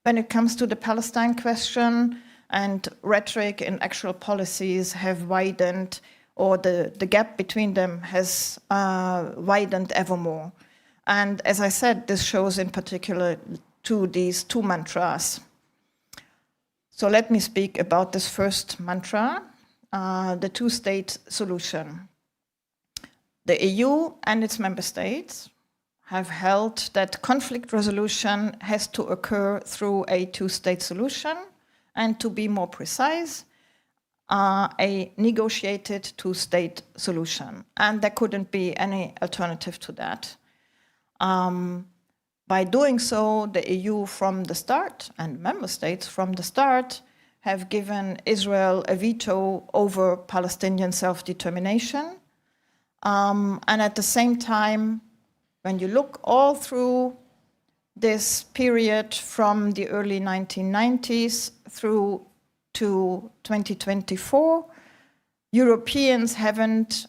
M: when it comes to the Palestine question, and rhetoric and actual policies have widened, or the gap between them has widened ever more. And as I said, this shows in particular to these two mantras. So let me speak about this first mantra, the two-state solution. The EU and its member states have held that conflict resolution has to occur through a two-state solution, and to be more precise, a negotiated two-state solution. And there couldn't be any alternative to that. By doing so, the EU from the start, and member states from the start, have given Israel a veto over Palestinian self-determination. And at the same time, when you look all through this period from the early 1990s through to 2024, Europeans haven't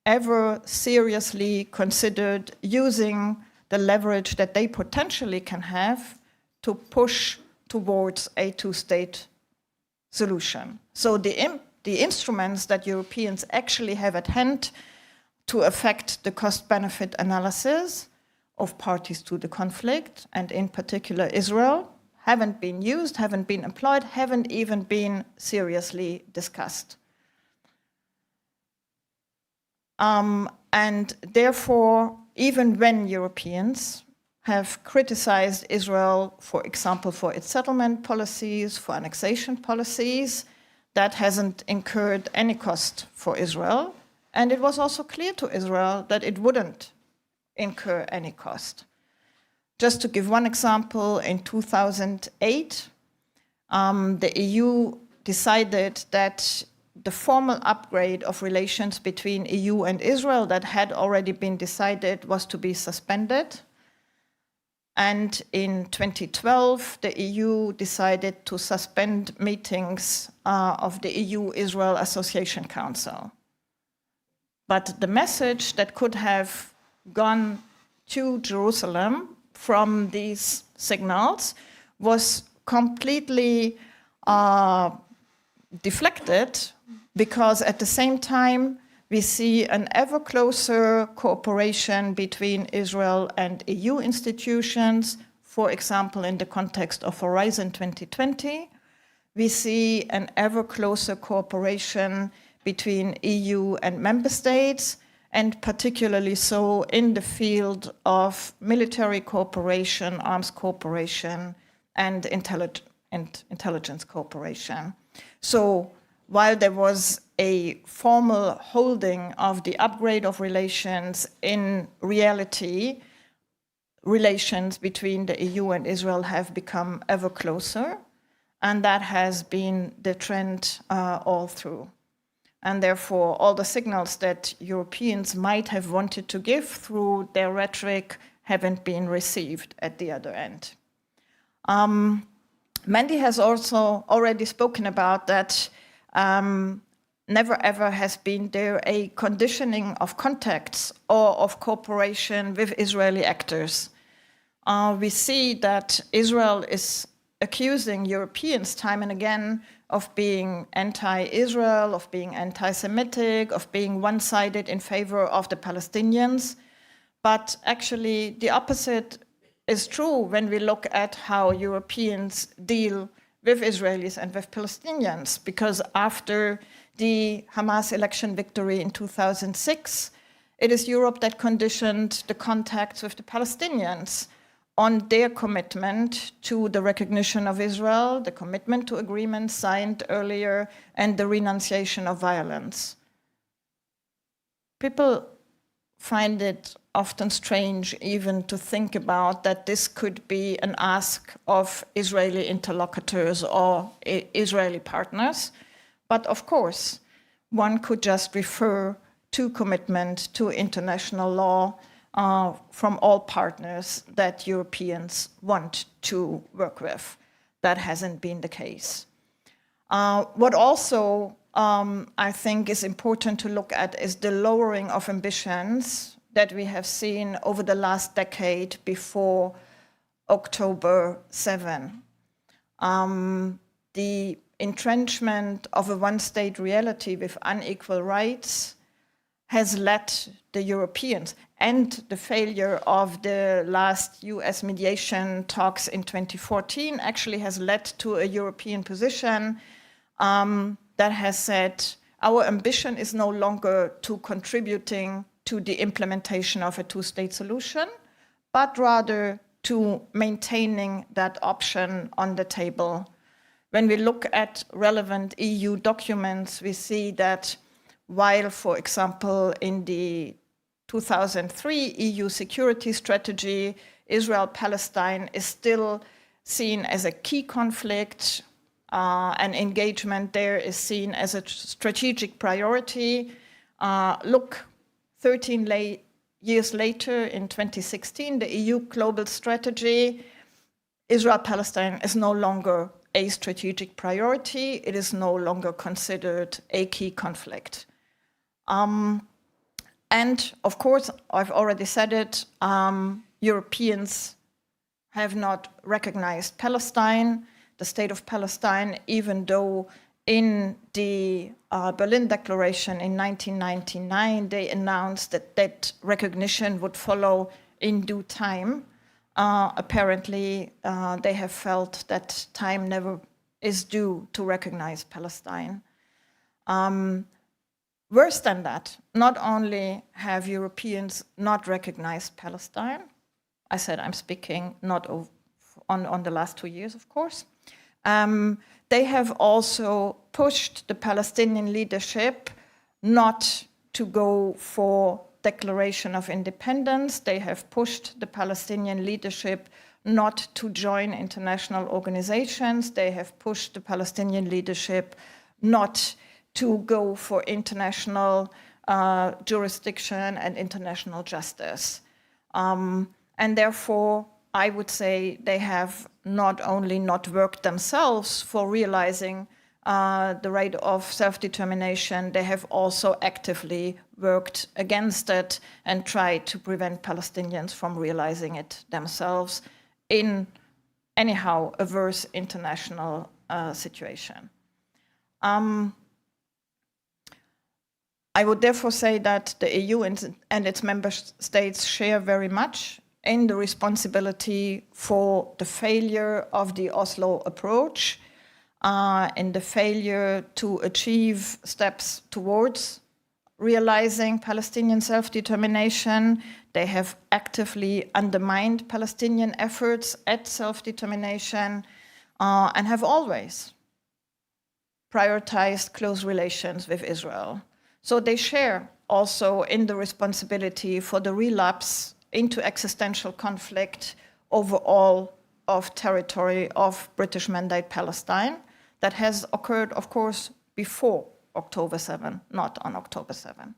M: ever seriously considered using the leverage that they potentially can have to push towards a two-state solution. So the instruments that Europeans actually have at hand to affect the cost-benefit analysis of parties to the conflict, and in particular Israel, haven't been used, haven't been employed, haven't even been seriously discussed. And therefore, even when Europeans have criticized Israel, for example, for its settlement policies, for annexation policies, that hasn't incurred any cost for Israel. And it was also clear to Israel that it wouldn't incur any cost. Just to give one example, in 2008, the EU decided that the formal upgrade of relations between EU and Israel that had already been decided was to be suspended. And in 2012, the EU decided to suspend meetings of the EU-Israel Association Council. But the message that could have gone to Jerusalem from these signals was completely deflected, because at the same time we see an ever closer cooperation between Israel and EU institutions, for example, in the context of Horizon 2020. We see an ever closer cooperation between EU and member states, and particularly so in the field of military cooperation, arms cooperation, and intelligence cooperation. So while there was a formal holding of the upgrade of relations, in reality, relations between the EU and Israel have become ever closer, and that has been the trend all through. And therefore, all the signals that Europeans might have wanted to give through their rhetoric haven't been received at the other end. Mandy has also already spoken about that. Never ever has been there a conditioning of contacts or of cooperation with Israeli actors. We see that Israel is accusing Europeans time and again of being anti-Israel, of being anti-Semitic, of being one-sided in favor of the Palestinians. But actually, the opposite is true when we look at how Europeans deal with Israelis and with Palestinians, because after the Hamas election victory in 2006, it is Europe that conditioned the contacts with the Palestinians on their commitment to the recognition of Israel, the commitment to agreements signed earlier, and the renunciation of violence. People find it often strange even to think about that this could be an ask of Israeli interlocutors or Israeli partners. But of course, one could just refer to commitment to international law from all partners that Europeans want to work with. That hasn't been the case. What also I think is important to look at is the lowering of ambitions that we have seen over the last decade before October 7. The entrenchment of a one-state reality with unequal rights has led the Europeans, and the failure of the last US mediation talks in 2014 actually has led to a European position that has said our ambition is no longer to contributing to the implementation of a two-state solution, but rather to maintaining that option on the table When we look at relevant EU documents, we see that while, for example, in the 2003 EU security strategy, Israel-Palestine is still seen as a key conflict, and engagement there is seen as a strategic priority. Look, 13 years later, in 2016, the EU global strategy, Israel-Palestine is no longer a strategic priority. It is no longer considered a key conflict. And of course, I've already said it, Europeans have not recognized Palestine, the state of Palestine, even though in the Berlin Declaration in 1999, they announced that that recognition would follow in due time. Apparently, they have felt that time never is due to recognize Palestine. Worse than that, not only have Europeans not recognized Palestine, I said I'm speaking not on the last 2 years, of course, they have also pushed the Palestinian leadership not to go for declaration of independence. They have pushed the Palestinian leadership not to join international organizations. They have pushed the Palestinian leadership not to go for international jurisdiction and international justice. And therefore, I would say they have not only not worked themselves for realizing the right of self-determination, they have also actively worked against it and tried to prevent Palestinians from realizing it themselves in, anyhow, a worse international situation. I would therefore say that the EU and its member states share very much in the responsibility for the failure of the Oslo approach, in the failure to achieve steps towards realizing Palestinian self-determination. They have actively undermined Palestinian efforts at self-determination and have always prioritized close relations with Israel. So they share also in the responsibility for the relapse into existential conflict over all of territory of British Mandate Palestine that has occurred, of course, before October 7, not on October 7.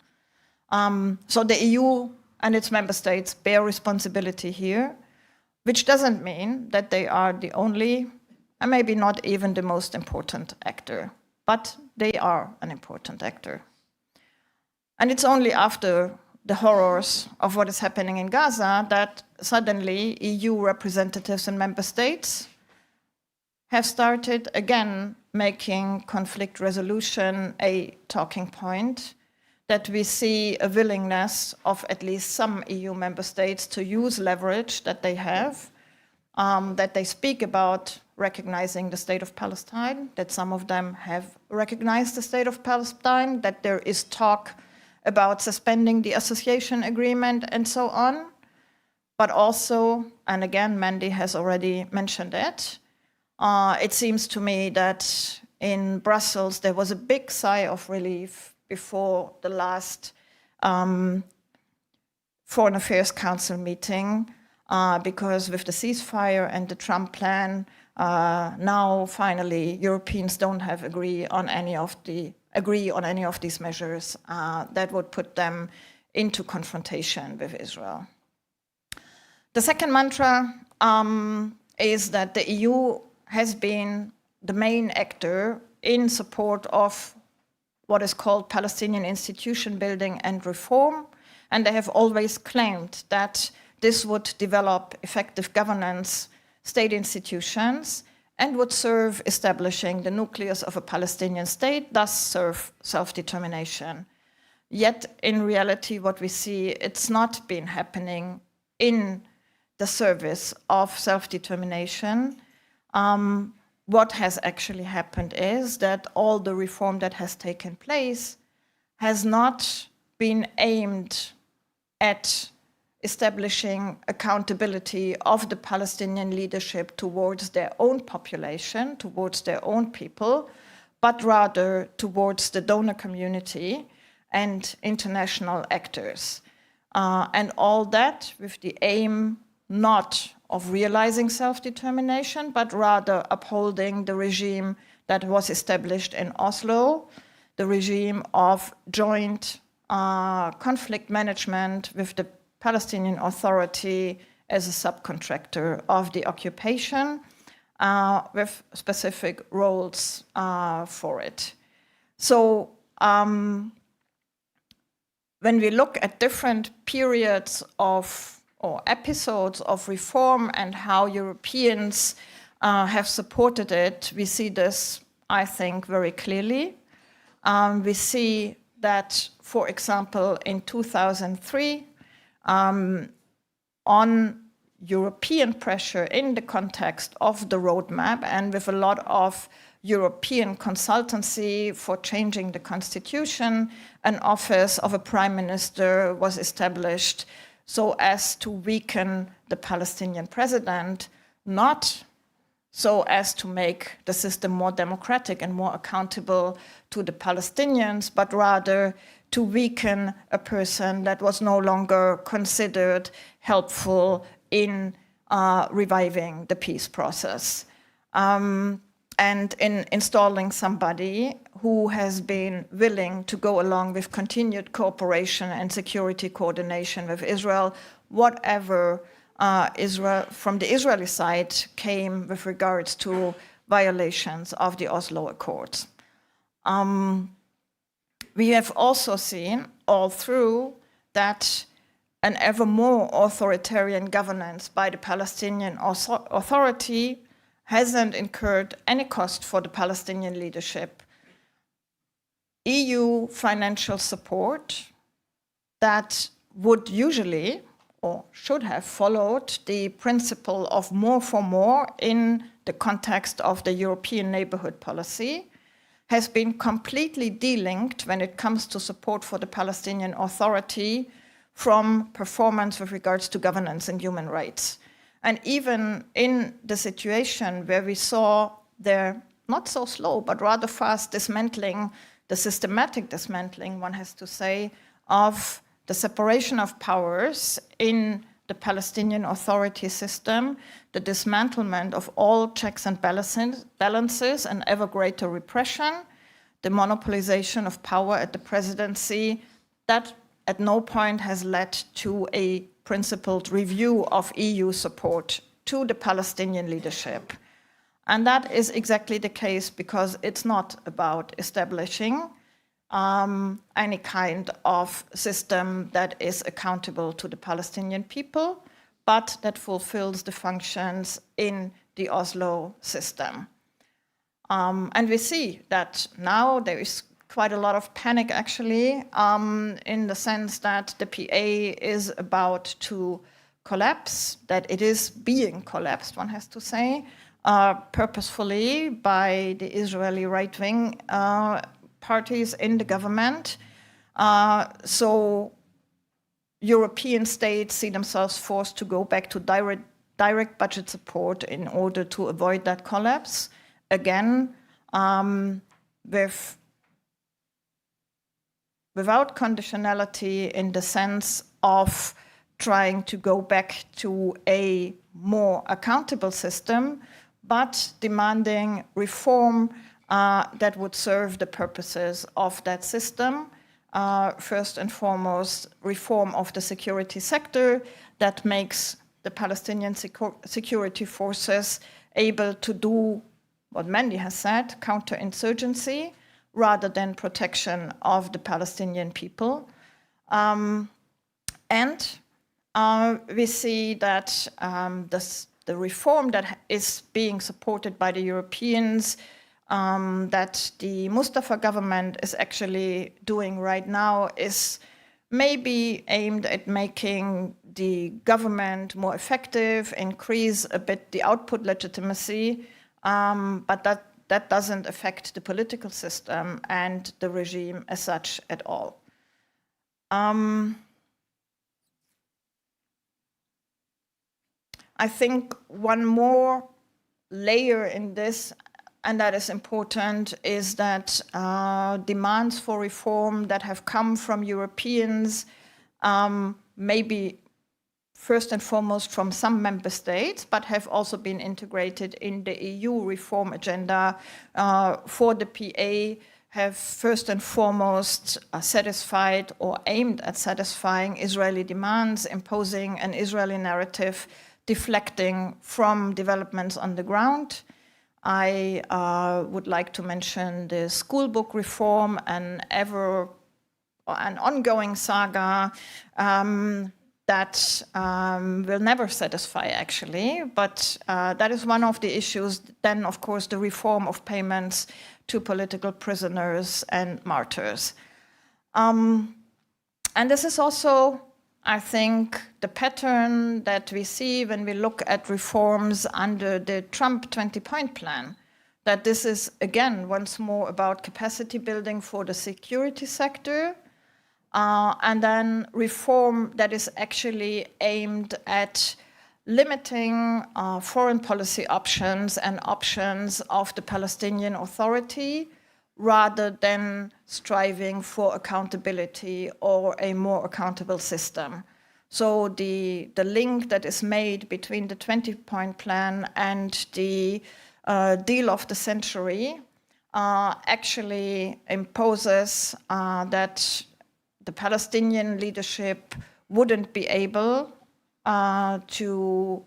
M: So the EU and its member states bear responsibility here, which doesn't mean that they are the only, and maybe not even the most important actor, but they are an important actor. And it's only after the horrors of what is happening in Gaza that suddenly EU representatives and member states have started again making conflict resolution a talking point, that we see a willingness of at least some EU member states to use leverage that they have, that they speak about recognizing the state of Palestine, that some of them have recognized the state of Palestine, that there is talk about suspending the association agreement and so on. But also, and again, Mandy has already mentioned it, it seems to me that in Brussels there was a big sigh of relief before the last Foreign Affairs Council meeting, because with the ceasefire and the Trump plan, now finally Europeans don't have agree on any of these measures that would put them into confrontation with Israel. The second mantra is that the EU has been the main actor in support of what is called Palestinian institution building and reform, and they have always claimed that this would develop effective governance, state institutions, and would serve establishing the nucleus of a Palestinian state, thus serve self-determination. Yet, in reality, what we see, it's not been happening in the service of self-determination. What has actually happened is that all the reform that has taken place has not been aimed at establishing accountability of the Palestinian leadership towards their own population, towards their own people, but rather towards the donor community and international actors. And all that with the aim not of realizing self-determination, but rather upholding the regime that was established in Oslo, the regime of joint conflict management with the Palestinian Authority as a subcontractor of the occupation, with specific roles for it. So when we look at different periods of or episodes of reform and how Europeans have supported it, we see this, I think, very clearly. We see that, for example, in 2003, on European pressure in the context of the roadmap and with a lot of European consultancy for changing the constitution, an office of a prime minister was established so as to weaken the Palestinian president, not so as to make the system more democratic and more accountable to the Palestinians, but rather to weaken a person that was no longer considered helpful in reviving the peace process. And in installing somebody who has been willing to go along with continued cooperation and security coordination with Israel, whatever Israel, from the Israeli side came with regards to violations of the Oslo Accords. We have also seen all through that an ever more authoritarian governance by the Palestinian Authority hasn't incurred any cost for the Palestinian leadership. EU financial support that would usually or should have followed the principle of more for more in the context of the European neighborhood policy has been completely delinked when it comes to support for the Palestinian Authority from performance with regards to governance and human rights. And even in the situation where we saw their not so slow, but rather fast dismantling, the systematic dismantling, one has to say, of the separation of powers in the Palestinian Authority system, the dismantlement of all checks and balances and ever greater repression, the monopolization of power at the presidency, that at no point has led to a principled review of EU support to the Palestinian leadership. And that is exactly the case because it's not about establishing any kind of system that is accountable to the Palestinian people, but that fulfills the functions in the Oslo system. And we see that now there is quite a lot of panic, actually, in the sense that the PA is about to collapse, that it is being collapsed, one has to say, purposefully by the Israeli right-wing parties in the government. So European states see themselves forced to go back to direct budget support in order to avoid that collapse. Again, without conditionality in the sense of trying to go back to a more accountable system, but demanding reform that would serve the purposes of that system. First and foremost, reform of the security sector that makes the Palestinian security forces able to do what Mandy has said, counterinsurgency, rather than protection of the Palestinian people. And we see that the reform that is being supported by the Europeans, that the Mustafa government is actually doing right now, is maybe aimed at making the government more effective, increase a bit the output legitimacy, but that doesn't affect the political system and the regime as such at all. I think one more layer in this, and that is important, is that demands for reform that have come from Europeans, maybe first and foremost from some member states, but have also been integrated in the EU reform agenda for the PA, have first and foremost satisfied or aimed at satisfying Israeli demands, imposing an Israeli narrative, deflecting from developments on the ground. I would like to mention the school book reform, an ongoing saga that will never satisfy, actually. But that is one of the issues. Then, of course, the reform of payments to political prisoners and martyrs. And this is also, I think, the pattern that we see when we look at reforms under the Trump 20-point plan, that this is, again, once more about capacity building for the security sector, and then reform that is actually aimed at limiting foreign policy options and options of the Palestinian Authority, rather than striving for accountability or a more accountable system. So the link that is made between the 20-point plan and the deal of the century actually imposes that the Palestinian leadership wouldn't be able to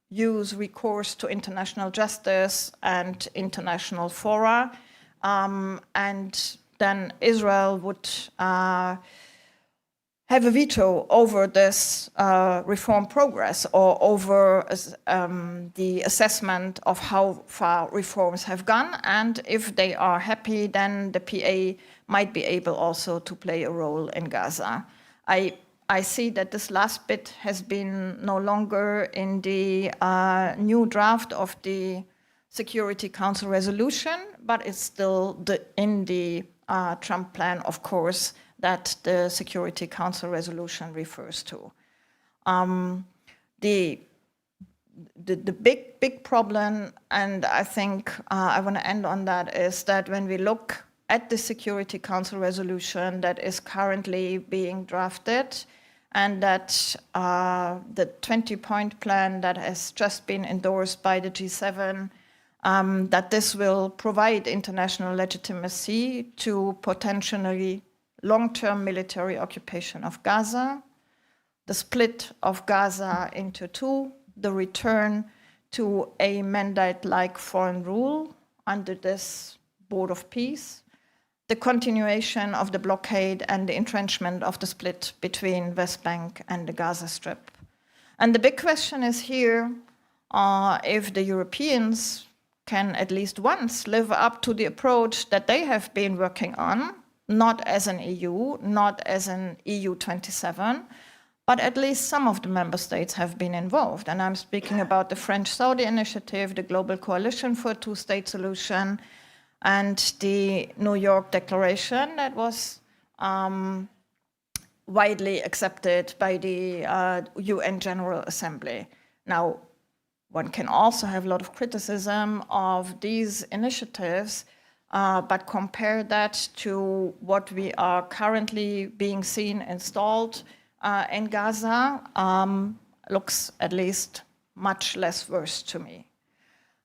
M: use recourse to international justice and international fora, and then Israel would have a veto over this reform progress, or over the assessment of how far reforms have gone. And if they are happy, then the PA might be able also to play a role in Gaza. I see that this last bit has been no longer in the new draft of the Security Council resolution, but it's still in the Trump plan, of course, that the Security Council resolution refers to. The big problem, and I think I want to end on that, is that when we look at the Security Council resolution that is currently being drafted, and that the 20-point plan that has just been endorsed by the G7, that this will provide international legitimacy to potentially long-term military occupation of Gaza, the split of Gaza into two, the return to a mandate-like foreign rule under this Board of Peace, the continuation of the blockade and the entrenchment of the split between West Bank and the Gaza Strip. And the big question is here, if the Europeans can at least once live up to the approach that they have been working on, not as an EU, not as an EU 27, but at least some of the member states have been involved. And I'm speaking about the French-Saudi initiative, the Global Coalition for a Two-State Solution, and the New York Declaration that was widely accepted by the UN General Assembly. Now, one can also have a lot of criticism of these initiatives, but compare that to what we are currently being seen installed in Gaza, looks at least much less worse to me.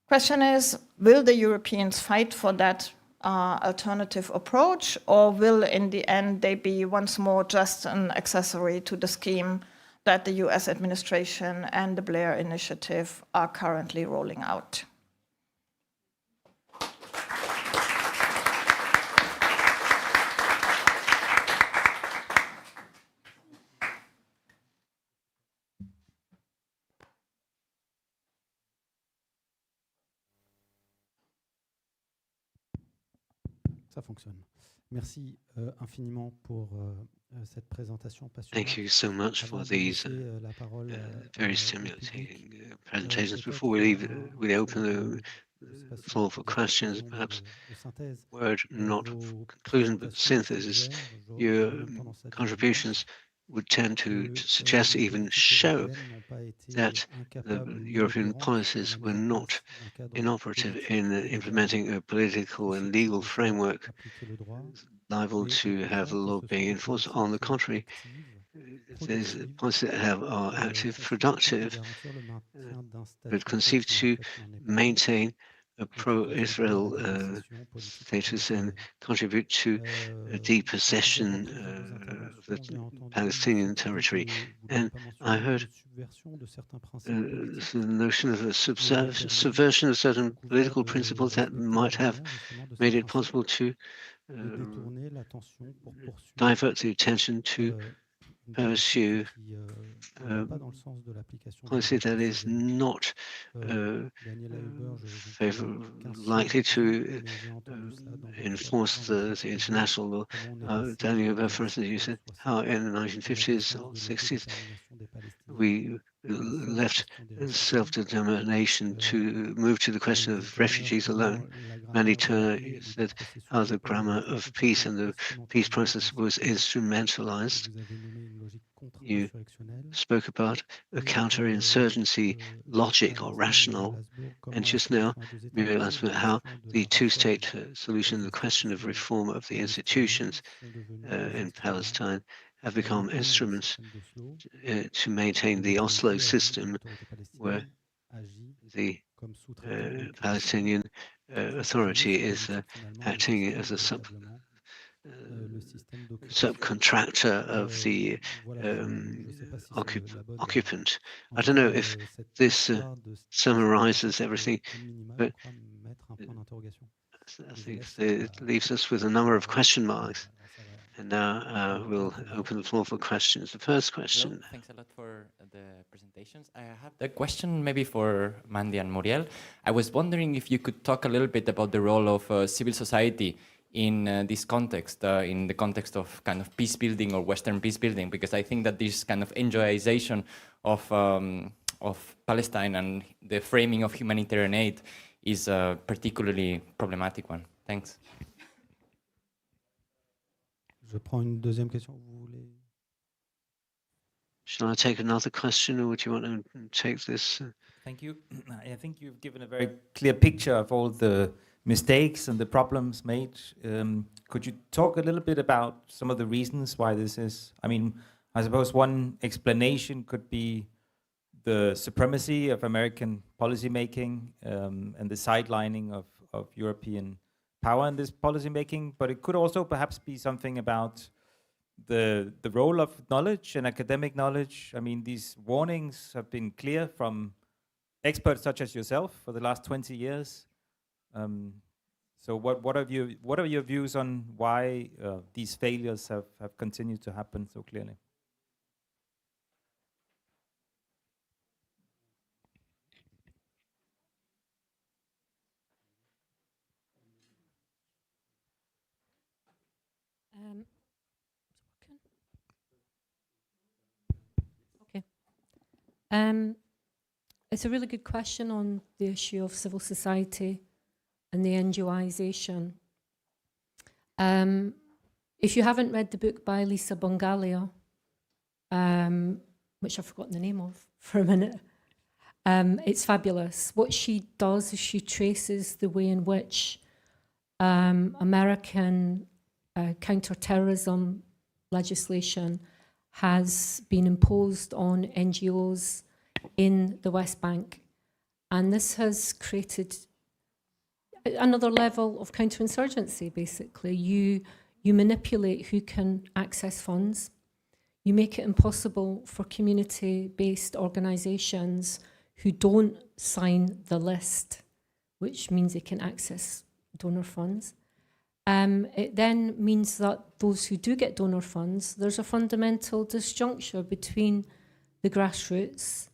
M: Question is, will the Europeans fight for that alternative approach, or will in the end they be once more just an accessory to the scheme that the US administration and the Blair Initiative are currently rolling out?
J: Ça fonctionne. Merci infiniment pour cette présentation passionnante.
E: Thank you so much for these very stimulating presentations. Before we open the floor for questions, perhaps word not conclusion but synthesis, your contributions would tend to suggest, even show, that the European policies were not inoperative in implementing a political and legal framework liable to have the law being enforced. On the contrary, these policies that are active, productive, but conceived to maintain a pro-Israel status and contribute to a depossession of the Palestinian territory. And I heard the notion of a subversion of certain political principles that might have made it possible to divert the attention to pursue policy that is not likely to enforce the international law. Daniel Weber, for instance, you said how in the 1950s or 60s we left self-determination to move to the question of refugees alone. Mandy Turner said how the grammar of peace and the peace process was instrumentalized. You spoke about a counterinsurgency logic or rational, and just now Muriel asked about how the two-state solution, the question of reform of the institutions in Palestine, have become instruments to maintain the Oslo system, where the Palestinian Authority is acting as a subcontractor of the occupant. I don't know if this summarizes everything, but I think it leaves us with a number of question marks. And now we'll open the floor for questions. The first question.
N: Hello. Thanks a lot for the presentations. I have the question maybe for Mandy and Muriel. I was wondering if you could talk a little bit about the role of civil society in this context, in the context of kind of peace building or Western peace building, because I think that this kind of NGOization of Palestine and the framing of humanitarian aid is a particularly problematic one. Thanks.
J: Je prends une deuxième question. Vous voulez?
E: Shall I take another question, or would you want to take this?
O: Thank you. I think you've given a very clear picture of all the mistakes and the problems made. Could you talk a little bit about some of the reasons why this is? I mean, I suppose one explanation could be the supremacy of American policymaking and the sidelining of European power in this policymaking, but it could also perhaps be something about the role of knowledge and academic knowledge. I mean, these warnings have been clear from experts such as yourself for the last 20 years. So what are your views on why these failures have continued to happen so clearly?
L: It's a really good question on the issue of civil society and the NGOization. If you haven't read the book by Lisa Bongalia, which I've forgotten the name of for a minute, it's fabulous. What she does is she traces the way in which American counterterrorism legislation has been imposed on NGOs in the West Bank. And this has created another level of counterinsurgency, basically. You manipulate who can access funds. You make it impossible for community-based organizations who don't sign the list, which means they can access donor funds. It then means that those who do get donor funds, there's a fundamental disjuncture between the grassroots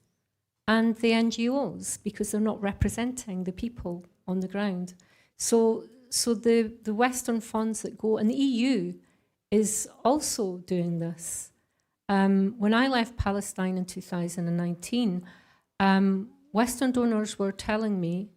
L: and the NGOs because they're not representing the people on the ground. So the Western funds that go, and the EU is also doing this. When I left Palestine in 2019, Western donors were telling me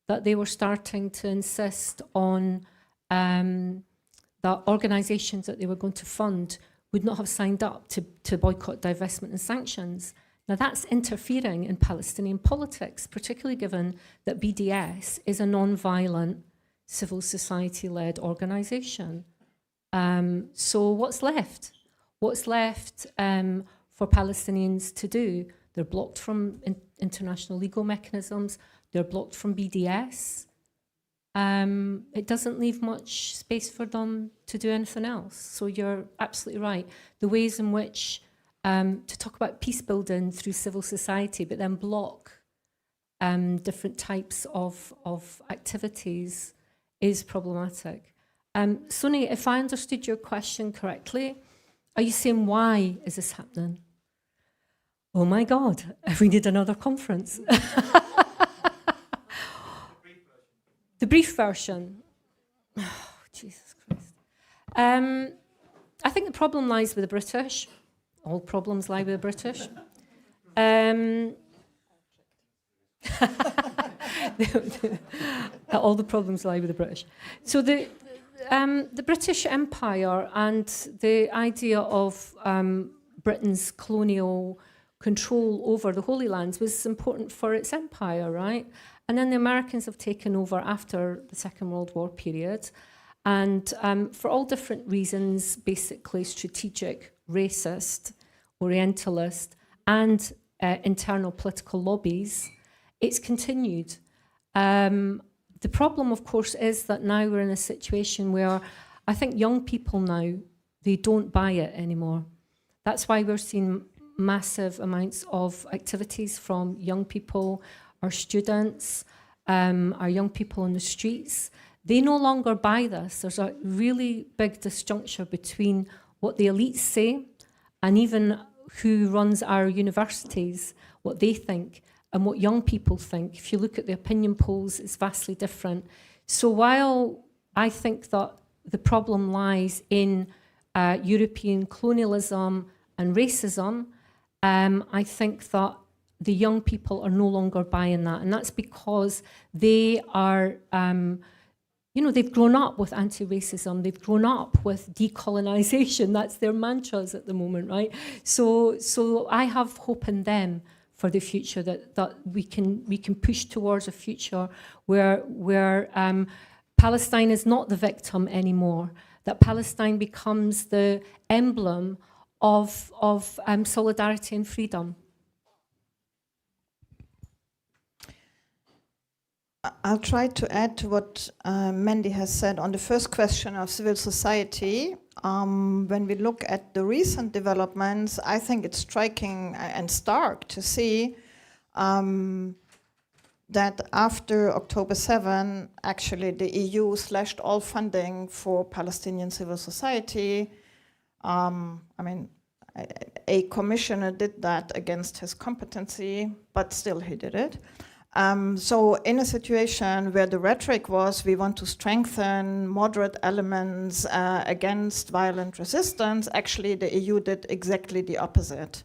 L: that they were starting to insist on that organizations that they were going to fund would not have signed up to boycott, divestment and sanctions. Now that's interfering in Palestinian politics, particularly given that BDS is a non-violent civil society-led organisation. So what's left? What's left for Palestinians to do? They're blocked from international legal mechanisms. They're blocked from BDS. It doesn't leave much space for them to do anything else. So you're absolutely right. The ways in which to talk about peace building through civil society, but then block different types of activities is problematic. Sunny, if I understood your question correctly, are you saying why is this happening? Oh my God, we need another conference. The brief version. Oh, Jesus Christ. I think the problem lies with the British. All problems lie with the British. All the problems lie with the British. So the British Empire and the idea of Britain's colonial control over the Holy Lands was important for its empire, right? And then the Americans have taken over after the Second World War period. And for all different reasons, basically strategic, racist, orientalist, and internal political lobbies, it's continued. The problem, of course, is that now we're in a situation where I think young people now, they don't buy it anymore. That's why we're seeing massive amounts of activities from young people, our students, our young people on the streets. They no longer buy this. There's a really big disjuncture between what the elites say and even who runs our universities, what they think, and what young people think. If you look at the opinion polls, it's vastly different. So while I think that the problem lies in European colonialism and racism, I think that the young people are no longer buying that. And that's because they are, they've grown up with anti-racism. They've grown up with decolonization. That's their mantras at the moment, right? So I have hope in them for the future, that we can push towards a future where Palestine is not the victim anymore, that Palestine becomes the emblem of solidarity and freedom.
M: I'll try to add to what Mandy has said on the first question of civil society. When we look at the recent developments, I think it's striking and stark to see that after October 7, actually the EU slashed all funding for Palestinian civil society. A commissioner did that against his competency, but still he did it. So in a situation where the rhetoric was, we want to strengthen moderate elements against violent resistance, actually the EU did exactly the opposite.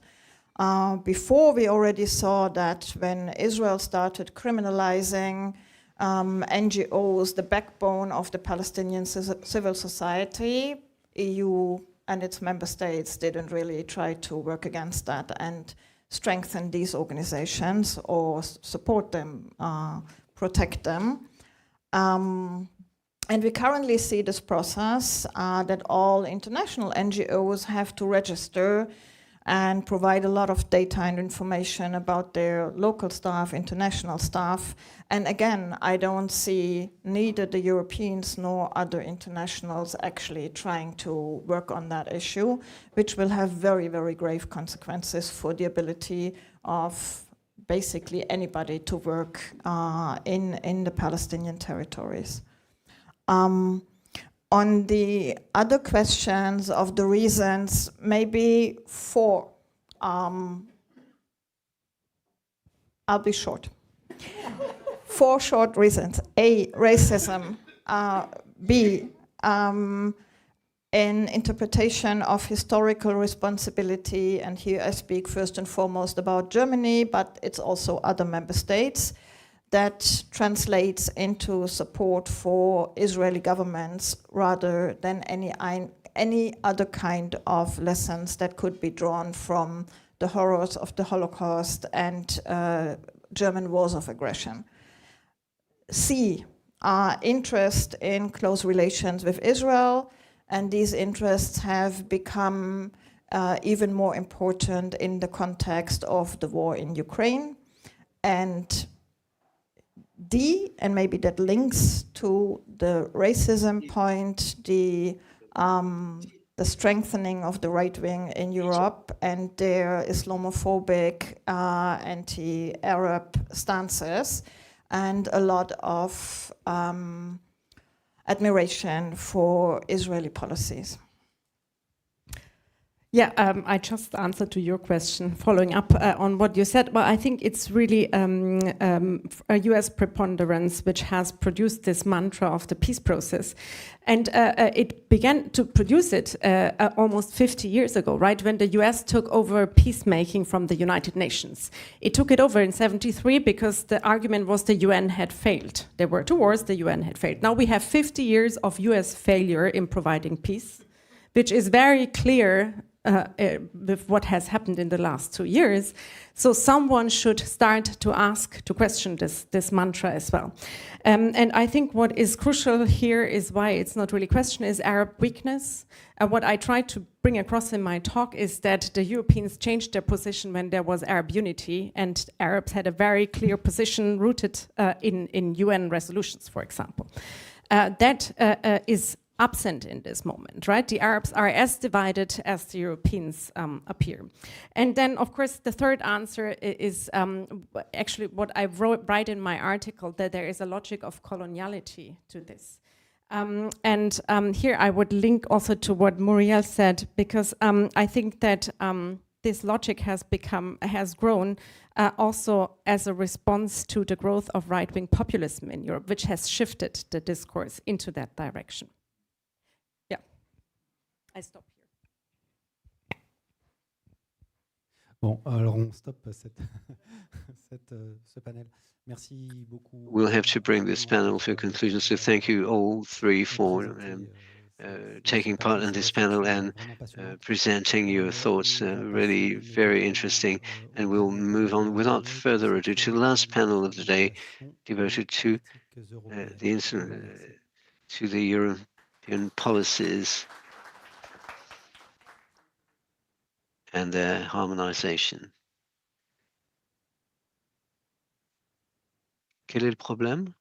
M: Before, we already saw that when Israel started criminalizing NGOs, the backbone of the Palestinian civil society, EU and its member states didn't really try to work against that and strengthen these organizations or support them, protect them. And we currently see this process that all international NGOs have to register and provide a lot of data and information about their local staff, international staff. And again, I don't see neither the Europeans nor other internationals actually trying to work on that issue, which will have very, very grave consequences for the ability of basically anybody to work in the Palestinian territories. On the other questions of the reasons, maybe four. I'll be short. 4 short reasons. A, racism. B, an interpretation of historical responsibility, and here I speak first and foremost about Germany, but it's also other member states, that translates into support for Israeli governments rather than any other kind of lessons that could be drawn from the horrors of the Holocaust and German wars of aggression. C, our interest in close relations with Israel, and these interests have become even more important in the context of the war in Ukraine. And D, and maybe that links to the racism point, the strengthening of the right wing in Europe and their Islamophobic, anti-Arab stances, and a lot of admiration for Israeli policies.
K: Yeah, I just answered to your question, following up on what you said. Well, I think it's really a US preponderance which has produced this mantra of the peace process. And it began to produce it almost 50 years ago, right? When the US took over peacemaking from the United Nations. It took it over in 73 because the argument was the UN had failed. There were 2 wars, the UN had failed. Now we have 50 years of US failure in providing peace, which is very clear with what has happened in the last 2 years. So someone should start to question this mantra as well. And I think what is crucial here is why it's not really question is Arab weakness. What I tried to bring across in my talk is that the Europeans changed their position when there was Arab unity, and Arabs had a very clear position rooted in UN resolutions, for example. That is absent in this moment, right? The Arabs are as divided as the Europeans appear. And then, of course, the third answer is actually what I write in my article, that there is a logic of coloniality to this. Here I would link also to what Muriel said, because I think that this logic has grown also as a response to the growth of right-wing populism in Europe, which has shifted the discourse into that direction. I stop here.
J: Bon, alors on stoppe ce panel. Merci beaucoup.
E: We'll have to bring this panel to a conclusion, so thank you all three for taking part in this panel and presenting your thoughts. Really very interesting. And we'll move on without further ado to the last panel of the day, devoted to the European policies and their harmonisation. Quel est le problème?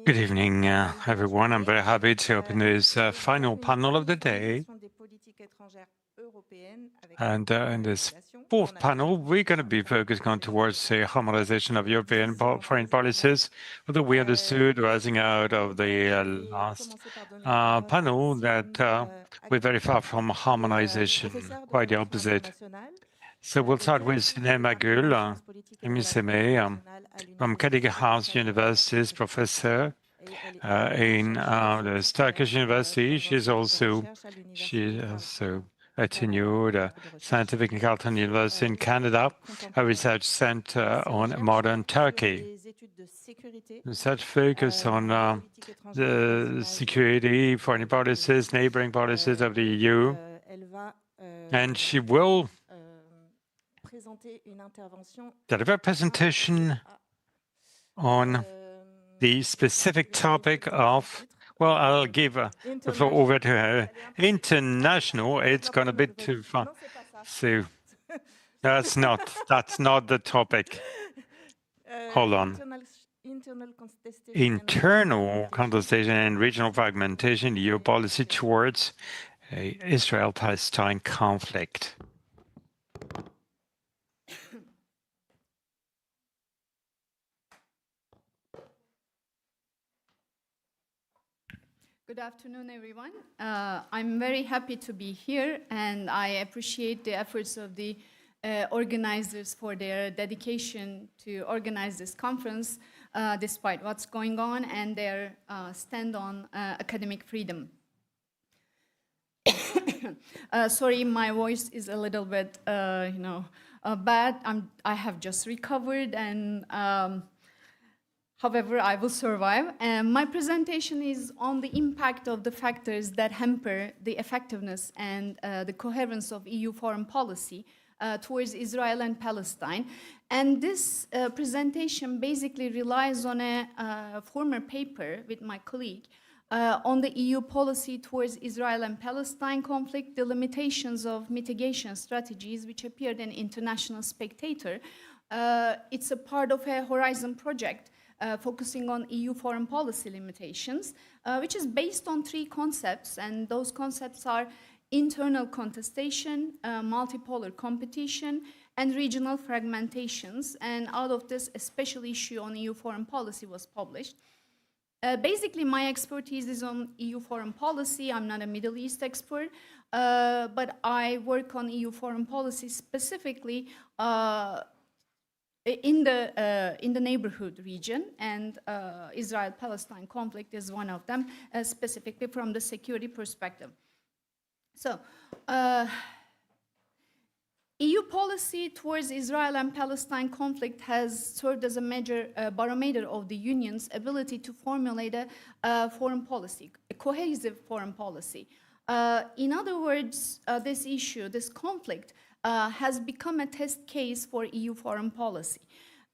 B: Good evening, everyone. I'm very happy to open this final panel of the day. And in this fourth panel, we're going to be focusing on towards the harmonization of European foreign policies, although we understood rising out of the last panel that we're very far from harmonization, quite the opposite. So we'll start with Sinem Agul, MSMA, from Carnegie House University's professor in the Turkish University. She's also a tenured scientific and Carleton University in Canada, a research center on modern Turkey. Research focus on the security, foreign policies, neighboring policies of the EU, and she will deliver a presentation on the specific topic of, well, I'll give the floor over to her. International, it's gone a bit too far. So that's not the topic. Hold on. Internal contestation and regional fragmentation, EU policy towards a Israel-Palestine conflict.
P: Good afternoon, everyone. I'm very happy to be here, and I appreciate the efforts of the organizers for their dedication to organize this conference, despite what's going on, and their stand on academic freedom. Sorry, my voice is a little bit, bad. I have just recovered, and however, I will survive. My presentation is on the impact of the factors that hamper the effectiveness and the coherence of EU foreign policy towards Israel and Palestine. And this presentation basically relies on a former paper with my colleague on the EU policy towards Israel and Palestine conflict, the limitations of mitigation strategies, which appeared in International Spectator. It's a part of a Horizon project focusing on EU foreign policy limitations, which is based on 3 concepts, and those concepts are internal contestation, multipolar competition, and regional fragmentations. And out of this, a special issue on EU foreign policy was published. Basically, my expertise is on EU foreign policy. I'm not a Middle East expert, but I work on EU foreign policy specifically in the neighborhood region, and Israel-Palestine conflict is one of them, specifically from the security perspective. So, EU policy towards Israel and Palestine conflict has served as a major barometer of the Union's ability to formulate a foreign policy, a cohesive foreign policy. In other words, this issue, this conflict, has become a test case for EU foreign policy.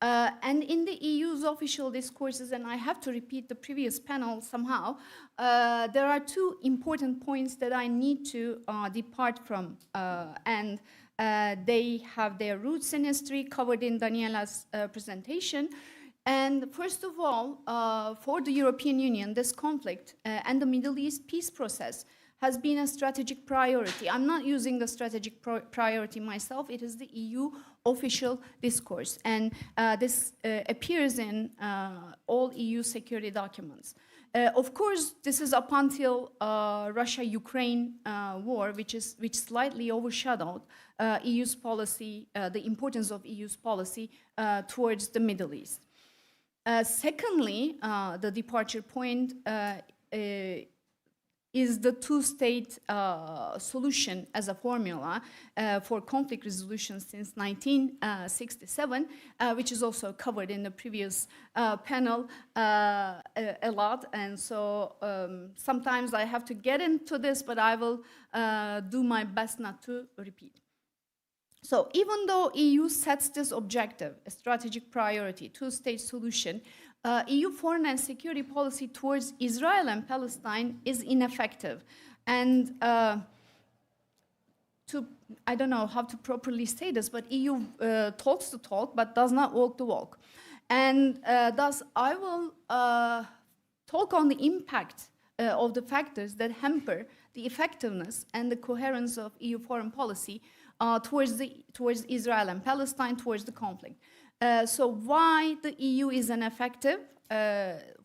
P: And in the EU's official discourses, and I have to repeat the previous panel somehow, there are 2 important points that I need to depart from, and they have their roots in history covered in Daniela's presentation. And first of all, for the European Union, this conflict and the Middle East peace process has been a strategic priority. I'm not using the strategic priority myself. It is the EU official discourse. And this appears in all EU security documents. Of course, this is up until Russia-Ukraine war, which slightly overshadowed EU's policy, the importance of EU's policy towards the Middle East. Secondly, the departure point is the 2-state solution as a formula for conflict resolution since 1967, which is also covered in the previous panel a lot. And so sometimes I have to get into this, but I will do my best not to repeat. So even though EU sets this objective, a strategic priority, 2-state solution, EU foreign and security policy towards Israel and Palestine is ineffective. And to I don't know how to properly say this, but EU talks the talk but does not walk the walk. And thus I will talk on the impact of the factors that hamper the effectiveness and the coherence of EU foreign policy towards Israel and Palestine, towards the conflict. So why the EU is ineffective?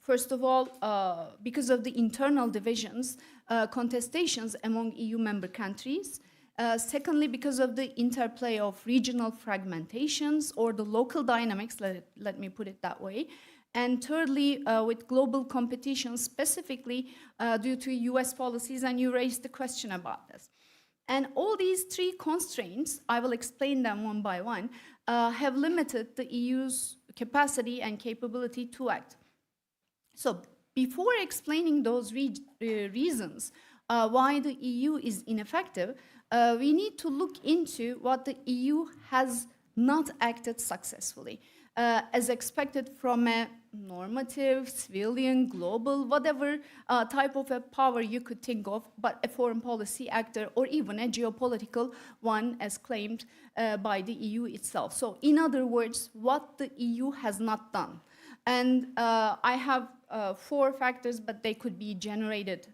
P: First of all, because of the internal divisions, contestations among EU member countries. Secondly, because of the interplay of regional fragmentations or the local dynamics, let me put it that way. And thirdly, with global competition, specifically due to US policies, and you raised the question about this. And all these three constraints, I will explain them one by one, have limited the EU's capacity and capability to act. So before explaining those reasons why the EU is ineffective, we need to look into what the EU has not acted successfully, as expected from a normative, civilian, global, whatever type of a power you could think of, but a foreign policy actor or even a geopolitical one as claimed by the EU itself. So in other words, what the EU has not done. And I have 4 factors, but they could be generated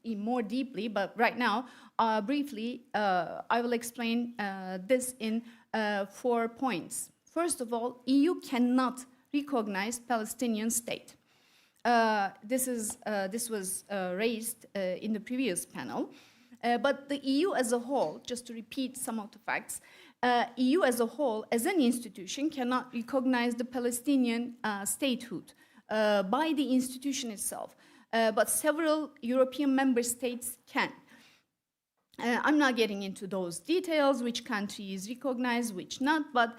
P: more deeply. But right now, briefly, I will explain this in 4 points. First of all, EU cannot recognize Palestinian state. This was raised in the previous panel. But the EU as a whole, just to repeat some of the facts, EU as a whole, as an institution, cannot recognize the Palestinian statehood by the institution itself. But several European member states can. I'm not getting into those details, which country is recognized, which not, but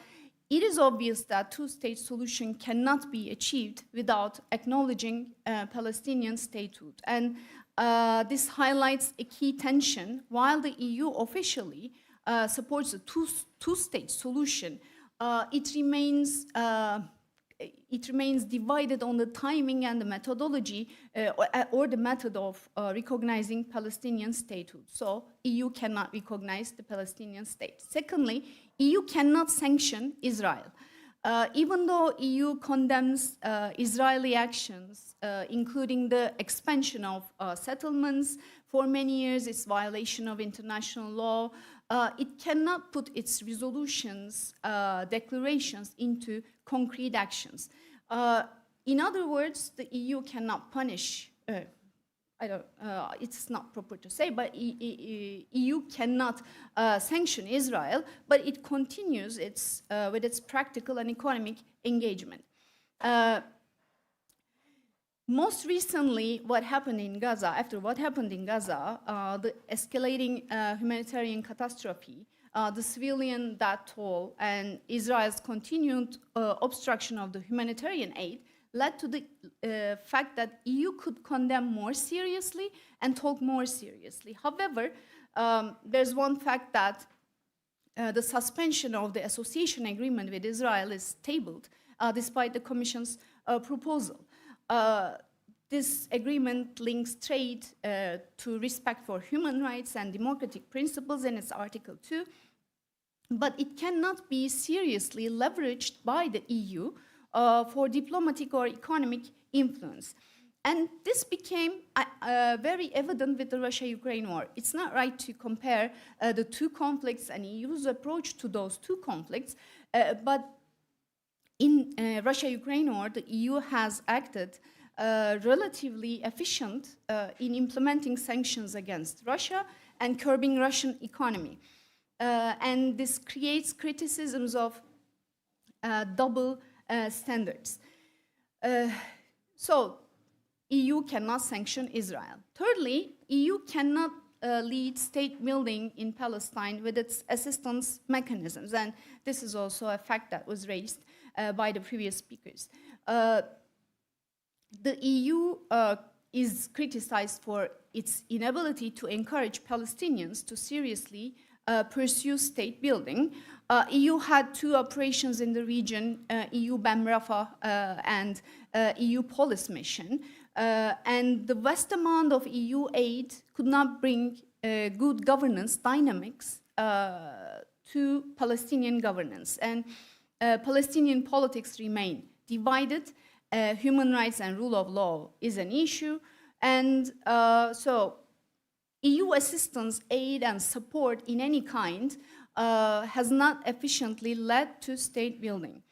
P: it is obvious that two-state solution cannot be achieved without acknowledging Palestinian statehood. And this highlights a key tension. While the EU officially supports a two-state solution, it remains divided on the timing and the methodology or the method of recognizing Palestinian statehood. So EU cannot recognize the Palestinian state. Secondly, EU cannot sanction Israel. Even though EU condemns Israeli actions, including the expansion of settlements for many years, its violation of international law, it cannot put its resolutions, declarations into concrete actions. In other words, the EU cannot punish, it's not proper to say, but EU cannot sanction Israel, but it continues with its practical and economic engagement. Most recently, what happened in Gaza, after what happened in Gaza, the escalating humanitarian catastrophe, the civilian death toll, and Israel's continued obstruction of the humanitarian aid led to the fact that EU could condemn more seriously and talk more seriously. However, there's one fact that the suspension of the association agreement with Israel is tabled despite the Commission's proposal. This agreement links trade to respect for human rights and democratic principles in its Article 2, but it cannot be seriously leveraged by the EU for diplomatic or economic influence. And this became very evident with the Russia-Ukraine war. It's not right to compare the two conflicts and EU's approach to those two conflicts, but in Russia-Ukraine war, the EU has acted relatively efficient in implementing sanctions against Russia and curbing Russian economy. And this creates criticisms of double standards. So, EU cannot sanction Israel. Thirdly, EU cannot lead state building in Palestine with its assistance mechanisms. And this is also a fact that was raised by the previous speakers. The EU is criticized for its inability to encourage Palestinians to seriously pursue state building. EU had 2 operations in the region, EU BAM Rafah and EU Police Mission. And the vast amount of EU aid could not bring good governance dynamics to Palestinian governance. And Palestinian politics remain divided. Human rights and rule of law is an issue. And so EU assistance, aid, and support in any kind has not efficiently led to state building.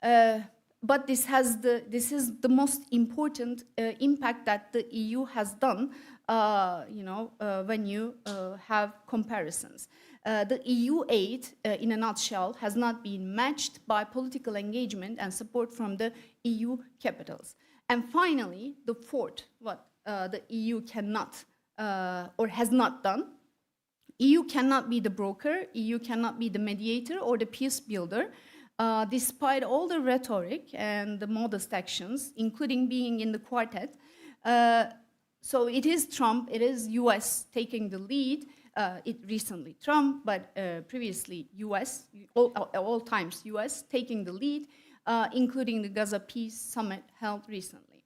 P: But this is the most important impact that the EU has done, when you have comparisons. The EU aid, in a nutshell, has not been matched by political engagement and support from the EU capitals. And finally, the fourth, what the EU cannot or has not done. EU cannot be the broker, EU cannot be the mediator or the peace builder, despite all the rhetoric and the modest actions, including being in the quartet. So it is Trump, it is US taking the lead. It recently Trump, but previously US, all times US taking the lead, including the Gaza Peace Summit held recently.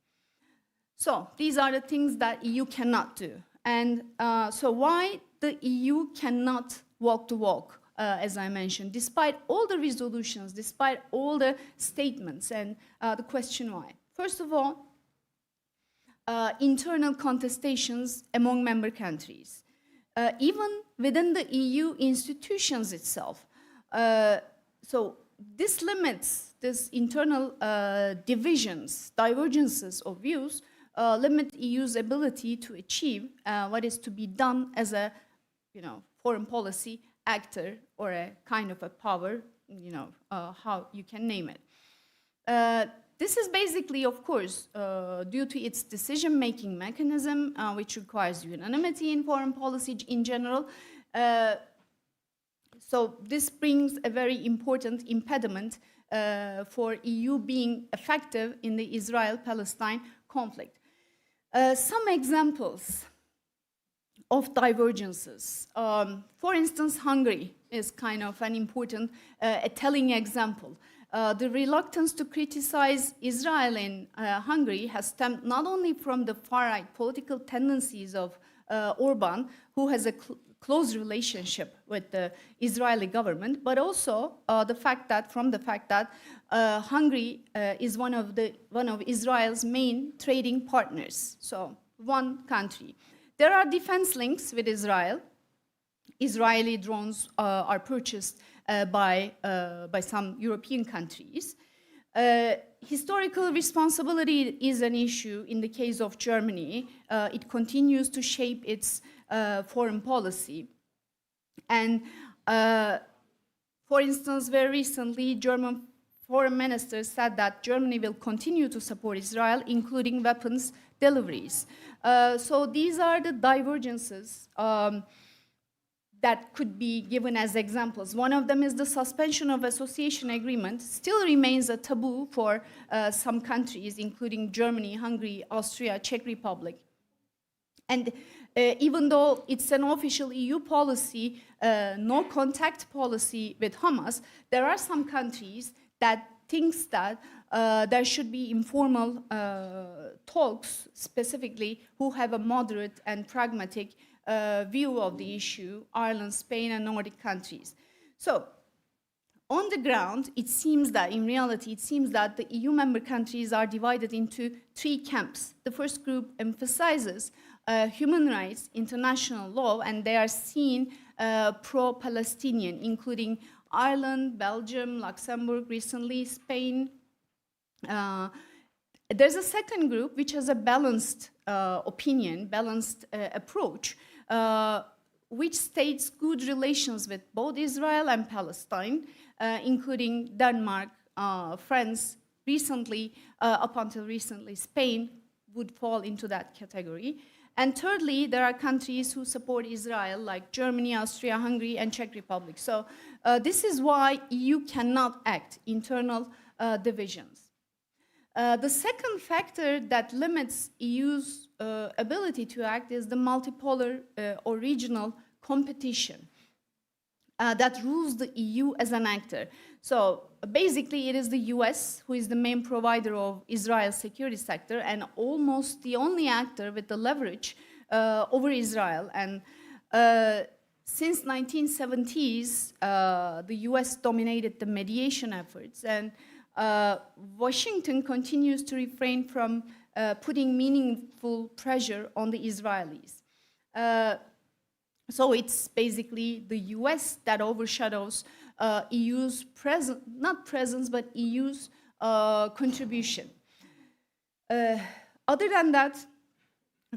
P: So these are the things that EU cannot do. And so why the EU cannot walk the walk, as I mentioned, despite all the resolutions, despite all the statements, and the question why. First of all, internal contestations among member countries. Even within the EU institutions itself. So this limits, this internal divisions, divergences of views, limit EU's ability to achieve what is to be done as a, foreign policy actor or a kind of a power, how you can name it. This is basically, of course, due to its decision-making mechanism, which requires unanimity in foreign policy in general. So this brings a very important impediment for EU being effective in the Israel-Palestine conflict. Some examples of divergences. For instance, Hungary is kind of an important, a telling example. The reluctance to criticize Israel in Hungary has stemmed not only from the far-right political tendencies of Orban, who has a close relationship with the Israeli government, but also from the fact that Hungary is one of Israel's main trading partners. So one country. There are defense links with Israel. Israeli drones are purchased by some European countries. Historical responsibility is an issue in the case of Germany. It continues to shape its foreign policy. And for instance, very recently, German foreign minister said that Germany will continue to support Israel, including weapons deliveries. So these are the divergences that could be given as examples. One of them is the suspension of association agreement still remains a taboo for some countries, including Germany, Hungary, Austria, Czech Republic. And even though it's an official EU policy, no contact policy with Hamas, there are some countries that thinks that there should be informal talks, specifically, who have a moderate and pragmatic view of the issue, Ireland, Spain, and Nordic countries. So, on the ground, it seems that, in reality, it seems that the EU member countries are divided into three camps. The first group emphasizes human rights, international law, and they are seen pro-Palestinian, including Ireland, Belgium, Luxembourg, recently Spain. There's a second group which has a balanced opinion, balanced approach, which states good relations with both Israel and Palestine, including Denmark, France, recently, up until recently, Spain would fall into that category. And thirdly, there are countries who support Israel, like Germany, Austria, Hungary, and Czech Republic. So this is why EU cannot act, internal divisions. The second factor that limits EU's ability to act is the multipolar or regional competition that rules the EU as an actor. So basically, it is the US who is the main provider of Israel's security sector and almost the only actor with the leverage over Israel. And since 1970s, the US dominated the mediation efforts, and Washington continues to refrain from putting meaningful pressure on the Israelis. So it's basically the US that overshadows EU's not presence, but EU's contribution. Other than that,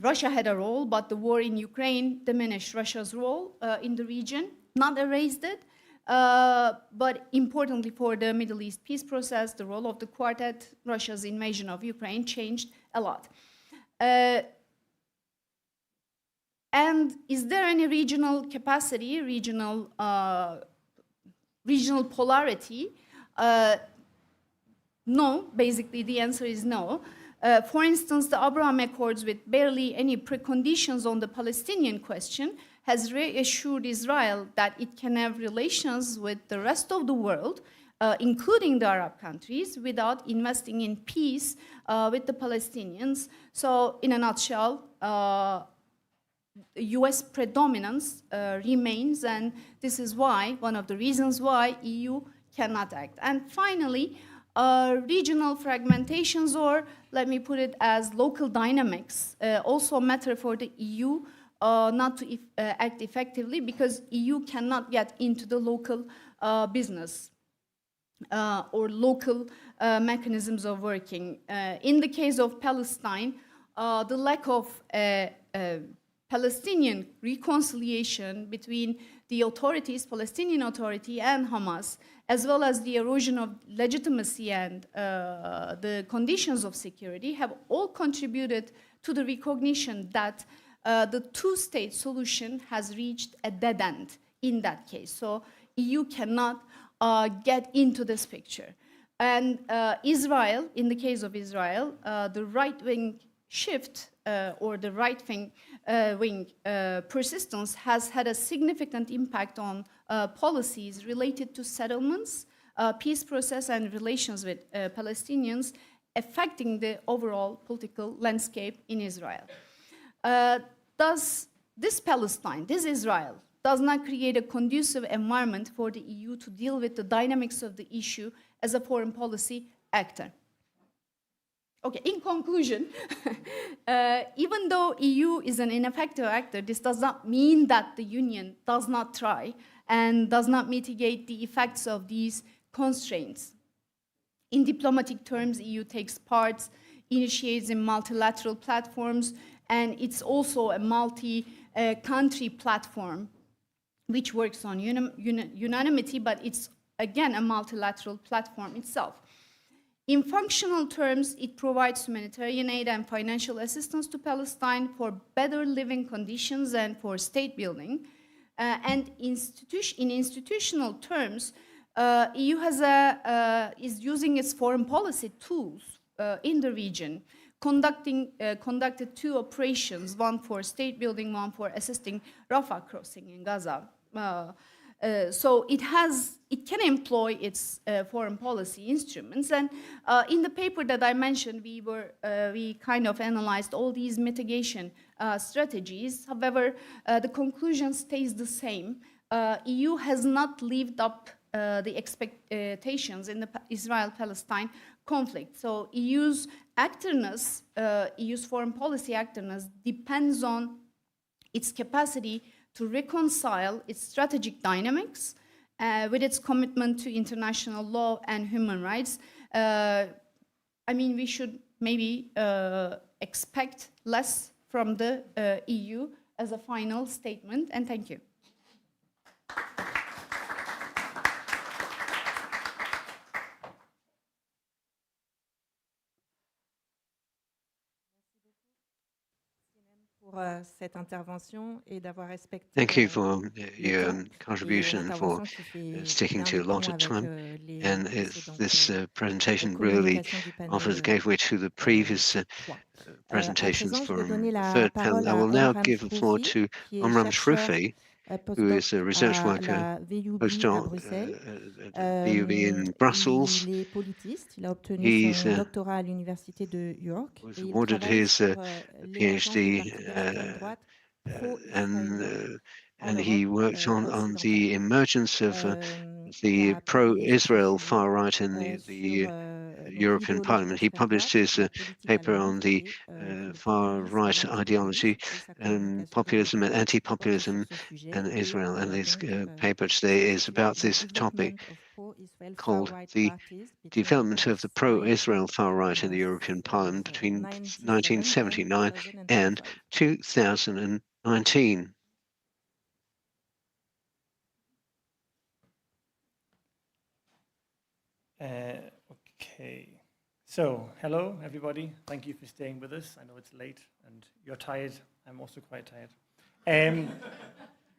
P: Russia had a role, but the war in Ukraine diminished Russia's role in the region, not erased it, but importantly for the Middle East peace process, the role of the Quartet, Russia's invasion of Ukraine changed a lot. And is there any regional capacity, regional polarity? No, basically the answer is no. For instance, the Abraham Accords, with barely any preconditions on the Palestinian question, has reassured Israel that it can have relations with the rest of the world, including the Arab countries, without investing in peace with the Palestinians. So, in a nutshell, US predominance remains, and this is why, one of the reasons why EU cannot act. And finally, regional fragmentations, or let me put it as local dynamics, also matter for the EU not to act effectively, because EU cannot get into the local business or local mechanisms of working. In the case of Palestine, the lack of Palestinian reconciliation between the authorities, Palestinian Authority and Hamas, as well as the erosion of legitimacy and the conditions of security, have all contributed to the recognition that the two-state solution has reached a dead end in that case. So EU cannot get into this picture. And Israel, in the case of Israel, the right-wing shift or the right-wing persistence has had a significant impact on policies related to settlements, peace process, and relations with Palestinians, affecting the overall political landscape in Israel. Thus, this Palestine, this Israel, does not create a conducive environment for the EU to deal with the dynamics of the issue as a foreign policy actor. Okay, in conclusion, even though EU is an ineffective actor, this does not mean that the Union does not try and does not mitigate the effects of these constraints. In diplomatic terms, EU takes part, initiates in multilateral platforms, and it's also a multi-country platform which works on unanimity, but it's, again, a multilateral platform itself. In functional terms, it provides humanitarian aid and financial assistance to Palestine for better living conditions and for state building. And in institutional terms, EU is using its foreign policy tools in the region, conducted 2 operations, one for state building, one for assisting Rafah crossing in Gaza. So it can employ its foreign policy instruments, and in the paper that I mentioned, we kind of analyzed all these mitigation strategies. However, the conclusion stays the same. EU has not lived up the expectations in the Israel-Palestine conflict. So EU's actorness, EU's foreign policy actorness, depends on its capacity to reconcile its strategic dynamics with its commitment to international law and human rights. I mean, we should maybe expect less from the EU as a final statement, and thank you.
E: Thank you for your contribution, for sticking to allotted time. And this presentation really offers a gateway to the previous presentations for the third panel. I will now give the floor to Omran Shrufi, who is a research worker postdoc at VUB in Brussels. He's was awarded his PhD and he worked on the emergence of the pro-Israel far right in the European Parliament. He published his paper on the far right ideology and populism and anti-populism in Israel. And his paper today is about this topic, called The Development of the Pro-Israel Far Right in the European Parliament between 1979 and 2019.
Q: Okay, so hello everybody. Thank you for staying with us. I know it's late and you're tired. I'm also quite tired.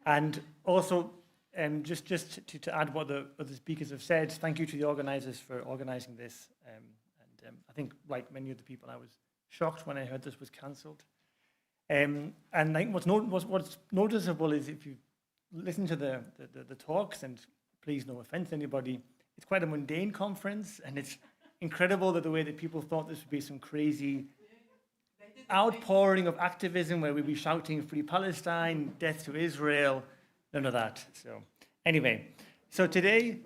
Q: And also, just to add what the other speakers have said, thank you to the organisers for organising this. I think, like many of the people, I was shocked when I heard this was cancelled. And I think what's noticeable is if you listen to the talks, and please no offence to anybody, it's quite a mundane conference, and it's incredible that the way that people thought this would be some crazy outpouring of activism where we'd be shouting "Free Palestine," "Death to Israel," none of that. So anyway, so today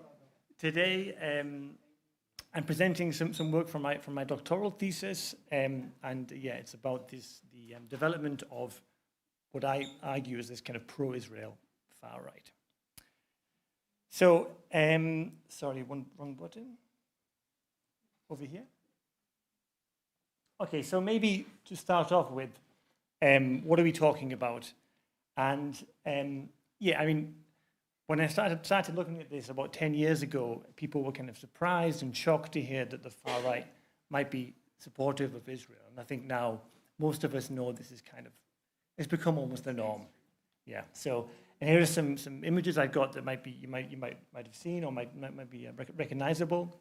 Q: I'm presenting some work from my doctoral thesis, and yeah, it's about the development of what I argue is this kind of pro-Israel far right. So, sorry, wrong button. Over here. Okay, so maybe to start off with, what are we talking about? And yeah, I mean, when I started looking at this about 10 years ago, people were kind of surprised and shocked to hear that the far right might be supportive of Israel. And I think now most of us know this is it's become almost the norm. Yeah. So, and here are some images I got that you might have seen or might be recognizable.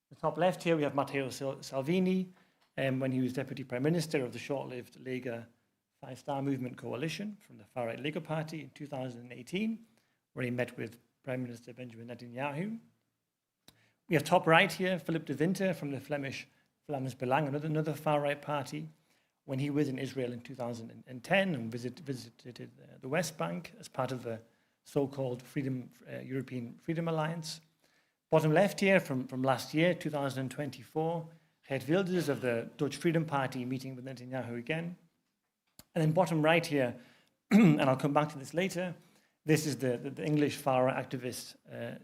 Q: The top left here we have Matteo Salvini, when he was Deputy Prime Minister of the short-lived Lega Five-Star Movement coalition from the far-right Lega Party in 2018, where he met with Prime Minister Benjamin Netanyahu. We have top right here, Philip de Winter from the Flemish Vlaams Belang, another far-right party, when he was in Israel in 2010 and visited the West Bank as part of the so-called European Freedom Alliance. Bottom left here from last year, 2024, Geert Wilders of the Dutch Freedom Party meeting with Netanyahu again. And then bottom right here, and I'll come back to this later, this is the English far-right activist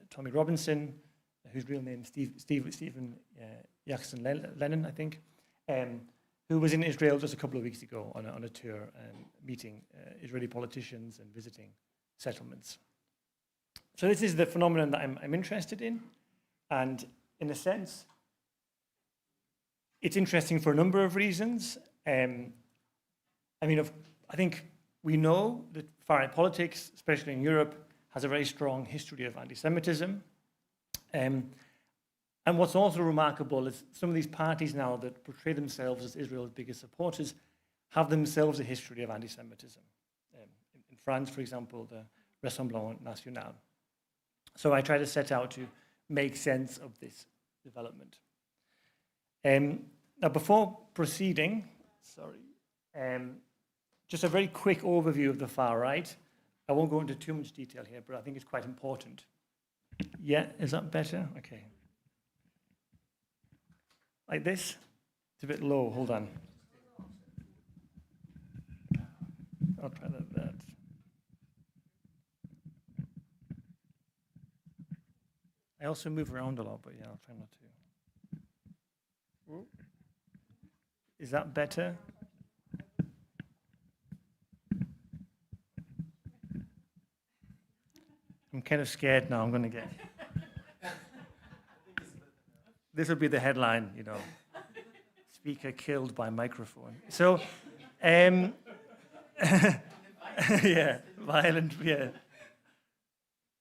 Q: Tommy Robinson, whose real name is Stephen Jackson Lennon, I think, who was in Israel just a couple of weeks ago on a tour, meeting Israeli politicians and visiting settlements. So this is the phenomenon that I'm interested in, and in a sense, it's interesting for a number of reasons. I think we know that far-right politics, especially in Europe, has a very strong history of anti-Semitism. And what's also remarkable is some of these parties now that portray themselves as Israel's biggest supporters have themselves a history of anti-Semitism. In France, for example, the Rassemblement National. So I try to set out to make sense of this development. Now, before proceeding, just a very quick overview of the far right. I won't go into too much detail here, but I think it's quite important. Yeah, is that better? Okay. Like this? It's a bit low, hold on. I'll try that. I also move around a lot, but yeah, I'll try not to. Is that better? I'm kind of scared now. I'm going to get... This will be the headline, speaker killed by microphone. So, yeah, violent, yeah,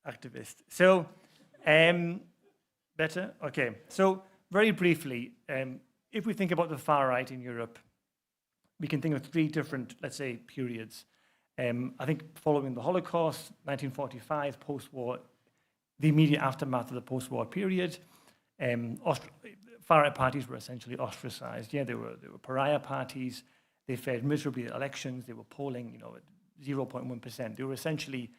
Q: activist. So, better? Okay. So, very briefly, if we think about the far right in Europe, we can think of three different, let's say, periods. I think following the Holocaust, 1945, post-war, the immediate aftermath of the post-war period, far-right parties were essentially ostracized. Yeah, they were pariah parties. They fared miserably at elections. They were polling, 0.1%. They were essentially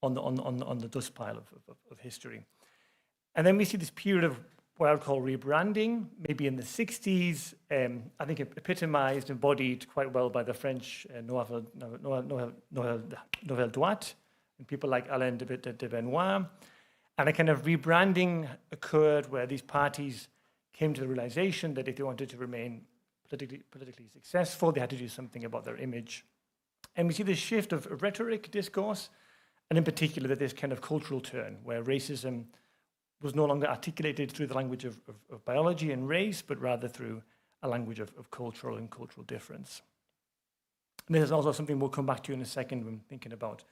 Q: on the dust pile of history. And then we see this period of what I would call rebranding, maybe in the 60s, I think epitomized, embodied quite well by the French Noël Douat and people like Alain de Benoit. And a kind of rebranding occurred where these parties came to the realization that if they wanted to remain politically successful, they had to do something about their image. And we see this shift of rhetoric, discourse, and in particular that this kind of cultural turn where racism was no longer articulated through the language of biology and race, but rather through a language of cultural and cultural difference. And this is also something we'll come back to in a second when thinking about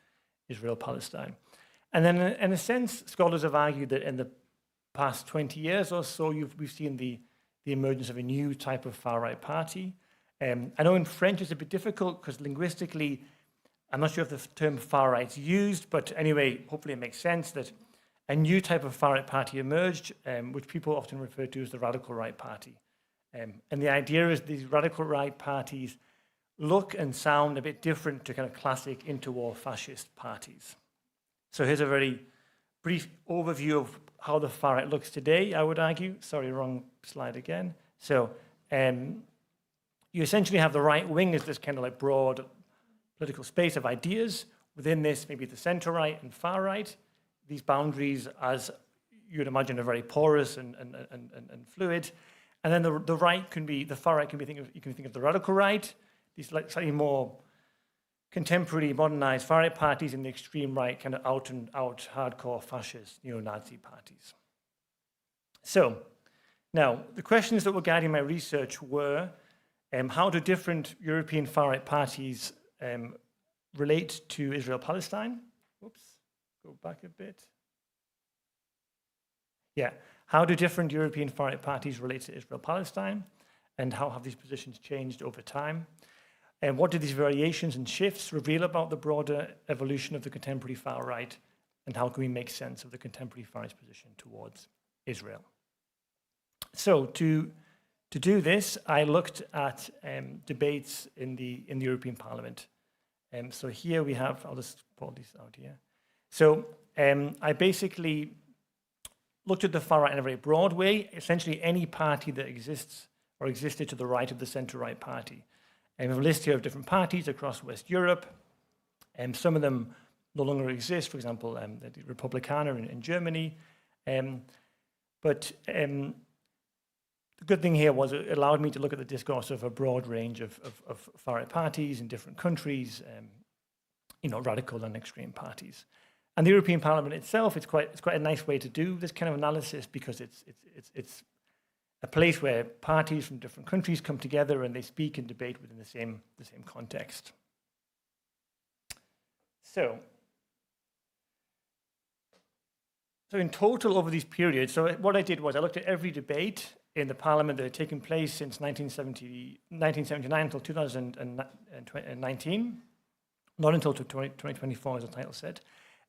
Q: Israel-Palestine. And then in a sense, scholars have argued that in the past 20 years or so, we've seen the emergence of a new type of far-right party. I know in French it's a bit difficult because linguistically, I'm not sure if the term far-right is used, but anyway, hopefully it makes sense that a new type of far-right party emerged, which people often refer to as the radical right party. And the idea is these radical right parties look and sound a bit different to kind of classic interwar fascist parties. So here's a very brief overview of how the far right looks today, I would argue. Sorry, wrong slide again. So you essentially have the right wing as this kind of like broad political space of ideas. Within this, maybe the center right and far right. These boundaries, as you'd imagine, are very porous and fluid. And then the right can be, the far right can be, you can think of the radical right, these like slightly more contemporary, modernized far right parties, and the extreme right, kind of out and out, hardcore fascist, neo-Nazi parties. So now the questions that were guiding my research were, how do different European far right parties relate to Israel-Palestine? Whoops. Go back a bit. Yeah. How do different European far-right parties relate to Israel-Palestine? And how have these positions changed over time? And what do these variations and shifts reveal about the broader evolution of the contemporary far-right? And how can we make sense of the contemporary far-right's position towards Israel? So to do this, I looked at debates in the European Parliament. So here we have, I'll just pull these out here. So I basically looked at the far right in a very broad way, essentially any party that exists or existed to the right of the center-right party. And we have a list here of different parties across West Europe, and some of them no longer exist, for example, the Republikaner in Germany. But the good thing here was it allowed me to look at the discourse of a broad range of far-right parties in different countries, radical and extreme parties. And the European Parliament itself, it's quite a nice way to do this kind of analysis because it's a place where parties from different countries come together and they speak and debate within the same context. So in total over these periods, so what I did was I looked at every debate in the Parliament that had taken place since 1979 until 2019, not until 2024, as the title said.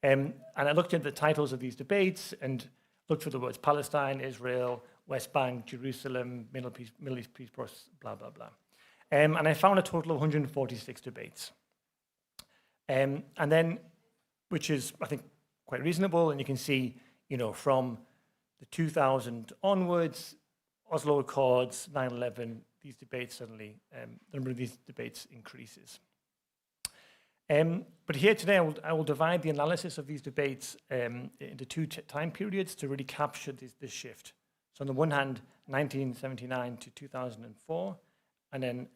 Q: And I looked at the titles of these debates and looked for the words Palestine, Israel, West Bank, Jerusalem, Middle East peace process, blah, blah, blah. And I found a total of 146 debates. And then, which is, I think, quite reasonable. And you can see, from the 2000 onwards, Oslo Accords, 9/11, these debates suddenly, the number of these debates increases. But here today, I will divide the analysis of these debates into two time periods to really capture this shift. So on the one hand, 1979 to 2004, and then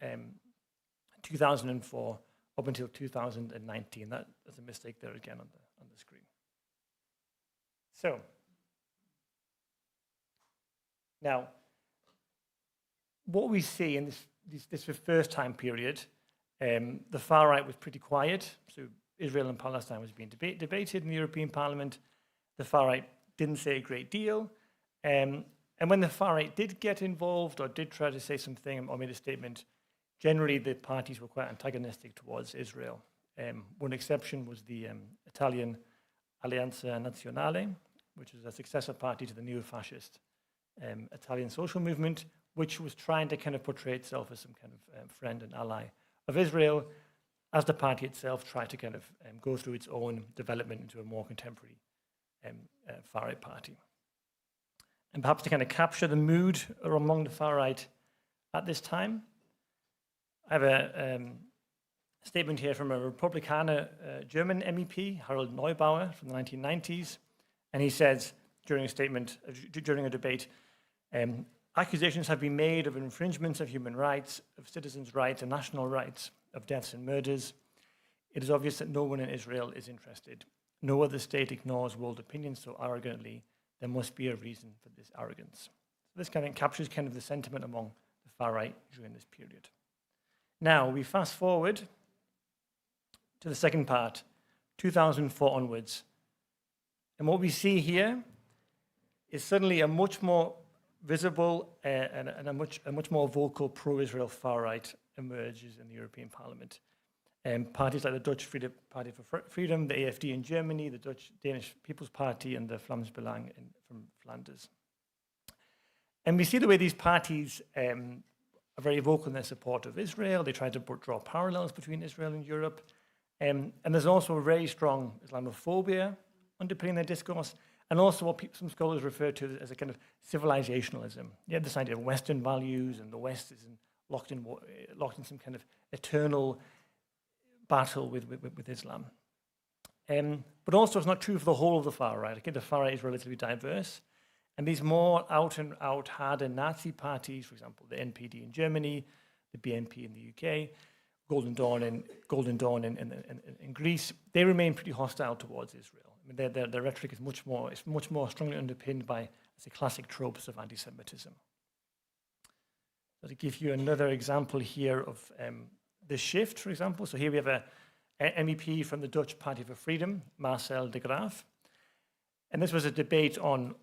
Q: 2004 up until 2019. That's a mistake there again on the screen. So now, what we see in this first time period, the far right was pretty quiet. So Israel and Palestine was being debated in the European Parliament. The far right didn't say a great deal. And when the far right did get involved or did try to say something or made a statement, generally the parties were quite antagonistic towards Israel. One exception was the Italian Alleanza Nazionale, which is a successor party to the neo-fascist Italian social movement, which was trying to kind of portray itself as some kind of friend and ally of Israel, as the party itself tried to kind of go through its own development into a more contemporary far-right party. And perhaps to kind of capture the mood among the far-right at this time, I have a statement here from a Republikaner German MEP, Harald Neubauer, from the 1990s. And he says, during a statement, during a debate, accusations have been made of infringements of human rights, of citizens' rights and national rights, of deaths and murders. It is obvious that no one in Israel is interested. No other state ignores world opinion so arrogantly. There must be a reason for this arrogance. So this kind of captures kind of the sentiment among the far right during this period. Now, we fast forward to the second part, 2004 onwards. And what we see here is suddenly a much more visible and a much more vocal pro-Israel far right emerges in the European Parliament. Parties like the Dutch Party for Freedom, the AFD in Germany, the Danish People's Party, and the Vlaams Belang from Flanders. And we see the way these parties are very vocal in their support of Israel. They try to draw parallels between Israel and Europe. And there's also a very strong Islamophobia underpinning their discourse, and also what some scholars refer to as a kind of civilizationalism. You have this idea of Western values, and the West is locked in some kind of eternal battle with Islam. But also it's not true for the whole of the far right. I think the far right is relatively diverse. And these more out-and-out harder Nazi parties, for example, the NPD in Germany, the BNP in the UK, Golden Dawn in Greece, they remain pretty hostile towards Israel. I mean, their rhetoric is much more strongly underpinned by the classic tropes of anti-Semitism. So to give you another example here of the shift, for example, so here we have a MEP from the Dutch Party for Freedom, Marcel de Graaf. And this was a debate on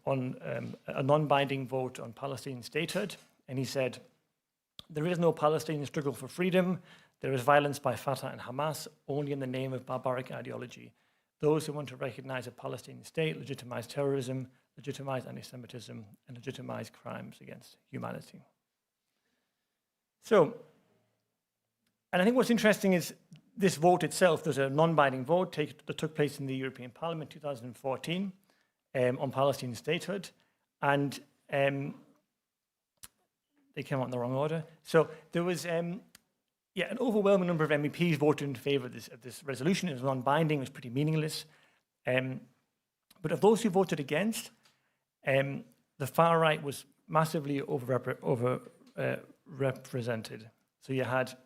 Q: a non-binding vote on Palestinian statehood. And he said, there is no Palestinian struggle for freedom. There is violence by Fatah and Hamas only in the name of barbaric ideology. Those who want to recognize a Palestinian state legitimize terrorism, legitimize anti-Semitism, and legitimize crimes against humanity. So, and I think what's interesting is this vote itself. There's a non-binding vote that took place in the European Parliament in 2014 on Palestinian statehood, and they came out in the wrong order. So there was an overwhelming number of MEPs voted in favour of this resolution. It was non-binding, it was pretty meaningless. But of those who voted against, the far right was massively overrepresented. So you had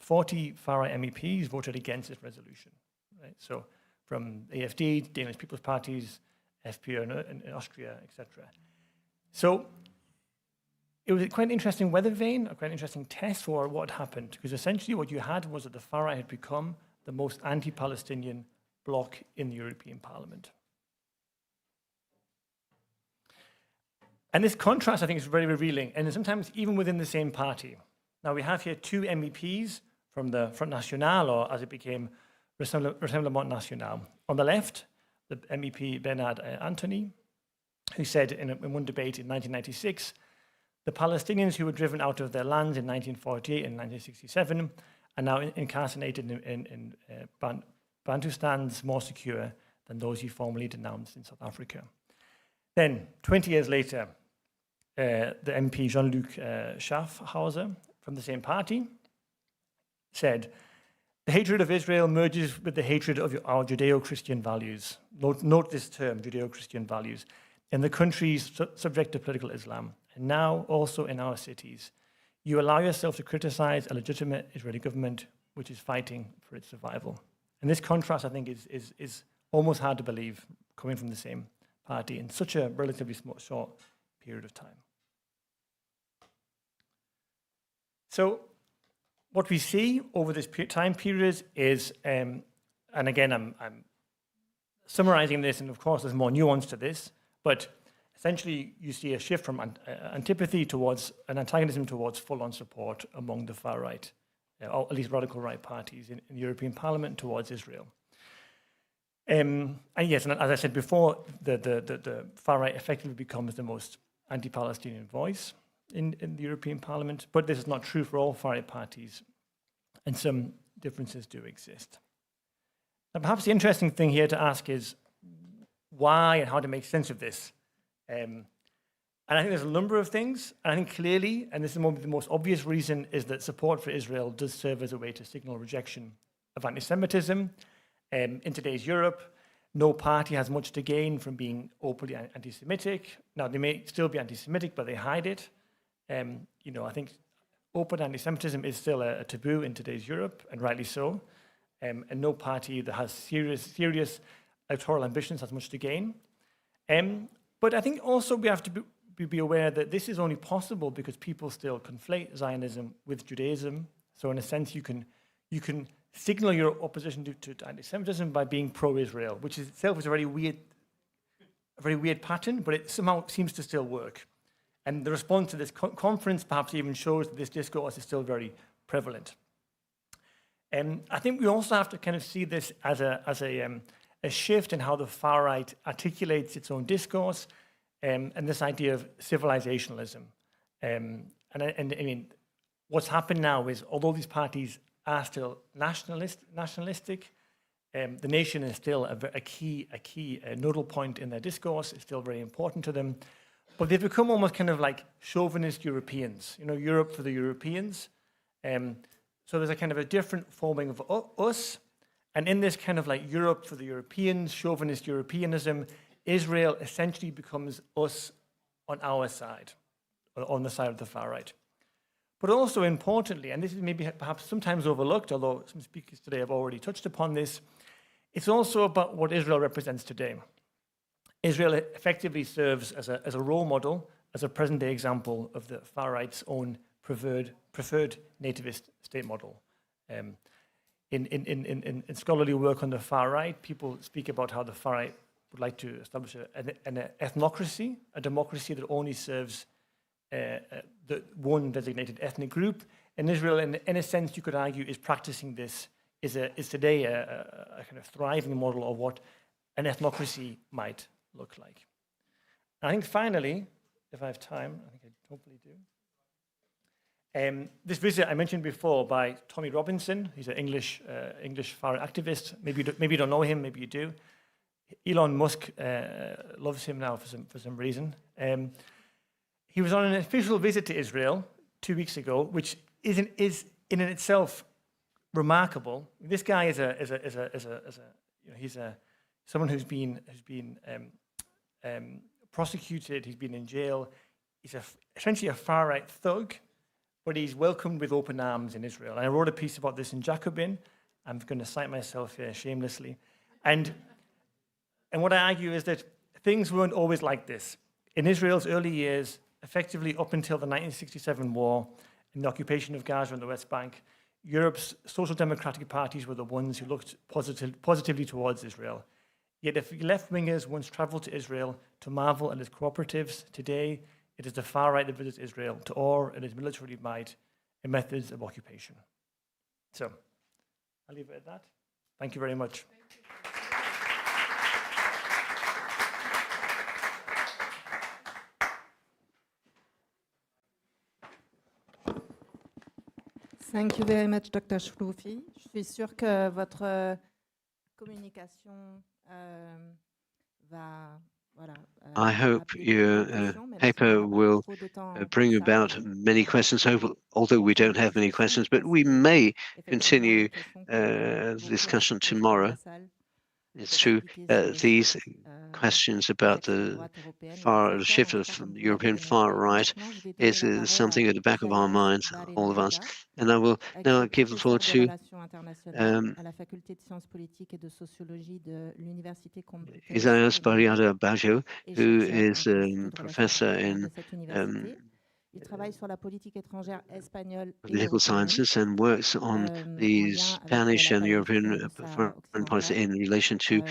Q: 40 far right MEPs voted against this resolution. Right? So from AFD, Danish People's Parties, FPÖ in Austria, etc. So it was quite an interesting weather vane, a quite interesting test for what happened, because essentially what you had was that the far right had become the most anti-Palestinian bloc in the European Parliament. And this contrast, I think, is very revealing, and sometimes even within the same party. Now, we have here two MEPs from the Front National, or as it became, Rassemblement National. On the left, the MEP Bernard Antony, who said in one debate in 1996, the Palestinians who were driven out of their lands in 1948 and 1967 are now incarcerated in Bantustans more secure than those he formerly denounced in South Africa. Then, 20 years later, the MP Jean-Luc Schaffhauser from the same party said, the hatred of Israel merges with the hatred of our Judeo-Christian values. Note this term, Judeo-Christian values, in the countries subject to political Islam, and now also in our cities. You allow yourself to criticize a legitimate Israeli government which is fighting for its survival. And this contrast, I think, is almost hard to believe, coming from the same party in such a relatively short period of time. So what we see over this time period is, and again, I'm summarizing this, and of course there's more nuance to this, but essentially you see a shift from antipathy towards an antagonism towards full-on support among the far right, or at least radical right parties in the European Parliament towards Israel. And yes, and as I said before, the far right effectively becomes the most anti-Palestinian voice in the European Parliament, but this is not true for all far right parties. And some differences do exist. Now, perhaps the interesting thing here to ask is why and how to make sense of this. And I think there's a number of things. And I think clearly, and this is the most obvious reason, is that support for Israel does serve as a way to signal rejection of anti-Semitism. In today's Europe, no party has much to gain from being openly anti-Semitic. Now, they may still be anti-Semitic, but they hide it. I think open anti-Semitism is still a taboo in today's Europe, and rightly so. And no party that has serious electoral ambitions has much to gain. But I think also we have to be aware that this is only possible because people still conflate Zionism with Judaism. So in a sense, you can signal your opposition to anti-Semitism by being pro-Israel, which itself is a very weird pattern, but it somehow seems to still work. And the response to this conference perhaps even shows that this discourse is still very prevalent. I think we also have to kind of see this as a shift in how the far right articulates its own discourse, and this idea of civilizationalism. And I mean, what's happened now is, although these parties are still nationalistic, the nation is still a key nodal point in their discourse. It's still very important to them. But they've become almost kind of like chauvinist Europeans, Europe for the Europeans. So there's a kind of a different forming of us. And in this kind of like Europe for the Europeans, chauvinist Europeanism, Israel essentially becomes us on our side, or on the side of the far right. But also importantly, and this is maybe perhaps sometimes overlooked, although some speakers today have already touched upon this, it's also about what Israel represents today. Israel effectively serves as a role model, as a present-day example of the far right's own preferred nativist state model. In scholarly work on the far right, people speak about how the far right would like to establish an ethnocracy, a democracy that only serves the one designated ethnic group. And Israel, in a sense, you could argue, is practicing this, is today a kind of thriving model of what an ethnocracy might look like. And I think finally, if I have time, I think I hopefully do. This visit I mentioned before by Tommy Robinson, he's an English far activist. Maybe you don't know him, maybe you do. Elon Musk loves him now for some reason. He was on an official visit to Israel 2 weeks ago, which is in itself remarkable. This guy is he's someone who's been prosecuted. He's been in jail. He's essentially a far right thug, but he's welcomed with open arms in Israel. And I wrote a piece about this in Jacobin. I'm going to cite myself here shamelessly. And what I argue is that things weren't always like this. In Israel's early years, effectively up until the 1967 war and the occupation of Gaza and the West Bank, Europe's social democratic parties were the ones who looked positively towards Israel. Yet if left-wingers once traveled to Israel to marvel at its cooperatives, today it is the far right that visits Israel to awe at its military might and methods of occupation. So, I'll leave it at that. Thank you very much.
R: Thank you very much, Dr. Shroufi. Je suis sûre que votre communication va...
E: I hope your paper will bring about many questions, although we don't have many questions, but we may continue the discussion tomorrow. It's true, these questions about the shift of the European far right is something at the back of our minds, all of us. And I will now give the floor to Isaias Barriada Baggio, who is a professor in political sciences and works on the Spanish and European foreign policy in relation to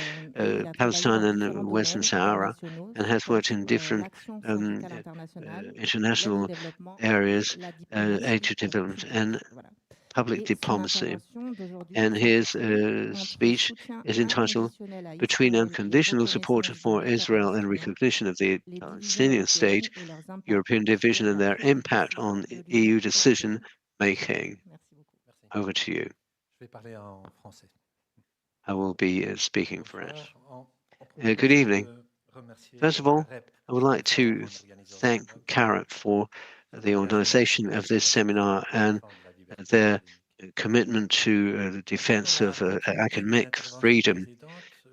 E: Palestine and Western Sahara, and has worked in different international areas, aid to development and public diplomacy. And his speech is entitled Between Unconditional Support for Israel and Recognition of the Palestinian State, European Division and their Impact on EU Decision Making. Over to you. I will be speaking French. Good evening. First of all, I would like to thank CAREP for the organization of this seminar and their commitment to the defense of academic freedom.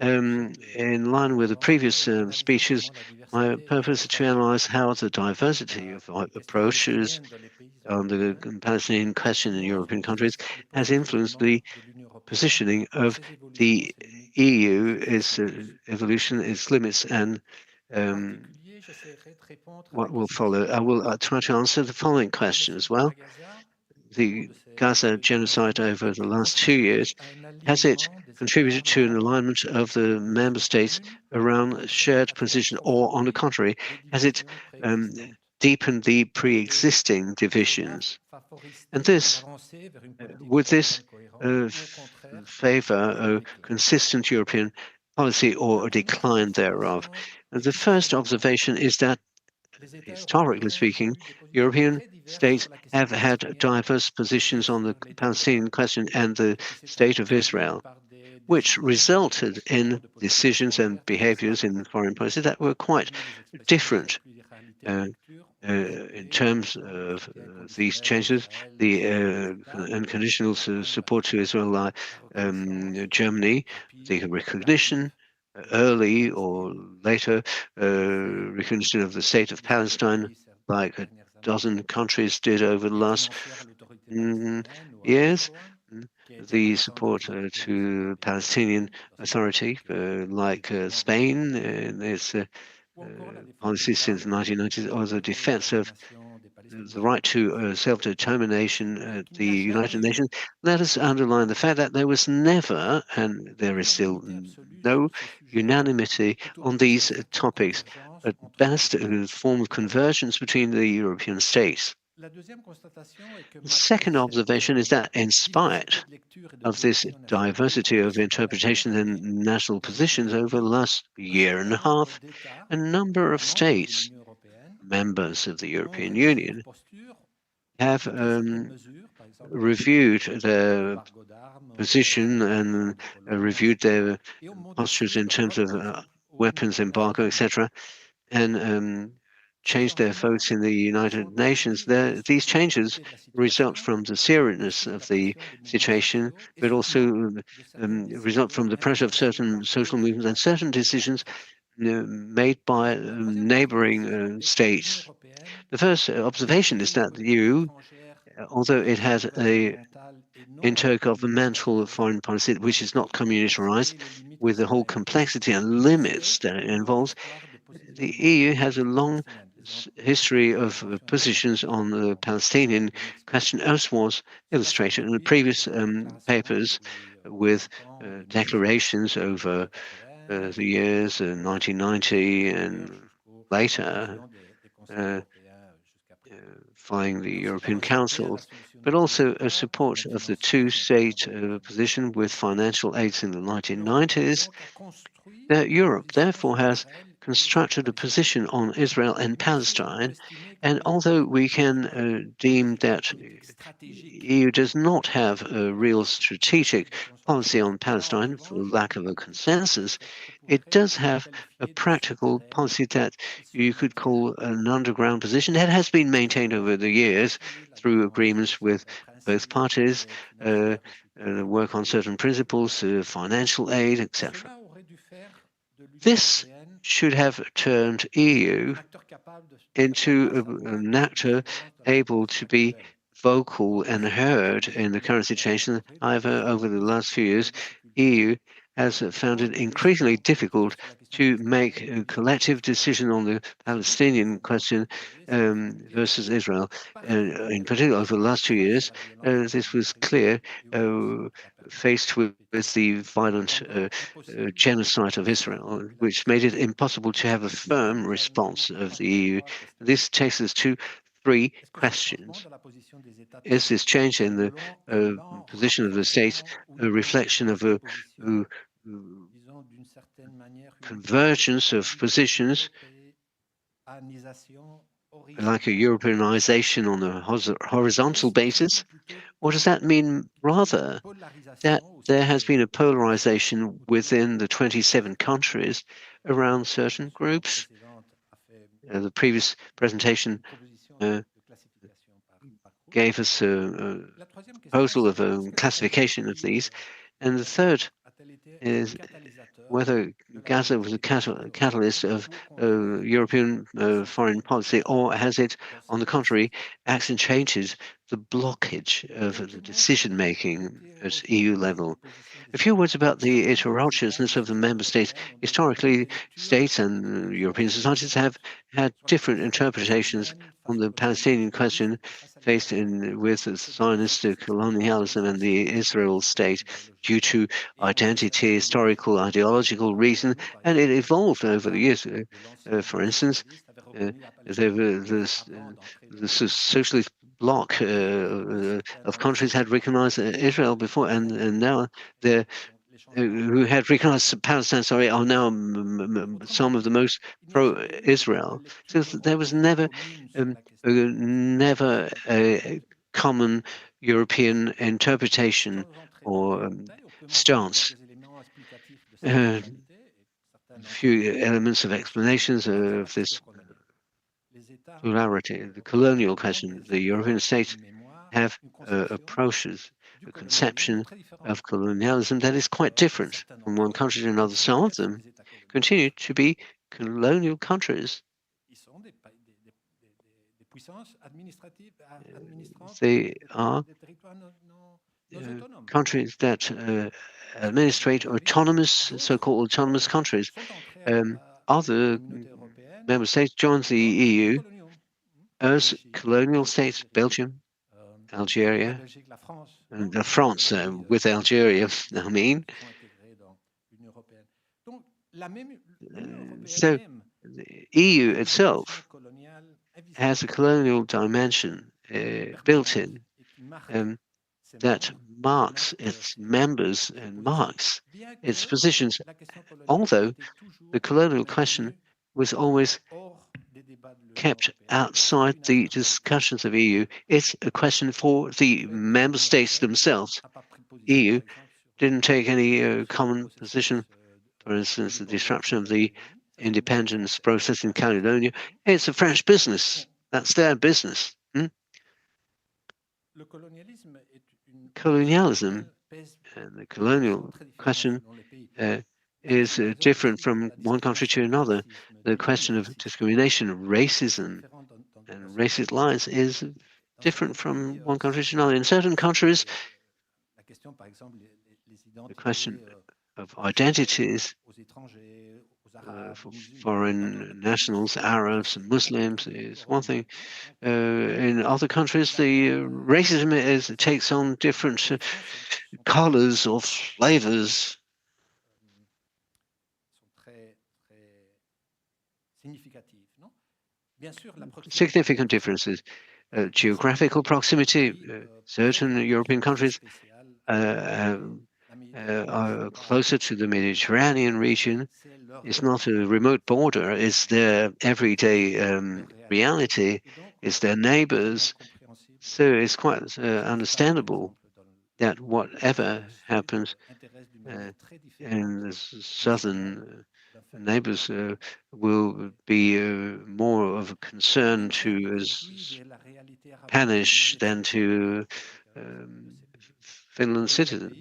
E: In line with the previous speeches, my purpose is to analyze how the diversity of approaches on the Palestinian question in European countries has influenced the positioning of the EU, its evolution, its limits, and what will follow. I will try to answer the following question as well. The Gaza genocide over the last 2 years, has it contributed to an alignment of the member states around a shared position, or on the contrary, has it deepened the pre-existing divisions? And this, would this favor a consistent European policy or a decline thereof? And the first observation is that, historically speaking, European states have had diverse positions on the Palestinian question and the state of Israel, which resulted in decisions and behaviors in foreign policy that were quite different. In terms of these changes, the unconditional support to Israel, like Germany, the recognition, early or later, recognition of the state of Palestine, like a dozen countries did over the last years. The support to Palestinian Authority, like Spain, and its policy since the 1990s, or the defense of the right to self-determination at the United Nations. Let us underline the fact that there was never, and there is still no unanimity on these topics. At best, a form of convergence between the European states. The second observation is that, in spite of this diversity of interpretation and national positions over the last year and a half, a number of states, members of the European Union, have reviewed their position and reviewed their postures in terms of weapons embargo, etc., and changed their votes in the United Nations. These changes result from the seriousness of the situation, but also result from the pressure of certain social movements and certain decisions made by neighboring states. The first observation is that the EU, although it has a intergovernmental foreign policy which is not communitarized, with the whole complexity and limits that it involves, the EU has a long history of positions on the Palestinian question, as was illustrated in the previous papers, with declarations over the years 1990 and later, following the European Council, but also a support of the two-state position with financial aids in the 1990s. Europe, therefore, has constructed a position on Israel and Palestine, and although we can deem that EU does not have a real strategic policy on Palestine for lack of a consensus, it does have a practical policy that you could call an underground position that has been maintained over the years through agreements with both parties, work on certain principles, financial aid, etc. This should have turned EU into an actor able to be vocal and heard in the current situation. However, over the last few years, EU has found it increasingly difficult to make a collective decision on the Palestinian question versus Israel. In particular, over the last 2 years, this was clear, faced with the violent genocide of Israel, which made it impossible to have a firm response of the EU. This takes us to 3 questions. Is this change in the position of the states a reflection of a convergence of positions, like a Europeanization on a horizontal basis, Or does that mean rather that there has been a polarization within the 27 countries around certain groups? The previous presentation gave us a proposal of a classification of these. And the third is whether Gaza was a catalyst of European foreign policy, or has it, on the contrary, accentuated the blockage of the decision-making at EU level? A few words about the heterogeneousness of the member states. Historically, states and European societies have had different interpretations on the Palestinian question faced with Zionist colonialism and the Israel state due to identity, historical, ideological reason, and it evolved over the years. For instance, the socialist bloc of countries had recognized Israel before, and now they're who had recognized Palestine, sorry, are now some of the most pro-Israel. So there was never a common European interpretation or stance. A few elements of explanations of this plurality. The colonial question, the European states have approaches, a conception of colonialism that is quite different from one country to another. Some of them continue to be colonial countries. They are countries that administrate autonomous, so-called autonomous countries. Other member states joined the EU as colonial states, Belgium, Algeria, and France with Algeria, I mean. So the EU itself has a colonial dimension built in that marks its members and marks its positions, although the colonial question was always kept outside the discussions of EU. It's a question for the member states themselves. EU didn't take any common position. For instance, the disruption of the independence process in Caledonia. It's a French business. That's their business. Colonialism and the colonial question is different from one country to another. The question of discrimination, racism, and racist lines is different from one country to another. In certain countries, the question of identities for foreign nationals, Arabs and Muslims is one thing. In other countries, the racism takes on different colors or flavors. Significant differences. Geographical proximity. Certain European countries are closer to the Mediterranean region. It's not a remote border. It's their everyday reality. It's their neighbors. So it's quite understandable that whatever happens in the southern neighbors will be more of a concern to Spanish than to Finland citizen.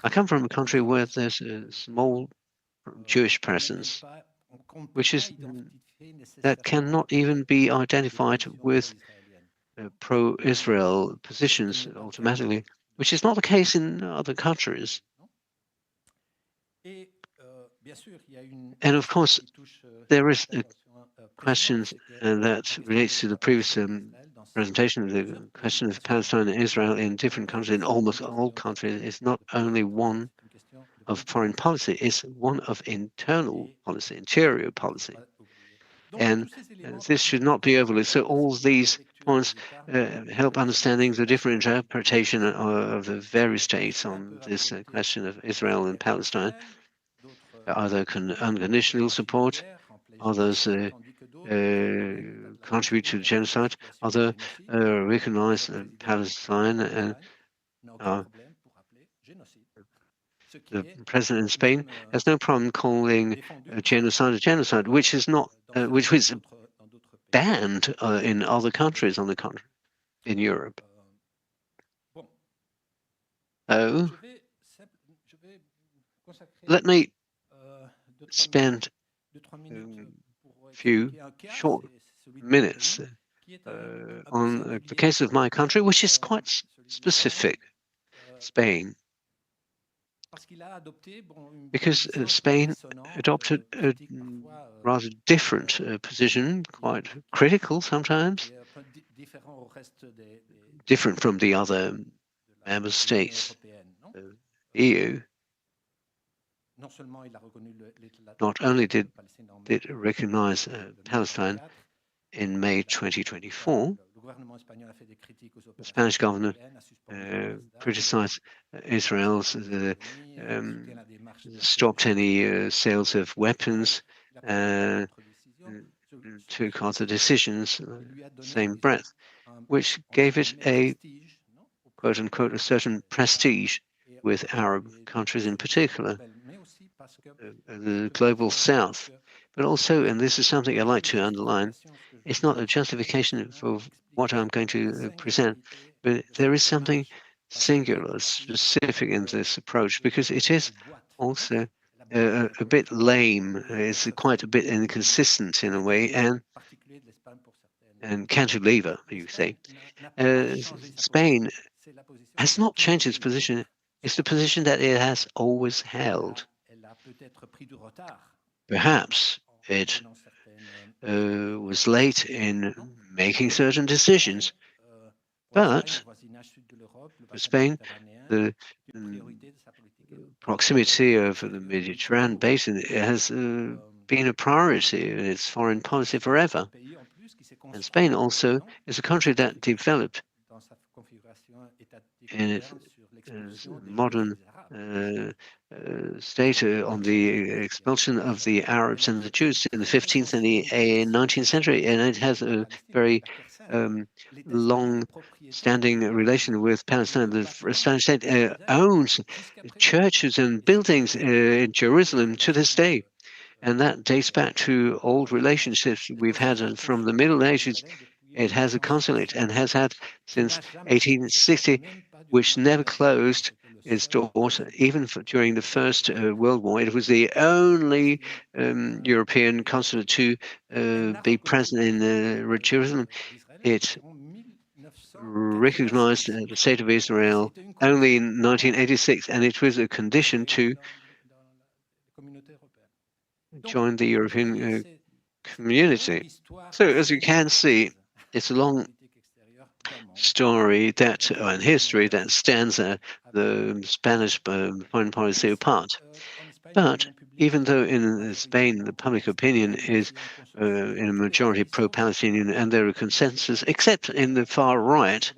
E: I come from a country where there's a small Jewish presence, which is that cannot even be identified with pro-Israel positions automatically, which is not the case in other countries. And of course, there is a question that relates to the previous presentation of the question of Palestine and Israel in different countries, in almost all countries. It's not only one of foreign policy, it's one of internal policy, interior policy. And this should not be overlooked. So all these points help understanding the different interpretation of the various states on this question of Israel and Palestine. Either unconditional support, others contribute to the genocide. Other recognize Palestine, and the president in Spain has no problem calling genocide a genocide, which is not, which was banned in other countries on the contrary, in Europe. Oh, let me spend a few short minutes on the case of my country, which is quite specific, Spain. Because Spain adopted a rather different position, quite critical sometimes, different from the other member states, EU. Not only did it recognize Palestine in May 2024, the Spanish government criticized Israel's stopped any sales of weapons, took other decisions, same breath, which gave it a quote-unquote a certain prestige with Arab countries in particular, the global south. But also, and this is something I like to underline, it's not a justification for what I'm going to present, but there is something singular, specific in this approach, because it is also a bit lame. It's quite a bit inconsistent in a way, and cantilever, you say. Spain has not changed its position. It's the position that it has always held. Perhaps it was late in making certain decisions, but for Spain, the proximity of the Mediterranean basin has been a priority in its foreign policy forever. And Spain also is a country that developed in its modern state on the expulsion of the Arabs and the Jews in the 15th and the 19th century, and it has a very long-standing relation with Palestine. The Spanish state owns churches and buildings in Jerusalem to this day, and that dates back to old relationships we've had from the Middle Ages. It has a consulate and has had since 1860, which never closed its doors, even during the First World War. It was the only European consulate to be present in Jerusalem. It recognized the state of Israel only in 1986, and it was a condition to join the European community. So, as you can see, it's a long story that, and history that stands the Spanish foreign policy apart. But even though in Spain the public opinion is in a majority pro-Palestinian and there are consensus, except in the far right,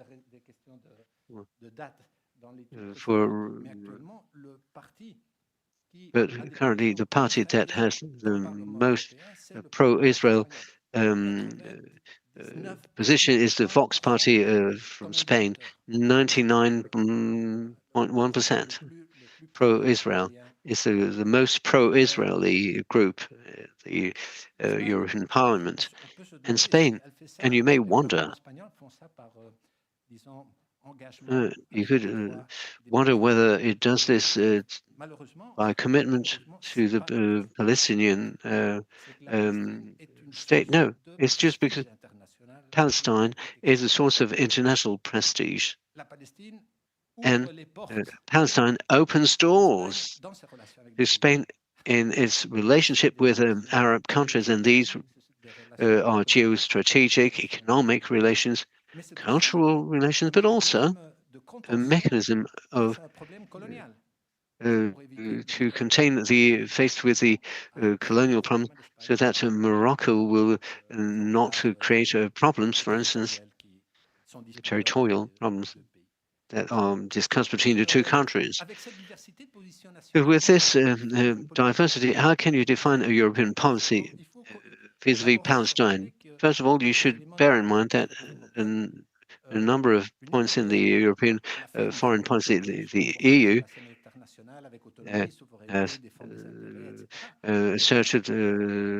E: but currently the party that has the most pro-Israel position is the Vox party from Spain, 99.1% pro-Israel. It's the most pro-Israeli group, the European Parliament, and Spain. And you may wonder, you could wonder whether it does this by commitment to the Palestinian state. No, it's just because Palestine is a source of international prestige, and Palestine opens doors to Spain in its relationship with Arab countries, and these are geostrategic, economic relations, cultural relations, but also a mechanism of to contain the faced with the colonial problem, so that Morocco will not create problems, for instance, territorial problems that are discussed between the two countries. With this diversity, how can you define a European policy vis-à-vis Palestine? first of all, you should bear in mind that a number of points in the European foreign policy, the EU has asserted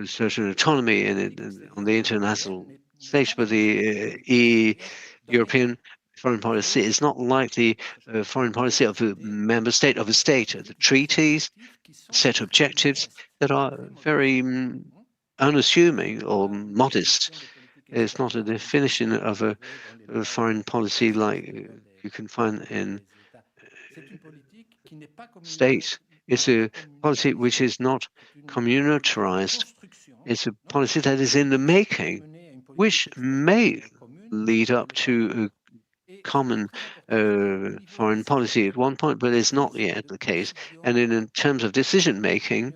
E: certain autonomy on the international stage, but the European foreign policy is not like the foreign policy of a member state of a state. The treaties set objectives that are very unassuming or modest. It's not a definition of a foreign policy like you can find in states. It's a policy which is not communitarized. It's a policy that is in the making, which may lead up to a common foreign policy at one point, but it's not yet the case. And in terms of decision making,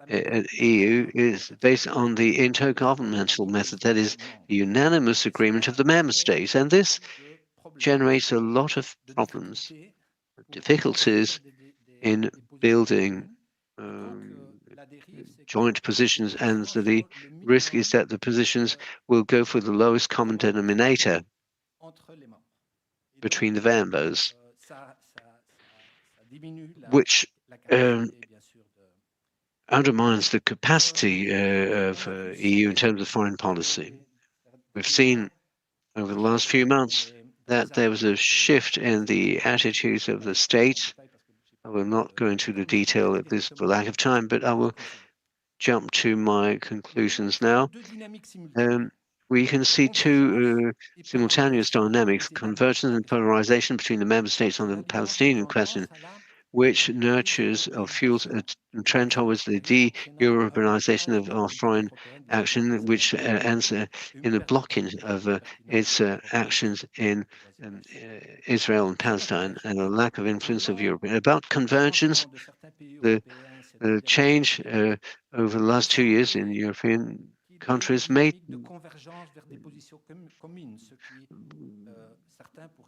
E: EU is based on the intergovernmental method, that is the unanimous agreement of the member states. And this generates a lot of problems, difficulties in building joint positions, and so the risk is that the positions will go for the lowest common denominator between the members, which undermines the capacity of EU in terms of foreign policy. We've seen over the last few months that there was a shift in the attitudes of the state. I will not go into the detail at this for lack of time, but I will jump to my conclusions now. We can see two simultaneous dynamics, convergence and polarization between the member states on the Palestinian question, which nurtures or fuels a trend towards the de-Europeanization of our foreign action, which ends in the blocking of its actions in Israel and Palestine, and a lack of influence of Europe. About convergence, the change over the last 2 years in European countries may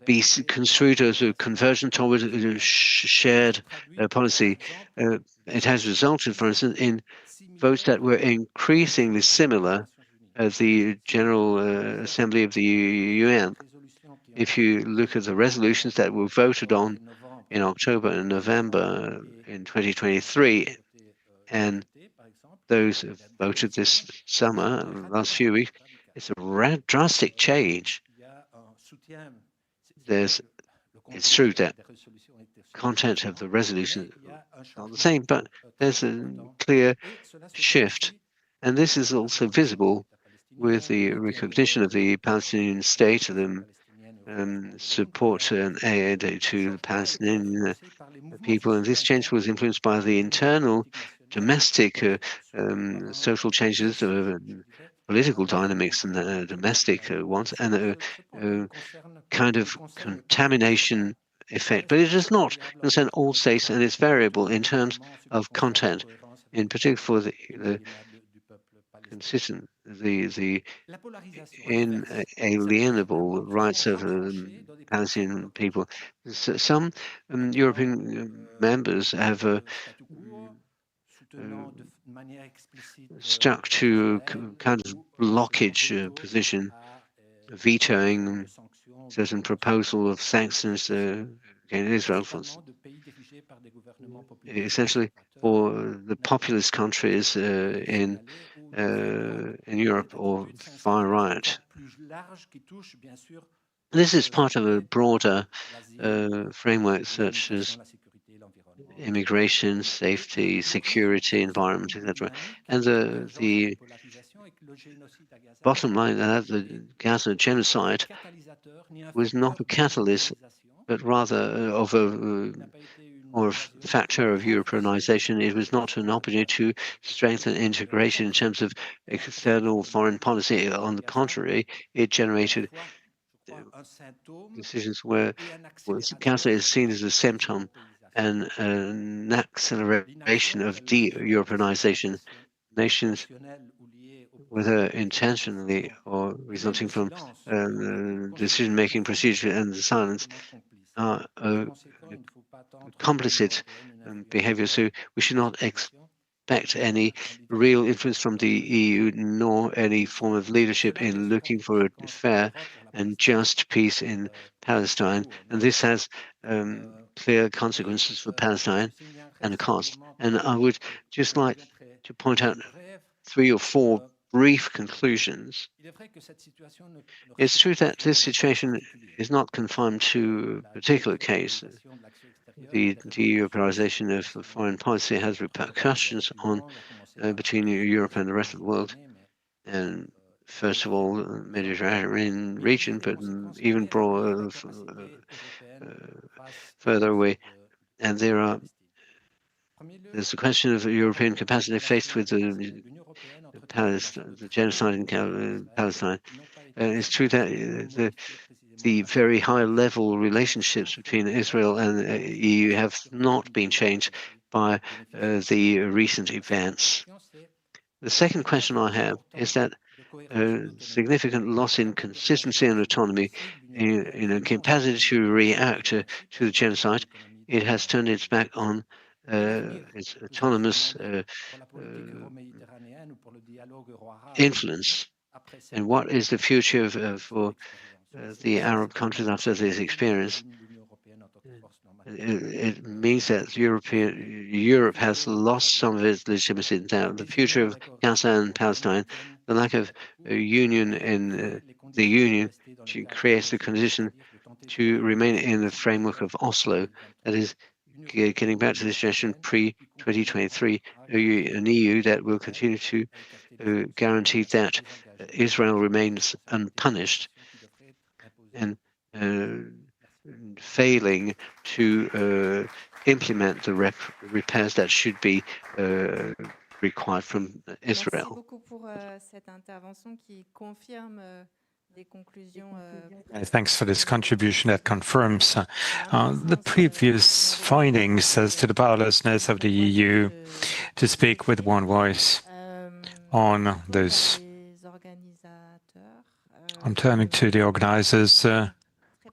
E: be construed as a conversion towards a shared policy. It has resulted, for instance, in votes that were increasingly similar at the General Assembly of the UN. If you look at the resolutions that were voted on in October and November in 2023, and those voted this summer, last few weeks, it's a drastic change. It's true that content of the resolution is not the same, but there's a clear shift. And this is also visible with the recognition of the Palestinian state, the support and aid to the Palestinian people. And this change was influenced by the internal domestic social changes, political dynamics and domestic ones, and a kind of contamination effect. But it does not concern all states, and it's variable in terms of content, in particular for the consistent, the inalienable rights of Palestinian people. Some European members have stuck to kind of blockage position, vetoing certain proposal of sanctions against Israel, essentially for the populist countries in Europe or far right. This is part of a broader framework such as immigration, safety, security, environment, etc. And the bottom line that the Gaza genocide was not a catalyst, but rather of a factor of Europeanization. It was not an opportunity to strengthen integration in terms of external foreign policy. On the contrary, it generated decisions where Gaza is seen as a symptom and an acceleration of de-Europeanization. Nations, whether intentionally or resulting from decision-making procedure and silence, are complicit behavior. So we should not expect any real influence from the EU, nor any form of leadership in looking for a fair and just peace in Palestine. And this has clear consequences for Palestine and a cost. And I would just like to point out 3 or 4 brief conclusions. It's true that this situation is not confined to a particular case. The de-Europeanization of foreign policy has repercussions on between Europe and the rest of the world. And first of all, the Mediterranean region, but even broader, further away. And there's the question of European capacity faced with the genocide in Palestine. It's true that the very high-level relationships between Israel and the EU have not been changed by the recent events. The second question I have is that significant loss in consistency and autonomy in a capacity to react to the genocide. It has turned its back on its autonomous influence. And what is the future for the Arab countries after this experience? It means that Europe has lost some of its legitimacy. Now, the future of Gaza and Palestine, the lack of a union in the Union creates the condition to remain in the framework of Oslo, that is, getting back to the situation pre-2023, an EU that will continue to guarantee that Israel remains unpunished and failing to implement the repairs that should be required from Israel.
R: Merci beaucoup pour cette intervention qui confirme des conclusions.
B: Thanks for this contribution that confirms the previous findings as to the powerlessness of the EU to speak with one voice on this. I'm turning to the organizers.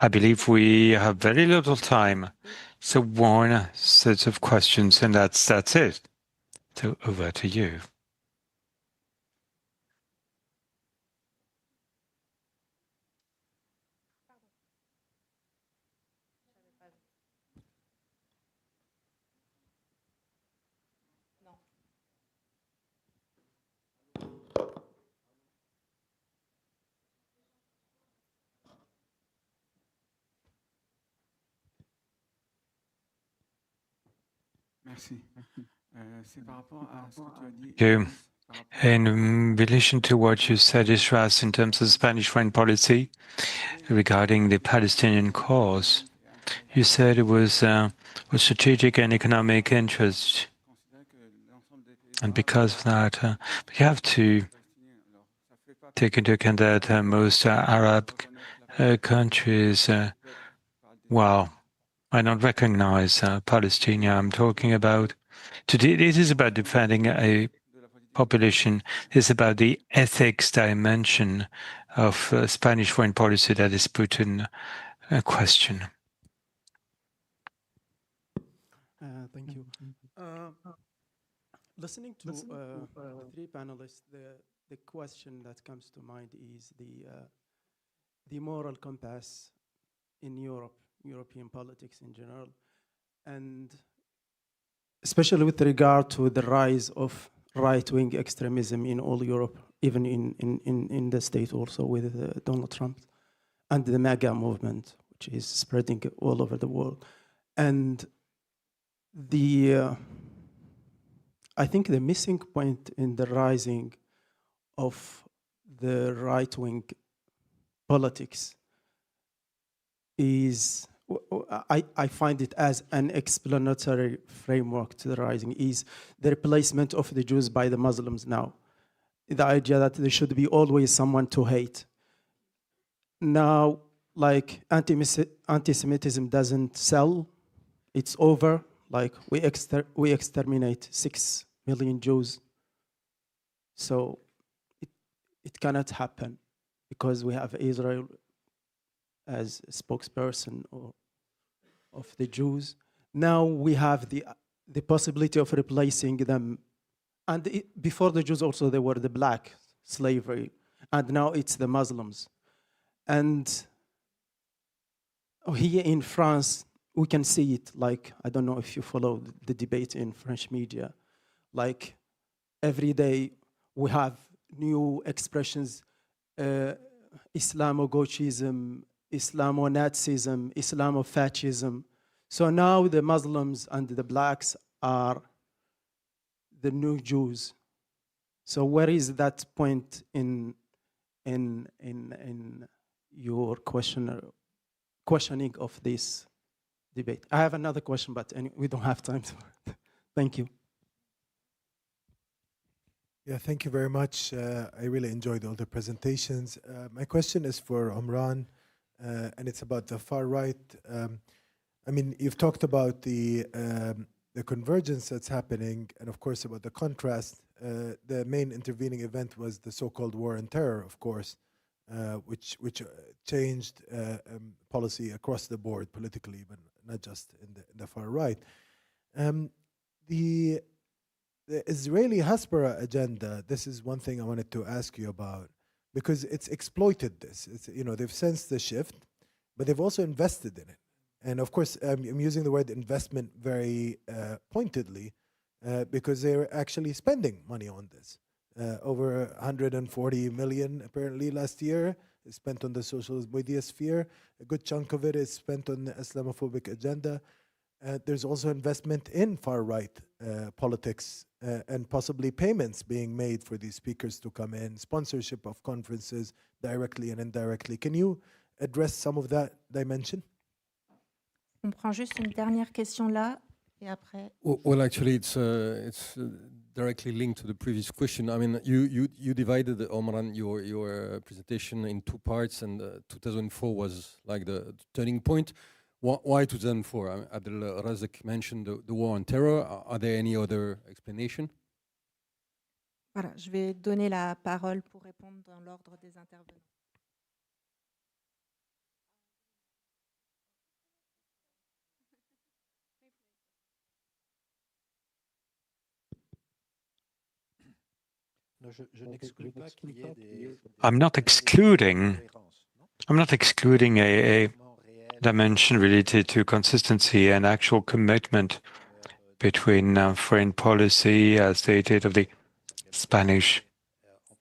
B: I believe we have very little time, so one set of questions, and that's it. So over to you. In relation to what you said, Ishras, in terms of Spanish foreign policy regarding the Palestinian cause, you said it was a strategic and economic interest. And because of that, we have to take into account that most Arab countries, well, I don't recognize Palestine. I'm talking about today. This is about defending a population. It's about the ethics dimension of Spanish foreign policy that is put in question.
S: Thank you. Listening to the 3 panelists, the question that comes to mind is the moral compass in Europe. European politics in general, and especially with regard to the rise of right-wing extremism in all Europe, even in the States also with Donald Trump and the MAGA movement, which is spreading all over the world. And I think the missing point in the rising of the right-wing politics is, I find it as an explanatory framework to the rising, is the replacement of the Jews by the Muslims now. The idea that there should be always someone to hate. Now, like anti-Semitism doesn't sell, it's over. Like we exterminate 6 million Jews. So it cannot happen because we have Israel as a spokesperson of the Jews. Now we have the possibility of replacing them And before the Jews also, there were the black slavery, and now it's the Muslims. And here in France, we can see it, like, I don't know if you follow the debate in French media, like every day we have new expressions, Islamo-Gauchism, Islamo-Nazism, Islamo-fascism. So now the Muslims and the blacks are the new Jews. So where is that point in your questioning of this debate? I have another question, but we don't have time for it. Thank you.
F: Yeah, thank you very much. I really enjoyed all the presentations. My question is for Omran, and it's about the far right. I mean, you've talked about the convergence that's happening, and of course about the contrast. The main intervening event was the so-called war on terror, of course, which changed policy across the board politically, but not just in the far right. The Israeli Hasbara agenda, this is one thing I wanted to ask you about, because it's exploited this. It's, you know, they've sensed the shift, but they've also invested in it. And of course, I'm using the word investment very pointedly, because they're actually spending money on this. Over 140 million apparently last year is spent on the social media sphere. A good chunk of it is spent on the Islamophobic agenda. There's also investment in far-right politics and possibly payments being made for these speakers to come in, sponsorship of conferences directly and indirectly. Can you address some of that dimension?
R: On prend juste une dernière question là, et après.
T: Well, actually, it's directly linked to the previous question. I mean, you divided, Omran, your presentation in two parts, and 2004 was like the turning point. Why 2004? Abdel Razak mentioned the war on terror. Are there any other explanation?
R: Voilà, je vais donner la parole pour répondre dans l'ordre des intervenants.
B: I'm not excluding a dimension related to consistency and actual commitment between foreign policy, as stated, of the Spanish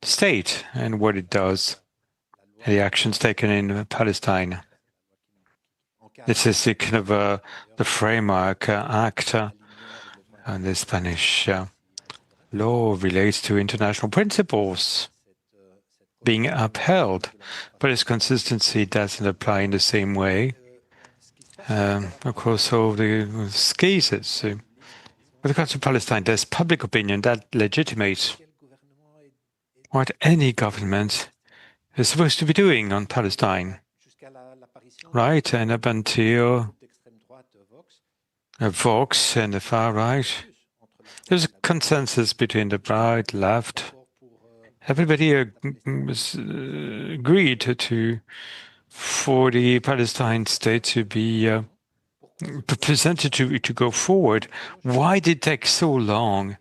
B: state and what it does, and the actions taken in Palestine. This is the kind of the framework act, and the Spanish law relates to international principles being upheld, but its consistency doesn't apply in the same way across all the cases. With regards to Palestine, there's public opinion that legitimates what any government is supposed to be doing on Palestine, right? And up until Vox and the far right, there's a consensus between the right, left. Everybody agreed for the Palestine state to be presented to go forward. Why did it take so long?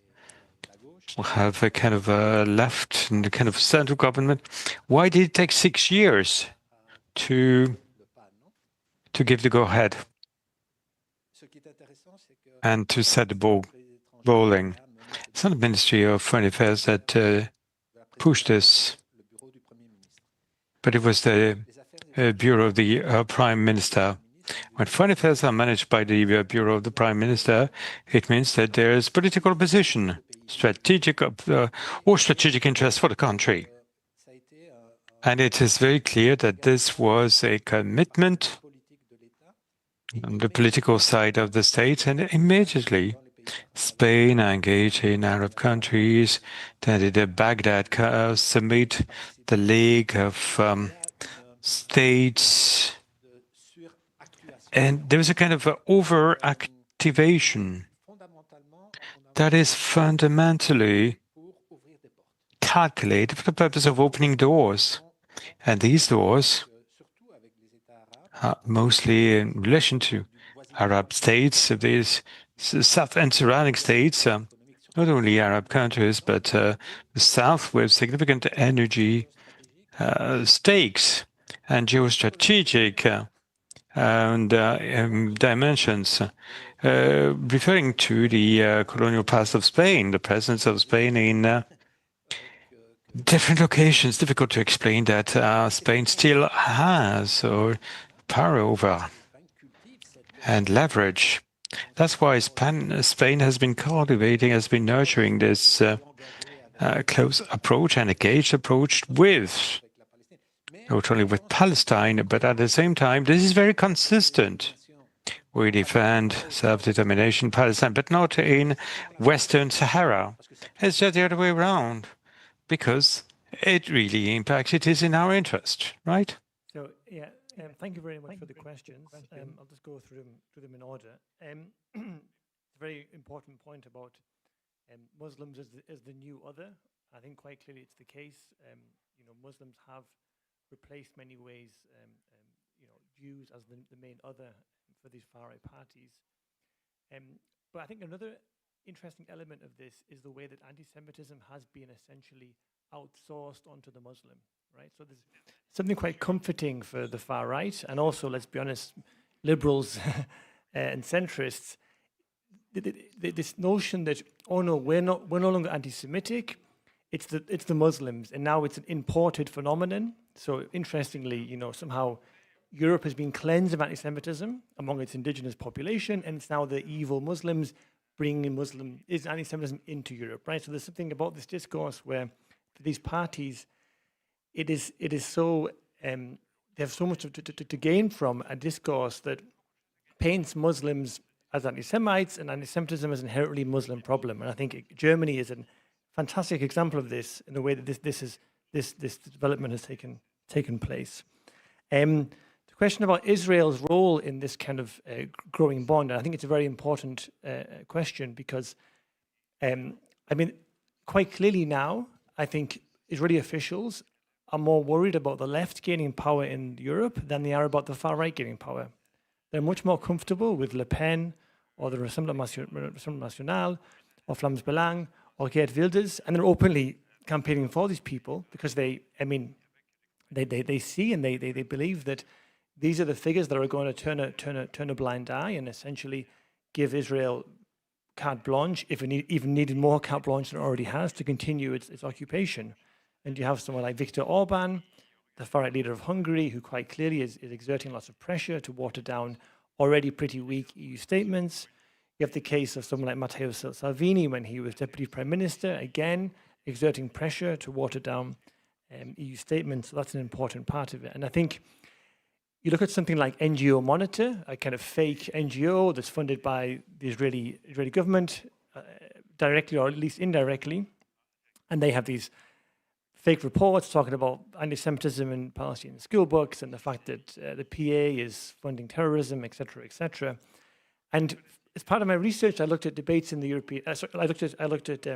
B: We have a kind of a left and a kind of central government. Why did it take 6 years to give the go-ahead and to set the ball rolling? It's not the Ministry of Foreign Affairs that pushed this, but it was the Bureau of the Prime Minister. When foreign affairs are managed by the Bureau of the Prime Minister, it means that there's political opposition, strategic interest for the country. And it is very clear that this was a commitment on the political side of the state, and immediately Spain engaged in Arab countries. Then did the Baghdad summit, the League of States, and there was a kind of overactivation that is fundamentally calculated for the purpose of opening doors. And these doors are mostly in relation to Arab states, these South and surrounding states, not only Arab countries, but the South with significant energy stakes and geostrategic dimensions. Referring to the colonial past of Spain, the presence of Spain in different locations, difficult to explain that Spain still has power over and leverage. That's why Spain has been cultivating, has been nurturing this close approach and engaged approach with, not only with Palestine, but at the same time, this is very consistent. We defend self-determination, Palestine, but not in Western Sahara. It's just the other way around, because it really impacts, it is in our interest, right?
Q: So, yeah, thank you very much for the questions. I'll just go through them in order. It's a very important point about Muslims as the new other. I think quite clearly it's the case. Muslims have replaced many ways, Jews as the main other for these far-right parties. But I think another interesting element of this is the way that anti-Semitism has been essentially outsourced onto the Muslim, right? So there's something quite comforting for the far right, and also, let's be honest, liberals and centrists. This notion that, oh no, we're no longer anti-Semitic, it's the Muslims, and now it's an imported phenomenon. So interestingly, somehow Europe has been cleansed of anti-Semitism among its indigenous population, and it's now the evil Muslims bringing anti-Semitism into Europe, right? So there's something about this discourse where for these parties, it is so they have so much to gain from a discourse that paints Muslims as anti-Semites and anti-Semitism as an inherently Muslim problem. And I think Germany is a fantastic example of this in the way that this development has taken place. The question about Israel's role in this kind of growing bond, I think it's a very important question because, quite clearly now, I think Israeli officials are more worried about the left gaining power in Europe than they are about the far right gaining power. They're much more comfortable with Le Pen or the Rassemblement National or Vlaams Belang or Geert Wilders, and they're openly campaigning for these people because they see and they believe that these are the figures that are going to turn a blind eye and essentially give Israel carte blanche, if it even needed more carte blanche than it already has, to continue its occupation. And you have someone like Viktor Orban, the far-right leader of Hungary, who quite clearly is exerting lots of pressure to water down already pretty weak EU statements. You have the case of someone like Matteo Salvini when he was Deputy Prime Minister, again, exerting pressure to water down EU statements. So that's an important part of it. And I think you look at something like NGO Monitor, a kind of fake NGO that's funded by the Israeli government directly or at least indirectly, and they have these fake reports talking about anti-Semitism in Palestinian school books and the fact that the PA is funding terrorism, etc., etc. And as part of my research, I looked at debates in the European. I looked at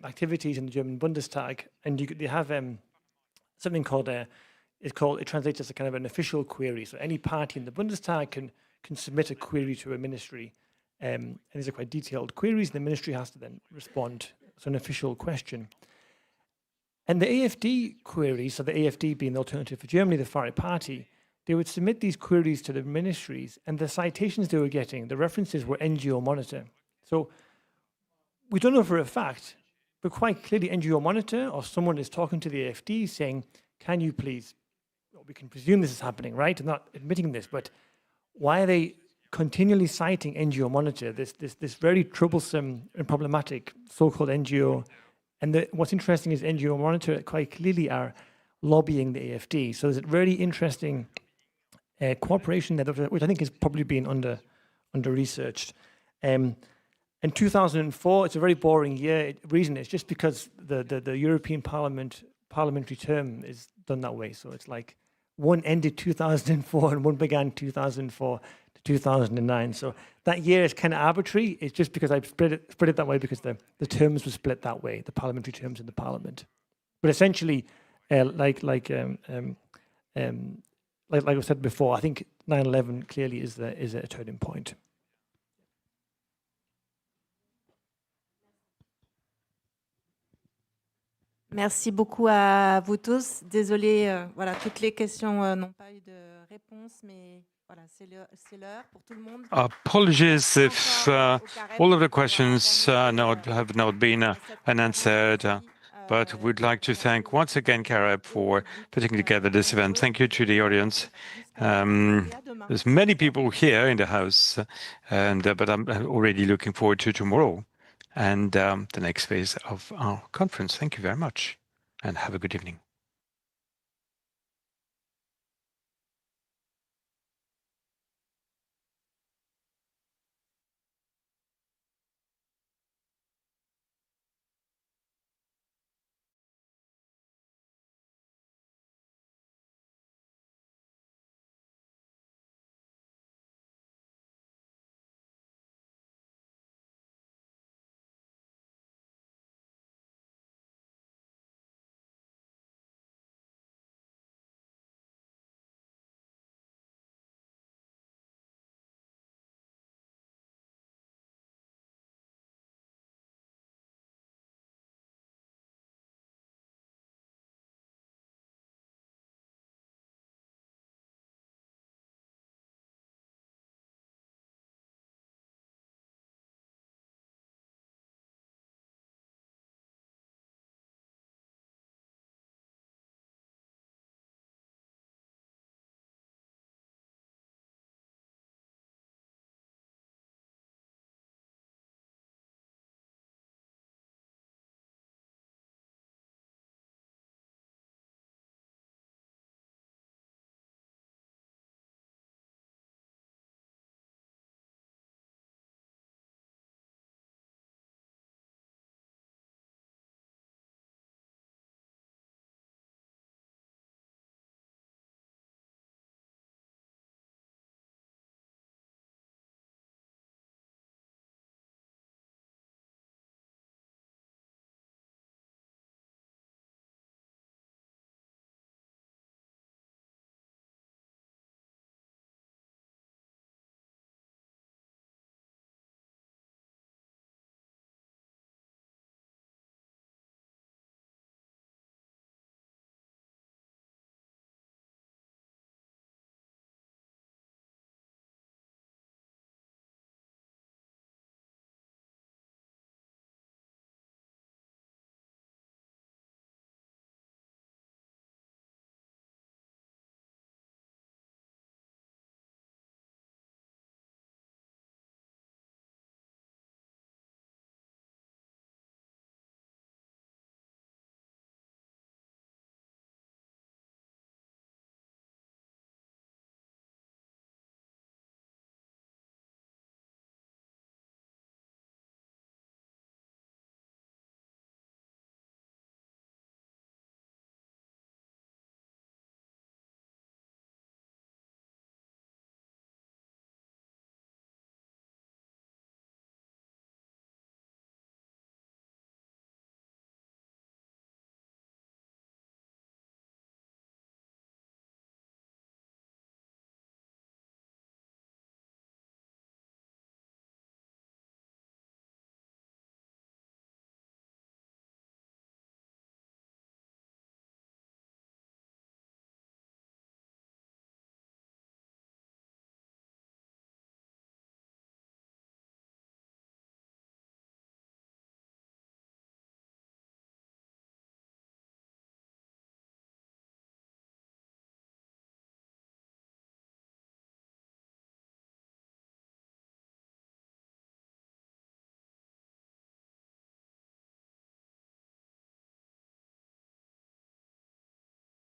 Q: activities in the German Bundestag, and they have something called it translates as a kind of an official query. So any party in the Bundestag can submit a query to a ministry, and these are quite detailed queries. The ministry has to then respond. So an official question. And the AfD queries, so the AfD being the alternative for Germany, the far-right party, they would submit these queries to the ministries, and the citations they were getting, the references were NGO Monitor. So we don't know for a fact, but quite clearly NGO Monitor or someone is talking to the AfD saying, can you please, we can presume this is happening, right? I'm not admitting this, but why are they continually citing NGO Monitor, this very troublesome and problematic so-called NGO? And what's interesting is NGO Monitor quite clearly are lobbying the AfD. So there's a very interesting cooperation there, which I think is probably being under-researched. In 2004, it's a very boring year. Reason is just because the European parliamentary term is done that way. So it's like one ended 2004 and one began 2004 to 2009. So that year is kind of arbitrary. It's just because I spread it that way because the terms were split that way, the parliamentary terms in the parliament. But essentially, like I said before, I think 9/11 clearly is a turning point.
R: Merci beaucoup à vous tous. Désolée, voilà, toutes les questions n'ont pas eu de réponse, mais voilà, c'est l'heure pour tout le monde.
B: Apologies if all of the questions have not been unanswered, but we'd like to thank once again CAREP for putting together this event. Thank you to the audience. There's many people here in the house, but I'm already looking forward to tomorrow and the next phase of our conference. Thank you very much and have a good evening.